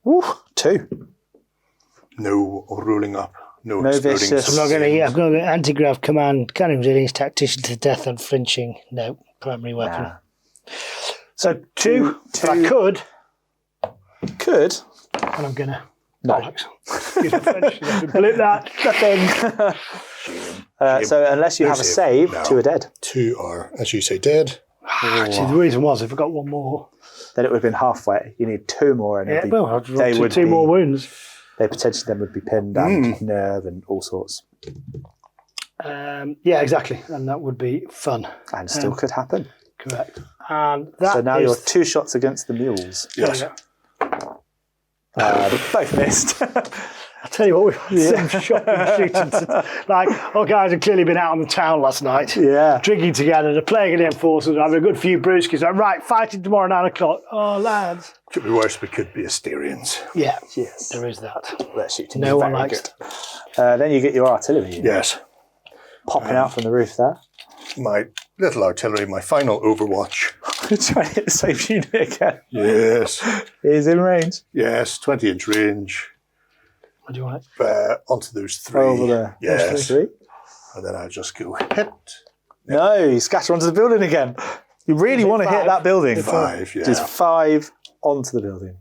Woo, 2. No rolling up. No No exploding. vicious. I'm not going to. I'm going to anti-grav command. Cannon resilience tactician to death and flinching. No primary weapon. Nah. So 2. But I could, could. and I'm going to. No. Bollocks. Blip that. So unless you No have a save. save, No. 2 are dead. 2 are, as you say, dead. Actually, the reason was if I got 1 more. Then it would have been halfway. You need 2 more, and Yeah, it'd be, well, I'd they roll would 2 be, more wounds. They potentially then would be pinned and nerve and all sorts, Yeah, exactly, and that would be fun. and still could happen. Correct. And that So now is- you're 2 shots against the mules. Yes. There Both missed. I tell you what, we've had some shocking shootings. Like, our guys have clearly been out on the town last night. Yeah. Drinking together, they're playing against forces, having a good few brewskis. Like, right, fighting tomorrow 9 o'clock. Oh, lads. Could be worse. We could be Asterians. Yeah, Yes. there is that. They're shooting. No one very likes good. Then you get your artillery Yes. popping out from the roof there. My little artillery, my final Overwatch. Trying to hit the same unit again. Yes. Is in range. Yes. 20-inch range. What do you want? Onto those 3. Over there. Yes. 3. And then I just go hit. No, you scatter onto the building again. You really want to hit 5? that building. 5, yeah. Just 5 onto the building.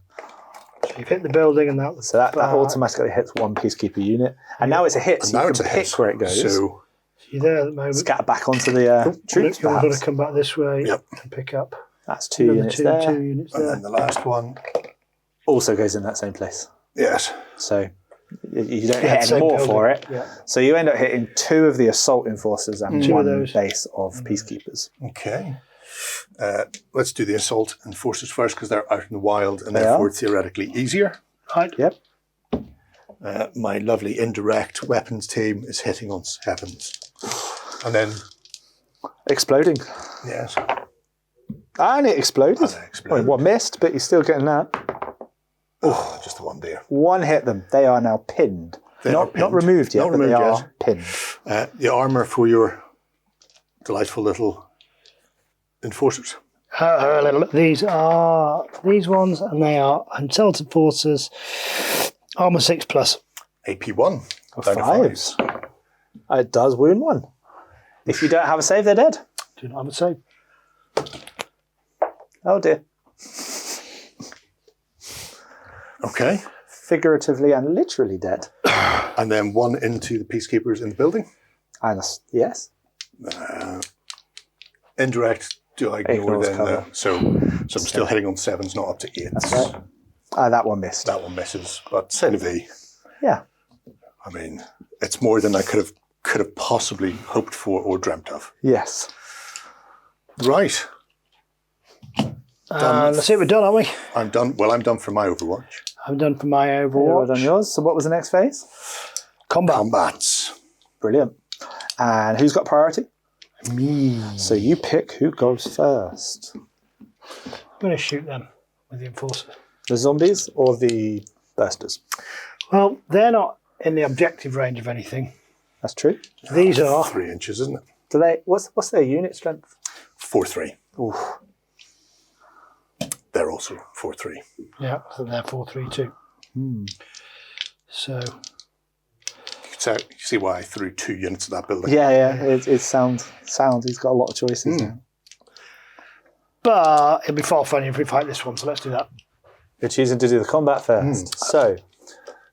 So you've hit the building and that was... So that automatically hits 1 peacekeeper unit. And now it's a hit, And so now you it's can a pick hit. where it goes. So, You're there at the moment. Scatter back onto the troops, You're going perhaps. to come back this way Yep. and pick up. That's 2 Another units 2 there. 2 units and there. then the last one. Also goes in that same place. Yes. So You don't hit any more for it. Yeah. So you end up hitting 2 of the assault enforcers and 1 base of peacekeepers. Okay. Let's do the assault enforcers first because they're out in the wild and therefore theoretically easier. Right. Yep. My lovely indirect weapons team is hitting on 7s. And then... Exploding. Yes. And it exploded. Well, 1 missed, but you're still getting that. Oh, just the 1 there. 1 hit them. They are now pinned. Not removed yet, but they are pinned. The armour for your delightful little enforcers. These are these ones, and they are intelligent forces. Armor 6+. AP1. 5s. It does wound 1. If you don't have a save, they're dead. Do not have a save. Oh dear. Okay. Figuratively and literally dead. And then 1 into the peacekeepers in the building. And yes. Indirect, do I ignore them? cover. So I'm still hitting on 7s, not up to 8s. That's right. That one missed. That one misses, but c'est la vie. Yeah. I mean, it's more than I could have possibly hoped for or dreamt of. Yes. Right. Let's see, we're done, aren't we? I'm done. Well, I'm done for my Overwatch. I'm done for my Well Overwatch. done yours. So what was the next phase? Combats. Brilliant. And who's got priority? Me. So you pick who goes first. I'm going to shoot them with the enforcer. The zombies or the bursters? Well, they're not in the objective range of anything. That's true. These are. 3 inches, isn't it? Do they? What's their unit strength? 4-3. Oof. They're also 4-3. Yeah, so they're 4-3-2. So. You can see why I threw 2 units at that building. Yeah. It's sound. He's got a lot of choices now. But it'd be far funnier if we fight this one, so let's do that. You're choosing to do the combat first. So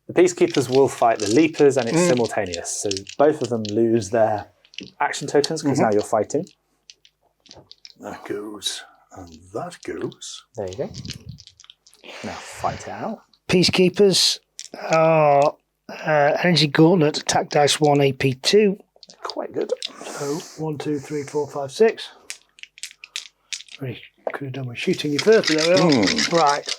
the peacekeepers will fight the leapers, and it's simultaneous. So both of them lose their action tokens because now you're fighting. That goes, and that goes. There you go. Now fight it out. Peacekeepers are Energy Gauntlet, Attack Dice 1, AP2. Quite good. So 1, 2, 3, 4, 5, 6. Really could have done with shooting you first, but there we are. Right.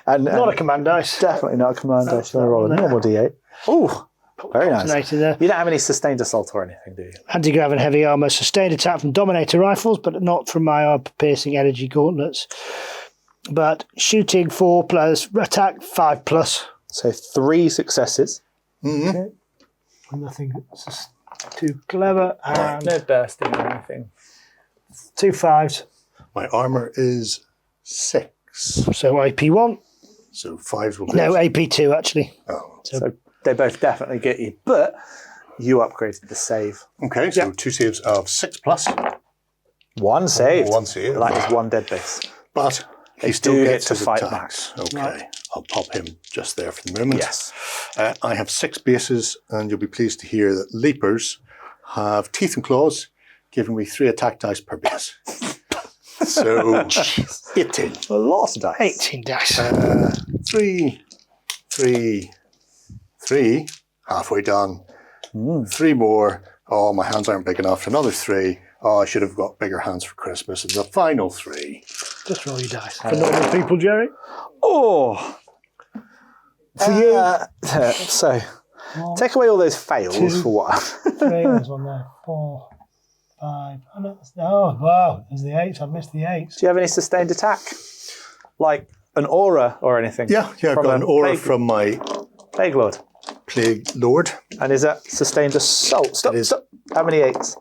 And Not a command dice. definitely not a command dice. You want to roll a normal D8. Oh, very nice. Fascinating there. You don't have any sustained assault or anything, do you? Anti-grav and heavy armour, sustained attack from Dominator rifles, but not from my armor-piercing energy gauntlets. But shooting 4+, attack 5+. So 3 successes. Okay. Nothing too clever. And No bursting or anything. 2 5s. My armour is 6. So AP1. So 5s will do. No, AP2 actually. Oh. So they both definitely get you, but you upgraded the save. Okay, so 2 saves of 6+. 1 saved. 1 save. That is 1 dead base. But he They still do gets get to his fight attacks. Okay, Right. I'll pop him just there for the moment. Yes. I have 6 bases, and you'll be pleased to hear that Leapers have teeth and claws, giving me 3 attack dice per base. So 18. A lot of dice. 18 dice. 3, 3, 3. Halfway done. 3 more. Oh, my hands aren't big enough. Another 3. Oh, I should have got bigger hands for Christmas. And the final 3. Just roll your dice. For normal people, Gerry. Oh. For you. So, take away all those fails for what? 3, there's one there. 4, 5. Oh, wow. There's the 8s. I missed the 8s. Do you have any sustained attack? Like an aura or anything? Yeah, I've got an aura from my Plague Lord. Plague Lord. And is that sustained assault? Stop. How many 8s?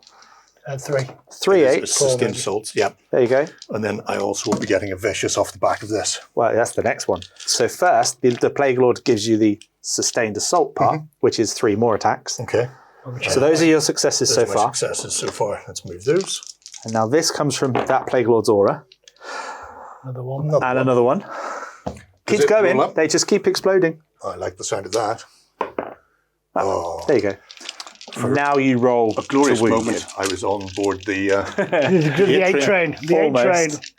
3. 3 It's 8s. sustained assaults, yeah. There you go. And then I also will be getting a vicious off the back of this. Well, that's the next one. So first, the Plague Lord gives you the sustained assault part, which is 3 more attacks. Okay. So those are your successes so Those are my far. successes so far. Let's move those. And now this comes from that Plague Lord's aura. Another one. And another one. Keeps it going. roll up? They just keep exploding. I like the sound of that. Oh, There you go. Now you roll glorious to wound. moment. I was on board the The 8 train. The 8 train. Almost.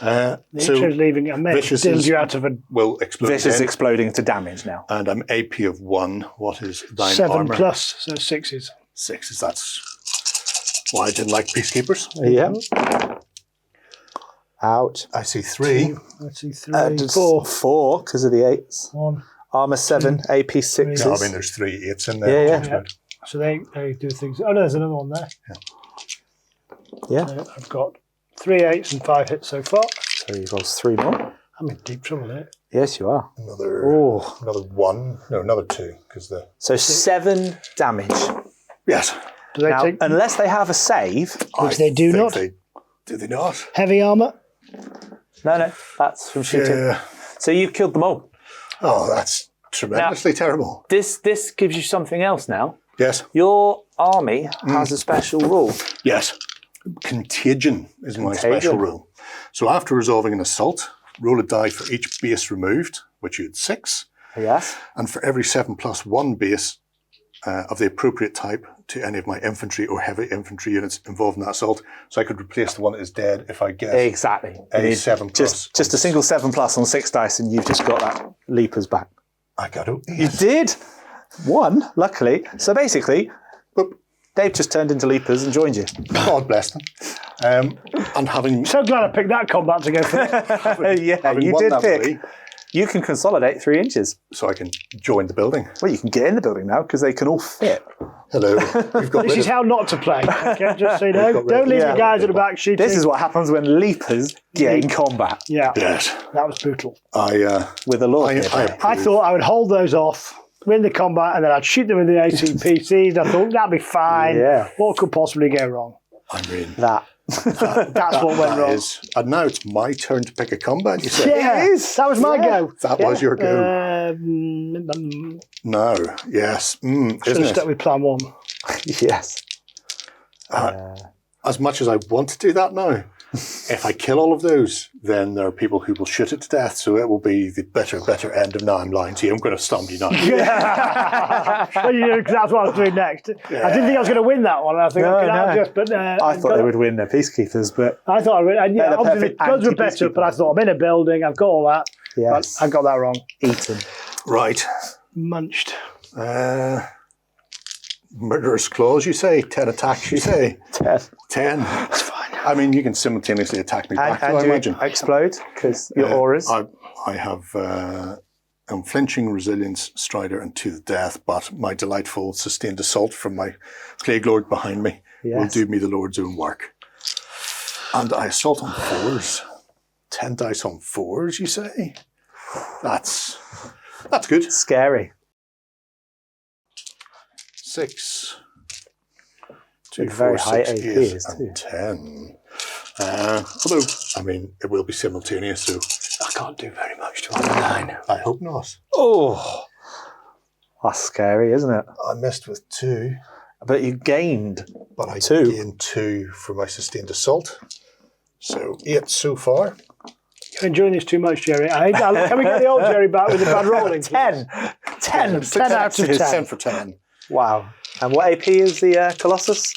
The intro is leaving. I may Vicious steal is- you out of a will explode. Vicious again. exploding to damage now. And I'm AP of 1. What is thine 7 armor? plus, so 6s. 6 is that's why I didn't like peacekeepers. Yeah. Out. I see 3. Let's see, 3, 4, 4 because of the 8s. 1. Armor 7, AP 6s. No, I mean there's 3 8s in there. Yeah, which is yeah. good. So they do things. Oh no, there's another one there. Yeah. So I've got 3 8s and 5 hits so far. So he rolls 3 more. I'm in deep trouble here. Yes, you are. Another Oh. another 1. No, another 2 because the So 7 damage. yes. Do they Now, take unless they have a save. Which they do think not. Do they not? heavy armor? No, that's from shooting. Yeah. So you've killed them all. Oh, that's tremendously terrible. This gives you something else now. Yes. Your army has a special rule. Yes. Contagion is my Contagion. special rule. So after resolving an assault, roll a die for each base removed, which you had 6, Yes. and for every 7+1 base of the appropriate type to any of my infantry or heavy infantry units involved in that assault. So I could replace the one that is dead if I get Exactly. a You need 7+. just a single 7+ on 6 dice, and you've just got that leapers back. I got it. You did 1, luckily. So basically, Boop. they've just turned into leapers and joined you. God bless them. And having So glad I picked that combat to go for. Yeah, having you won did that pick. way, You can consolidate 3 inches. so I can join the building. Well, you can get in the building now because they can all fit. Hello. We've got This rid is of how not to play. Okay, just so you know, got rid don't of- leave yeah. the guys at the back shooting. This is what happens when leapers get in combat Yeah, Yes. that was brutal. with a Lord. I nearby. I thought I would hold those off, win the combat, and then I'd shoot them with the ACPCs. I thought that'd be fine. Yeah. What could possibly go wrong? I mean, that. That's what went that wrong. is. And now it's my turn to pick a combat, you say? Yeah, It is. that was my Yeah. go. That was your go. Um, No. Yes. should have Isn't stuck it? with plan 1. Yes. As much as I want to do that now, if I kill all of those, then there are people who will shoot it to death. So it will be the better end of now I'm lying to you. I'm going to stomp you now. Well, you know, 'cause that's what I was doing next. I didn't think I was going to win that one. I think No, okay, no. I'll just, but I thought they would win their peacekeepers, but I thought I would. And yeah, They're the obviously the perfect guns were better, anti-peacekeeper. but I thought I'm in a building. I've got all that. yes, But I got that wrong. eaten. Right. Munched. Murderous claws, you say? 10 attacks, you say? 10. 10. That's fine. I mean, you can simultaneously attack me back, And I you imagine. explode because your auras. I have unflinching resilience, strider, and to the death, but my delightful sustained assault from my plague lord behind me will Yes. do me the Lord's own work. And I assault on 4s. 10 dice on 4s, you say? That's good. Scary. 6. 2, With very 4, high 6, APs 8, and 10. Although, I mean, it will be simultaneous, so I can't do very much to it. 9. I hope not. Oh, that's scary, isn't it? I missed with 2, But you gained. but I 2. gained 2 for my sustained assault. So 8 so far. You're enjoying this too much, Gerry. Can we get the old Gerry back with the bad rolling? 10. 10. 10 out of 10. 10 for 10. Wow. And what AP is the Colossus?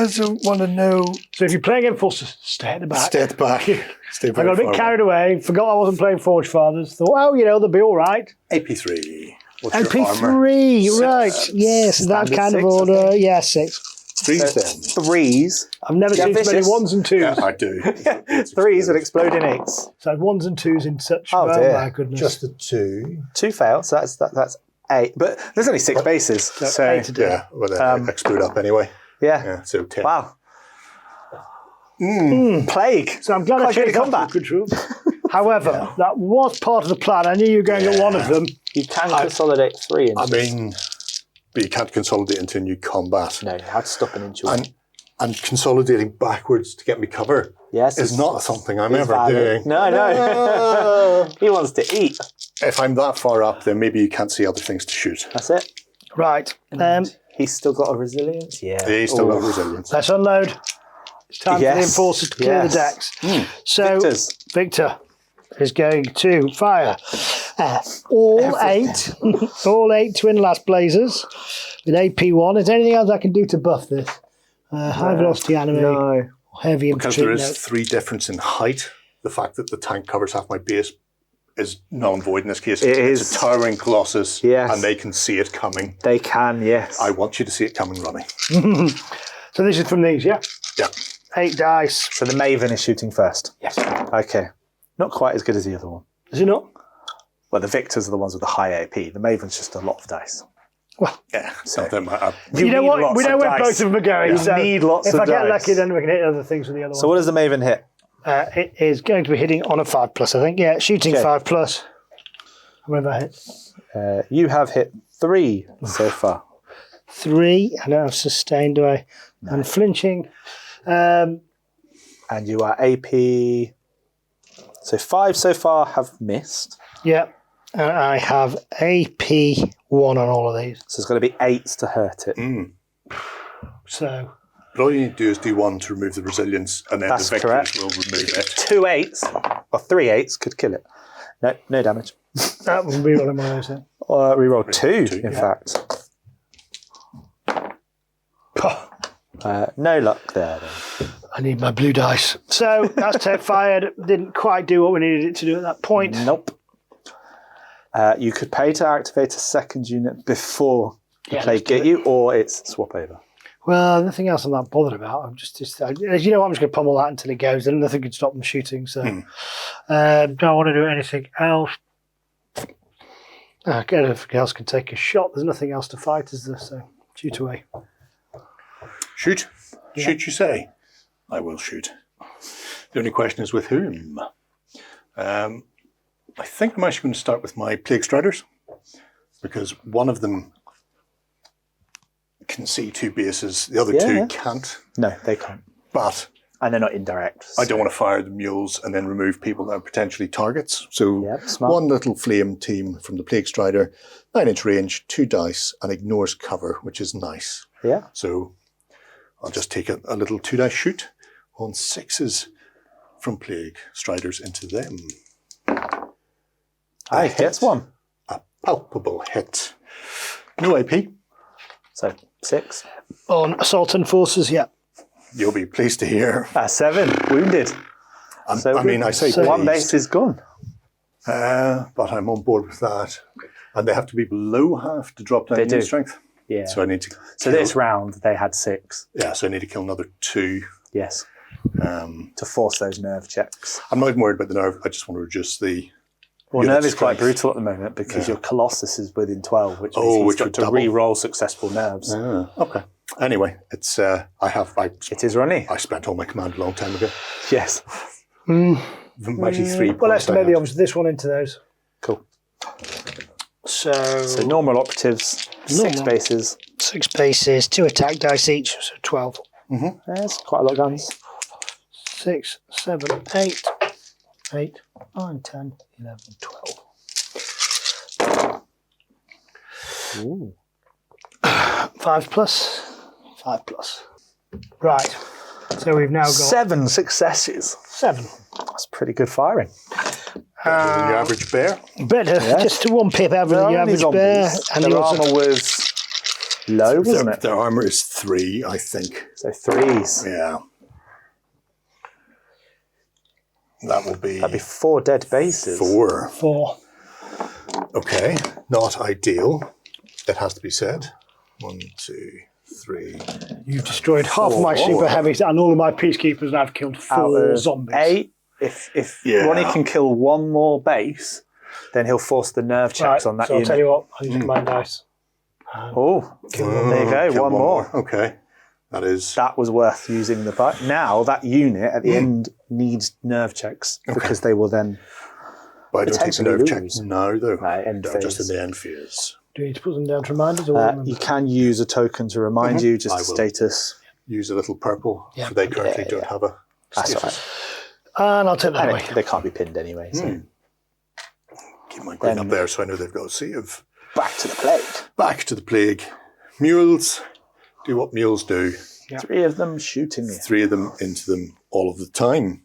So want to know. So if you're playing in full, stay at the back. Stay back. Stay I very got a bit far carried away, forgot I wasn't playing Forge Fathers. Thought, oh, you know, they'll be all right. AP3. What's your armor? MP3, right. Yes, that Standard kind of 6, I order. think. Yeah, 6. 3s then. 3s. I've never seen so many vicious. 1s and 2s. Yeah, I do. 3s would explode in 8s. So 1s and 2s in such. Oh, dear. my goodness. Just the 2. 2 failed, so that's 8. But there's only 6 bases. So, 8 to do. Yeah, well, they explode up anyway. yeah. Yeah, so 10. Wow. Plague. So I'm glad I Quite good changed combat. combat control. However, that was part of the plan. I knew you were going at one of them. You can consolidate 3 I inches. mean, but you can't consolidate into a new combat. No, you have to stop an inch away. And consolidating backwards to get me cover Yes, is not something I'm it's ever valid. doing. No. He wants to eat. If I'm that far up, then maybe you can't see other things to shoot. That's it. Right. He's still got a resilience. Yeah. He's still got resilience. Let's unload. It's time for the Yes, enforcers to clear yes. the decks. So Victors. Victor is going to fire all 8, all 8 twin last blazers with AP1. Is there anything else I can do to buff this? High velocity enemy, No. heavy Because infantry. there is no. 3 difference in height, the fact that the tank covers half my base is null and void in this case. It it's is. a towering colossus, Yes. and they can see it coming. They can, yes. I want you to see it coming, Ronnie. So this is from these, yeah? Yeah. 8 dice. So the Maven is shooting first. Yes. Okay. Not quite as good as the other one. Is it not? Well, the Victors are the ones with the high AP. The Maven's just a lot of dice. Well, Yeah. So- So, you know need what? lots We know of where dice. both of them are going. You So need lots if of I get dice. lucky, then we can hit other things with the other So one. what does the Maven hit? It is going to be hitting on a 5+, I think. Yeah, shooting Okay. 5+. How many have I hit? You have hit 3 so far. 3. I don't have sustained, do I? No. And flinching. And you are AP... So 5 so far have missed. Yeah. And I have AP 1 on all of these. So it's going to be 8s to hurt it. So but all you need to do is do 1 to remove the resilience, and then That's the victors correct. will remove it. 2 8s, or 3 8s could kill it. No damage. that will be one of those then. Reroll 2, two, in yeah. fact. No luck there, then. I need my blue dice. So that's tape fired. Didn't quite do what we needed it to do at that point. Nope. You could pay to activate a second unit before the Yeah, plague let's do get you, or it's swap over. Well, nothing else I'm not bothered about. I'm just you know what, I'm just going to pummel that until it goes, and nothing can stop them shooting. So don't want to do anything else. Anything else can take a shot. There's nothing else to fight, is there? So shoot away. Shoot. Shoot, you say? I will shoot. The only question is with whom? I think I'm actually going to start with my Plague Striders, because one of them can see 2 bases, the other 2 can't. No, they can't. But And they're not indirect. I don't want to fire the mules and then remove people that are potentially targets. So Yep, smart. one little flame team from the Plague Strider, 9-inch range, 2 dice, and ignores cover, which is nice. Yeah. So I'll just take a little 2-dice shoot on 6s from Plague Striders into them. Aye, gets 1. A palpable hit. No AP. So 6. On assault and forces, yeah. You'll be pleased to hear. 7. Wounded. So I mean, I say one pleased, base is gone. but I'm on board with that. And they have to be below half to drop down They in do. strength. Yeah. So I need to So kill, this round they had 6. yeah, so I need to kill another 2. Yes. Um, To force those nerve checks. I'm not even worried about the nerve. I just want to reduce the. Well, unit nerve is quite strength. brutal at the moment because your Colossus is within 12, which Oh, means which he's would got to double. re-roll successful nerves. Okay. Anyway, it's It is Ronnie. I spent all my command a long time ago. Yes. The mighty 3 Well, points I estimate the had. obvious this one into those. Cool. So So normal operatives, 6 Normal. bases. 6 bases, 2 attack dice each, so 12. There's quite a lot of guns. 6, 7, 8, 8, 9, 10, 11, 12. Ooh. 5 plus, 5 plus. Right. So we've now got 7 successes. 7. That's pretty good firing. Better than your average bear. Better, just to 1 pip average than your Only average bear. zombies. And Their you also, armour was low, wasn't it? Their armor is 3, I think. So 3s. Yeah. That will be That'd be 4 dead bases. 4. 4. Okay, not ideal. It has to be said. 1, 2, 3. You've destroyed half of my 4. super heavies and all of my peacekeepers, and I've killed 4 Out zombies. of 8. If Yeah. Ronnie can kill 1 more base, then he'll force the nerve checks Right, on that so I'll unit. tell you what, I'll use command dice. Oh, there you go, Kill one more. Okay. That is. That was worth using the bite. Now that unit at the end needs nerve checks because they will then. But I don't take the potentially nerve lose. checks now, though. Right, end They're just in phase. the end phase. Do you need to put them down to reminders or remember? You can use a token to remind you just I a will. status. Use a little purple, Yeah. for they currently don't have a That's all status. right. And I'll take that And away. they can't be pinned anyway. So Keep my green Then- up there so I know they've got a save. back to the plague. Back to the plague. Mules. Do what mules do. 3 of them shooting you. 3 of them into them all of the time.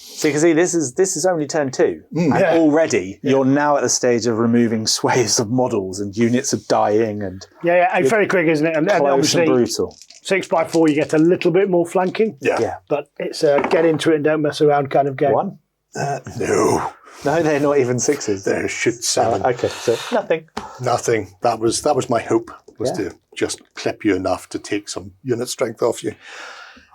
So you can see this is only turn 2. And already you're now at the stage of removing swathes of models and units are dying and It's very quick, isn't it? And close obviously, and brutal. 6x4, you get a little bit more flanking. Yeah. But it's a get into it and don't mess around kind of game. 1? No. No, they're not even 6s. There should 7. Okay, so nothing. Nothing. That was my hope, was to just clip you enough to take some unit strength off you.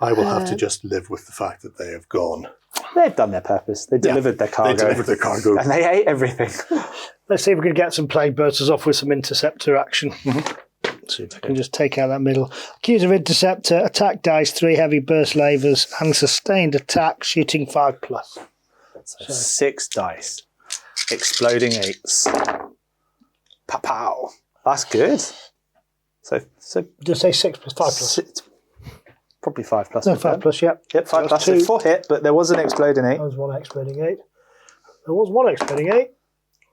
I will have to just live with the fact that they have gone. They've done their purpose. They delivered their cargo. They delivered their cargo. And they ate everything. Let's see if we can get some plague bursters off with some interceptor action. See if I can just take out that middle. Accused of interceptor, attack dice 3, heavy burst lavers, and sustained attack, shooting 5+. So 6 dice. Exploding 8s. Pow. That's good. So Just say 6 plus 5 plus. probably 5+. No, 5+, yep. Yep, 5+. That's So 2. 4 hit, but there was an exploding 8. There was one exploding 8. There was one exploding 8.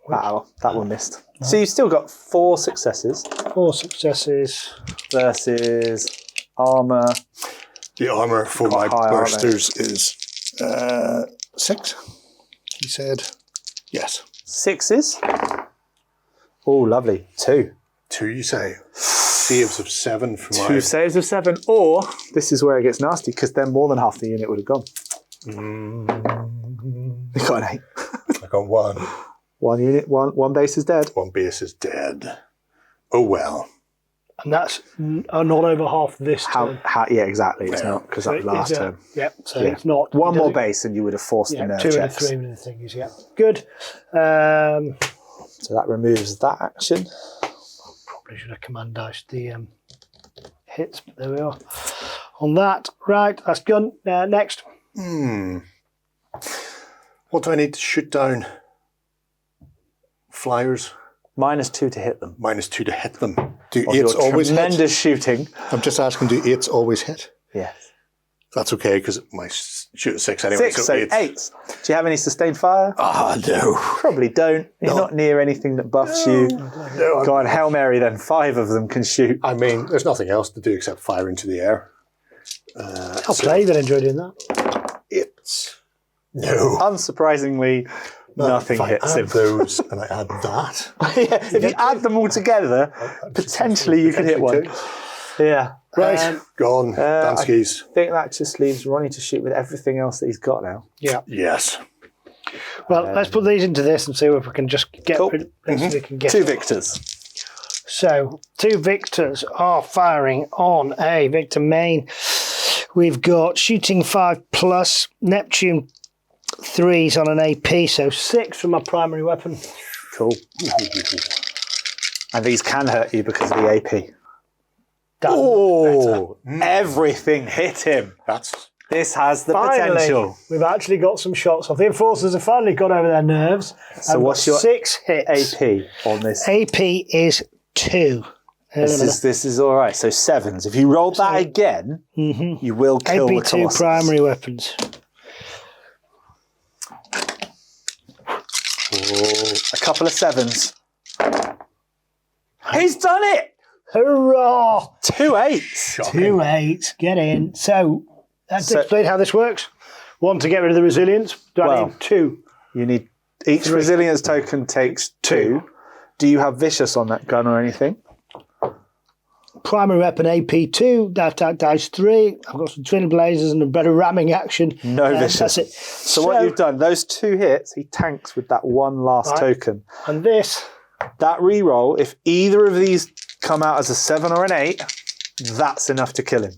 Wow, that one missed. So you've still got 4 successes 4 successes. versus armor. The armor for my Quite high, aren't they? bursters is 6. He said, yes. 6s. Oh, lovely. 2. 2, you say. Saves of 7 for my... 2 saves of 7, or this is where it gets nasty because then more than half the unit would have gone. They got an 8. I got 1. 1 unit, one base is dead. 1 base is dead. Oh well. And that's not over half this turn. Yeah, exactly. It's Yeah. not because that was last It's, turn. Yep, so Yeah. it's not... One it more doesn't- base and you would have forced the nerve 2 and a checks. 3 and the thingies, yeah. Good. So that removes that action. Probably should have command diced the hits, but there we are. On that, right, that's done. Next. What do I need to shoot down? Flyers? -2 to hit them. -2 to hit them. Do Of 8s your always hit? tremendous shooting. I'm just asking, do 8s always hit? Yes. That's okay, because my shoot 6 anyway. 6, so 8s. Do you have any sustained fire? Ah, no. Probably don't. You're not near anything that buffs you. No, Go on, Hail Mary then. 5 of them can shoot. I mean, there's nothing else to do except fire into the air. I'll play that enjoy doing that. It's... No. Unsurprisingly, nothing if I hits add him. those and I add that. Yeah, if you add them all together, potentially you can hit one. Yeah. Right, gone. Danskis. I think that just leaves Ronnie to shoot with everything else that he's got now. Yeah. Yes. Well, let's put these into this and see if we can just get Cool. rid of we can get 2 victors. So, 2 victors are firing on a victor main. We've got shooting 5+, Neptune 3s on an AP, so 6 from my primary weapon. Cool. And these can hurt you because of the AP. Oh, everything hit him. This has the potential. We've actually got some shots off. The enforcers have finally got over their nerves. So I've what's got your 6 hits? AP on this? AP is 2. This is all right. So 7s. If you roll that again, you will kill the AP 2 Colossus. primary weapons. A couple of 7s. He's done it! Hurrah! 2 8s. 2 8s. Get in. So, let's explain how this works. 1 to get rid of the resilience. Do I need 2? You need each resilience token takes 2. Do you have vicious on that gun or anything? Primary weapon AP2, attack dice 3. I've got some twin blazers and a better ramming action. No vicious. That's it. So what you've done, those 2 hits, he tanks with that one last token. And this. That reroll, if either of these come out as a 7 or an 8, that's enough to kill him.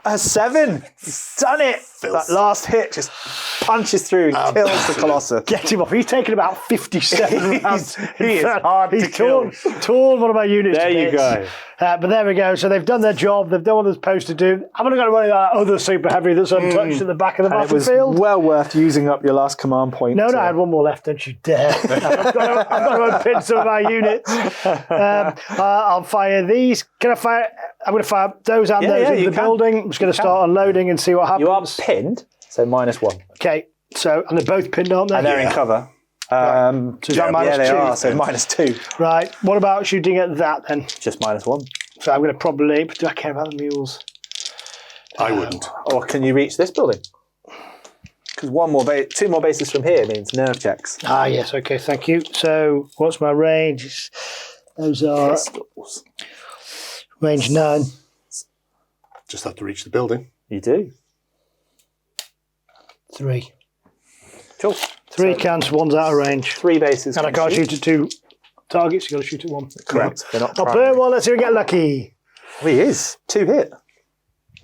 A 7! He's done it! That last hit just punches through and kills the Colossus. Get him off. He's taken about 57 rounds. He is hard to kill. Torn one of my units There to you bits. go. But there we go. So they've done their job. They've done what they're supposed to do. I'm going to go to that other super heavy that's untouched at the back of the And it was battlefield. well worth using up your last command point. No, I had one more left. Don't you dare. I've got to unpin some of my units. I'll fire these. Can I fire? I'm going to fire those and those into the building. I'm just going to start unloading and see what happens. You are pinned, so -1. Okay. So, and they're both pinned, aren't they? And they're in cover. So is that yeah, they -2? are, so -2. Right. What about shooting at that then? Just -1. So I'm going to probably... Do I care about the mules? I wouldn't. Or can you reach this building? Because two more bases from here means nerve checks. Ah, yes. Okay, thank you. So, what's my range? Those are Pistols. range 9. Just have to reach the building. You do. 3. Cool. 3 counts, 1's out of range. 3 bases. And I can't shoot at 2 targets, you got to shoot at 1. Correct. They're not I'll primary. burn one, let's see if we get lucky. Oh, he is. 2 hit.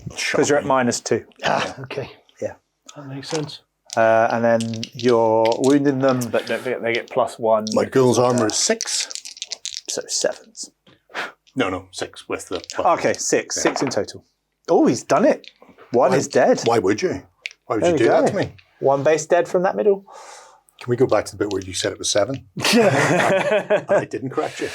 Because you're at -2. Ah, okay. Yeah. That makes sense. And then you're wounding them, but don't forget they get +1. My ghoul's armor is 6. So 7s. No, 6 with the... Okay, 6. 6 in total. Oh, he's done it. 1 is dead. Why would you? Why would There you we do go. that to me? 1 base dead from that middle. Can we go back to the bit where you said it was 7? I didn't correct you.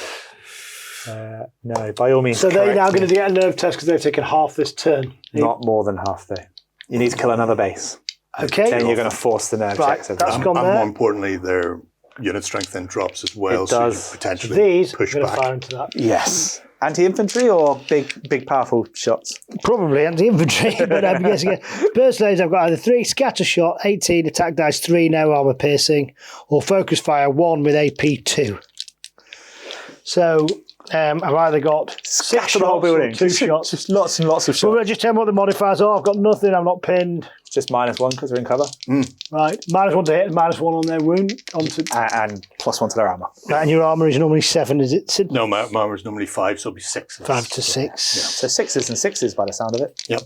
No, by all means. So they're correct now me. going to get a nerve test because they've taken half this turn. Not more than half, though. You need to kill another base. Okay. Then you're going to force the nerve Right, checks. over that's them. gone And there. more importantly, their unit strength then drops as well, It so you does. can potentially These are push going to back. fire into that. Yes. Anti-infantry or big powerful shots? Probably anti-infantry, but I'm guessing. Personally, I've got either 3 scatter shot, 18 attack dice, 3 no armor piercing, or focus fire 1 with AP 2. So I've either got 6 Scatter the whole shots or building. 2 shots. Just lots and lots of So shots. we'll just tell me what the modifiers are. I've got nothing. I'm not pinned. Just -1 because they're in cover. Right, -1 to hit, and -1 on their wound. Onto And +1 to their armour. and your armor is normally 7, is it? Sid? No, my armor is normally 5, so it'll be 6. 5 to 6. So 6s and 6s by the sound of it. Yep.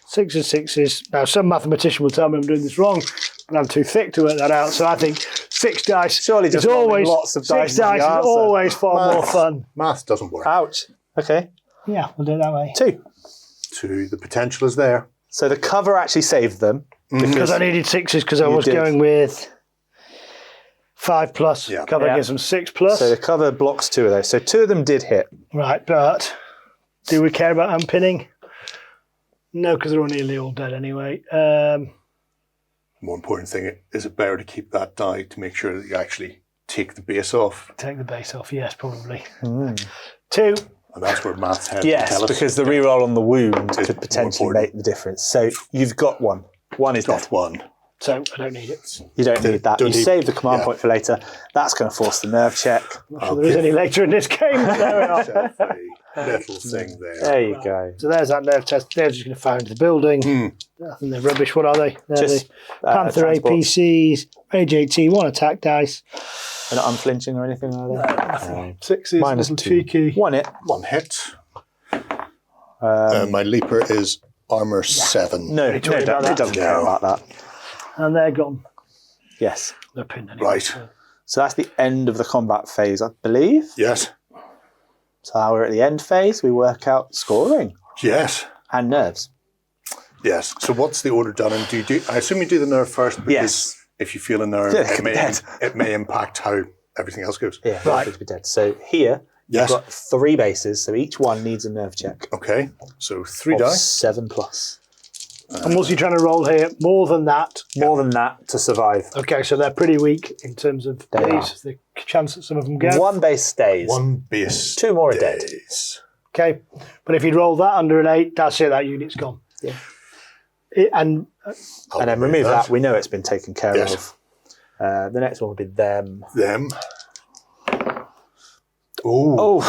6 and 6s. Now, some mathematician will tell me I'm doing this wrong, but I'm too thick to work that out. So I think 6 dice. Surely just is rolling always lots of 6 dice is the dice is answer. always far more fun. Math doesn't work. Ouch. Okay. Yeah, we'll do it that way. 2. 2, the potential is there. So the cover actually saved them. Because I needed 6s because I was did. going with 5 plus. Yeah. Cover Yeah. gives them 6 plus. So the cover blocks 2 of those. So 2 of them did hit. Right, but do we care about unpinning? No, because they're all nearly all dead anyway. More important thing, is it better to keep that die to make sure that you actually take the base off? Take the base off, yes, probably. 2. And that's where math heads Yes, tell us. because the reroll on the wound It's could potentially more make important. the difference. So you've got 1. 1 is dead. Got 1. So I don't need it. You don't need that. Don't You need- save the command yeah. point for later. That's going to force the nerve check. Not sure there is any later in this game. But there we are. Yourself a little thing there. There you go. So there's that nerve test. They're just going to fire into the building. I think they're rubbish. What are they? They're Just, the Panther transports. APCs, Rage 18, 1 attack dice. They're not unflinching or anything like that. 6 is Minus little 2. cheeky. 1 hit. 1 hit. My leaper is armor 7. No, Don't worry about it that. doesn't care about that. And they're gone. Yes. They're pinned anyway. Right. So that's the end of the combat phase, I believe. Yes. So now we're at the end phase. We work out scoring Yes. and nerves. Yes. So what's the order done? And do you do? I assume you do the nerve first because Yes. if you feel a nerve, Yeah, it could be dead. it may impact how everything else goes. Yeah, Right. to be dead. So here Yes. you've got 3 bases, so each one needs a nerve check. Okay. So 3 Of dice. 7 plus. And what's he trying to roll here? More than that. More than that to survive. Okay, so they're pretty weak in terms of They days. The chance that some of them go. 1 base stays. 1 base. 2 more are dead. days. Okay, but if you'd roll that under an 8, that's it. That unit's gone. Yeah. And I'll And then remove that. We know it's been taken care Yes. of. The next one will be them. Them. Oh,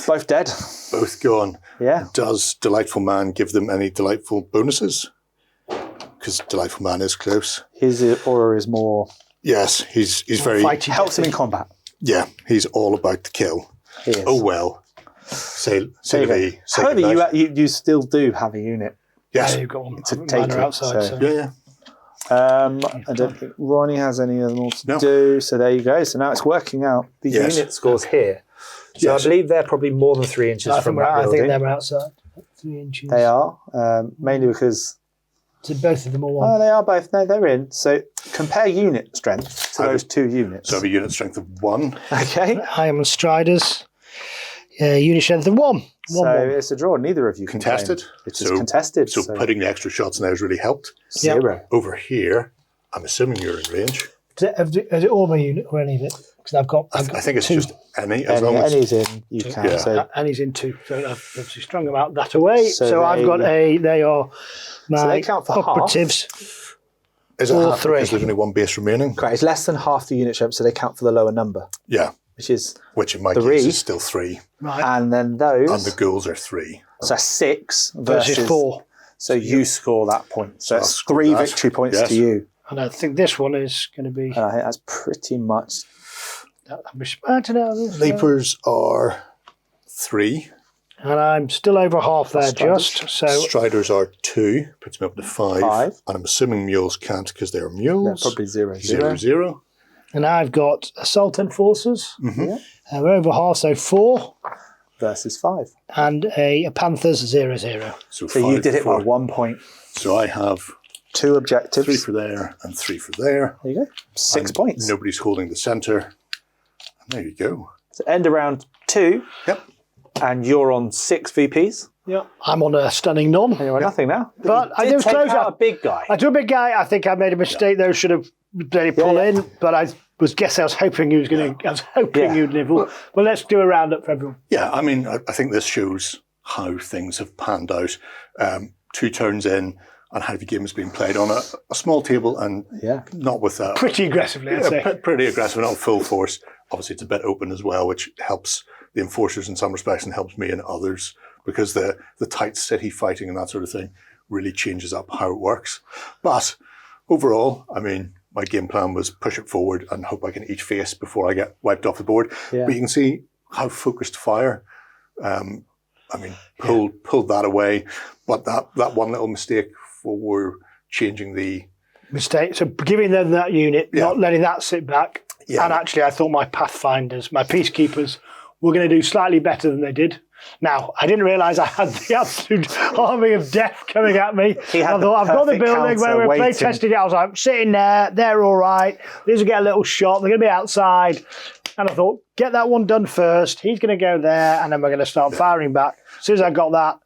Both dead. both gone. Yeah. Does Delightful Man give them any delightful bonuses? Because Delightful Man is close. His aura is more... Yes, he's very fighting Helps him in combat. yeah. He's all about the kill. He is. Oh well. Say There you go. the say However, goodnight. you still do have a unit. Yes. you've got one. To Mine take are it, outside. so- So. Yeah. I don't think Ronnie has any other more to No. do. So there you go. So now it's working out the Yes. unit scores here. So Yes. I believe they're probably more than 3 inches I from think, that I building. think they're outside. 3 inches. They are, mainly because... So both of them are one. Oh, they are both. No, they're in. So compare unit strength to those 2 units. So I have a unit strength of 1. Okay. I am on Striders. Unit strength of 1. So it's a draw. Neither of you can Contested. claim. It's just contested. So putting the extra shots now has really helped. 0. Over here, I'm assuming you're in range. Is it all my unit or any of it? Because I've got. I think it's 2. just any, as long as Any's in, you can. Yeah. So And he's in 2. So I've obviously strung them out that away. So So I've got they They are my they count for half. operatives. Is it Or half 3. because there's only one base remaining? Correct. It's less than half the unit strength, so they count for the lower number, Yeah, which in my 3. case is still 3. Right. and then those. And the ghouls are 3. So 6 Versus 4. So you score that point. So I'll it's score 3 that. victory points Yes. to you. And I think this one is going to be... And I think that's pretty much. I don't know. Leapers are 3. And I'm still over half there just. So Striders are 2. Puts me up to 5. 5. And I'm assuming mules can't because they're They're mules. probably 0, 0, 0. And I've got Assault Enforcers. Mm-hmm. We're over half, so 4. Versus 5. And a Panthers 0, 0. So you 5 did it by for- 1 point. So I have 2 objectives. 3 for there and 3 for there. There you go. 6 And points. Nobody's holding the centre. And there you go. So end of round 2. Yep. And you're on 6 VPs. Yeah. I'm on a stunning none. And you're on nothing now. But I did did take close out out. a big guy. I do a big guy. I think I made a mistake. Those should have let it pull Yeah. in. But I was hoping he was going to. I was hoping Yeah. he'd nibble. Well, let's do a roundup for everyone. Yeah, I mean, I think this shows how things have panned out. 2 turns in and how the game has been played on a small table and Yeah. not with that. Pretty aggressively, I'd say. Pretty aggressive, not full force. Obviously, it's a bit open as well, which helps the enforcers in some respects and helps me in others because the tight city fighting and that sort of thing really changes up how it works. But overall, I mean, my game plan was push it forward and hope I can each face before I get wiped off the board. Yeah. But you can see how focused fire. I mean, pulled that away. But that one little mistake for changing the Mistake. So giving them that unit, Yeah. not letting that sit back. Yeah. And actually, I thought my Pathfinders, my Peacekeepers, were going to do slightly better than they did. Now, I didn't realise I had the absolute army of death coming at me. He had I thought, I've got the perfect building where counter we're play waiting. testing it. I was like, sitting there, they're all right. These will get a little shot. They're going to be outside. And I thought, get that one done first. He's going to go there, and then we're going to start firing back. As soon as I got that,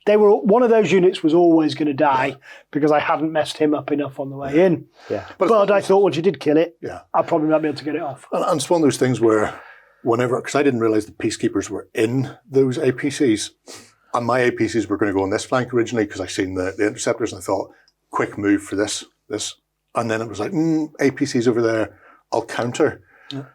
one of those units was always going to die because I hadn't messed him up enough on the way in. Yeah. But I thought once you did kill it, Yeah. I'll probably not be able to get it off. And it's one of those things where because I didn't realize the peacekeepers were in those APCs, and my APCs were going to go on this flank originally because I seen the interceptors and I thought, quick move for this. And then it was like, APCs over there, I'll counter. Yeah.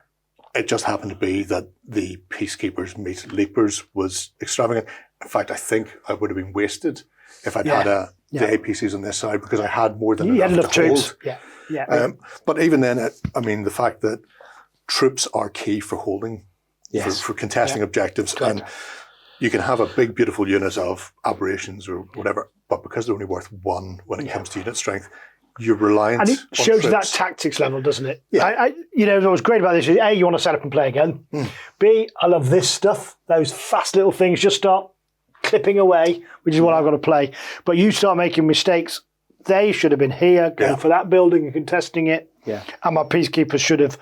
It just happened to be that the peacekeepers meet leapers was extravagant. In fact, I think I would have been wasted if I'd had the APCs on this side because I had more than You had enough to hold. troops. Yeah. But even then, the fact that troops are key for holding, Yes. for contesting objectives. And you can have a big, beautiful unit of aberrations or whatever, but because they're only worth 1 when it comes to unit strength, you're reliant And it on shows you that troops. tactics level, doesn't it? Yeah. What's great about this is A, you want to set up and play again. B, I love this stuff. Those fast little things just start clipping away, which is what I've got to play. But you start making mistakes. They should have been here, going for that building and contesting it. Yeah. And my peacekeepers should have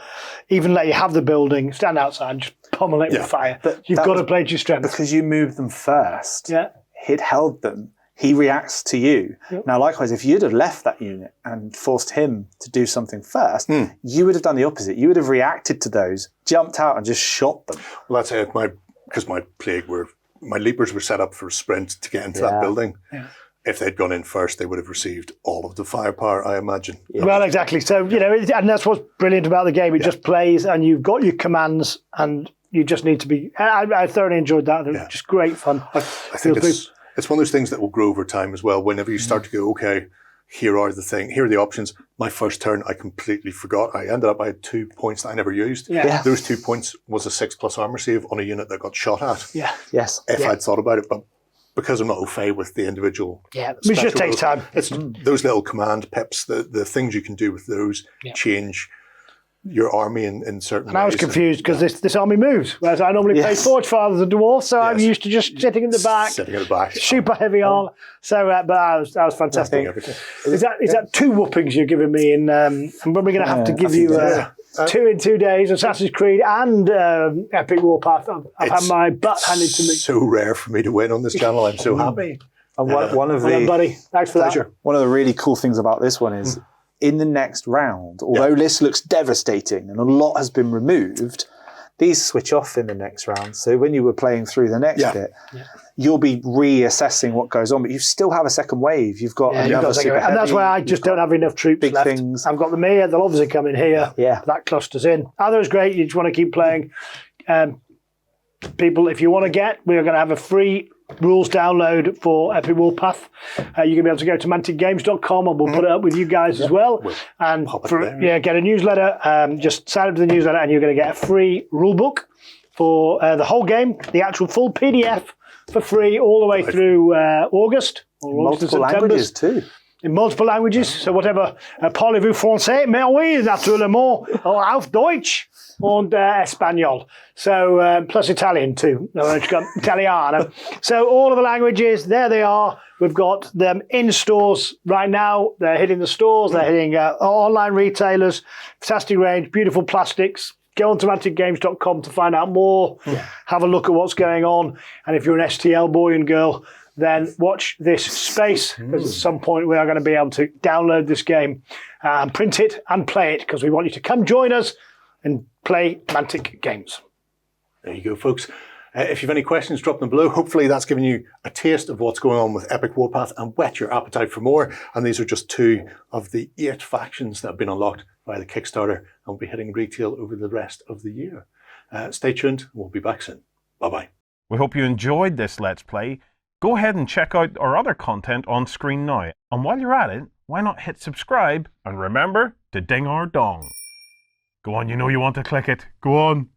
even let you have the building, stand outside and just pummel it with fire. You've got to play to your strengths. Because you moved them first. Yeah. He'd held them. He reacts to you. Yep. Now, likewise, if you'd have left that unit and forced him to do something first, you would have done the opposite. You would have reacted to those, jumped out and just shot them. Well, that's it. Because my leapers were set up for a sprint to get into that building. Yeah. If they'd gone in first, they would have received all of the firepower, I imagine. Yeah. Well, exactly. So, and that's what's brilliant about the game. It just plays and you've got your commands and you just need to be... I thoroughly enjoyed that. It was just great fun. I think it's one of those things that will grow over time as well. Whenever you start to go, okay, here are the options. My first turn, I completely forgot. I ended up, I had 2 points that I never used. Yeah. Those 2 points was a 6+ armor save on a unit that got shot at. Yeah. Yes. If I'd thought about it, but because I'm not au fait with the individual. Yeah, it just takes time. It's those little command pips, the things you can do with those change your army in certain ways. And I was confused because this army moves, whereas I normally play Forge Fathers and Dwarf, so I'm used to just sitting in the back. Sitting in the back. Super heavy armor. So, but that was fantastic. Is that 2 whoopings you're giving me? And we're going to have to give you 2 in 2 days, Assassin's Creed and Epic Warpath. I've had my butt handed to me. It's so rare for me to win on this channel. I'm so happy. And one of Well done, buddy. Thanks for that. One of the really cool things about this one is in the next round, although this looks devastating and a lot has been removed, these switch off in the next round. So when you were playing through the next bit, you'll be reassessing what goes on, but you still have a second wave. You've got another super heavy, and that's why I just don't have enough troops big left. things. I've got them here. They'll obviously come in here. Yeah. That clusters in. Others great. You just want to keep playing. People, if you want to we're going to have a free rules download for Epic Warpath. You're going to be able to go to manticgames.com and we'll put it up with you guys as well. And get a newsletter. Just sign up to the newsletter and you're going to get a free rule book for the whole game, the actual full PDF for free all the way through August. Multiple languages too. In multiple languages. So whatever. Parlez-vous français? Mais oui, naturellement. Auf Deutsch. And Espanol. So, plus Italian too. Italiano. So all of the languages, there they are. We've got them in stores right now. They're hitting the stores. They're hitting online retailers. Fantastic range, beautiful plastics. Go on to manticgames.com to find out more. Have a look at what's going on. And if you're an STL boy and girl, then watch this space, because at some point we are going to be able to download this game and print it and play it, because we want you to come join us and play Mantic Games. There you go, folks. If you have any questions, drop them below. Hopefully that's given you a taste of what's going on with Epic Warpath and whet your appetite for more. And these are just 2 of the 8 factions that have been unlocked by the Kickstarter and will be hitting retail over the rest of the year. Stay tuned. We'll be back soon. Bye-bye. We hope you enjoyed this Let's Play. Go ahead and check out our other content on screen now. And while you're at it, why not hit subscribe and remember to ding our dong. Go on, you know you want to click it. Go on.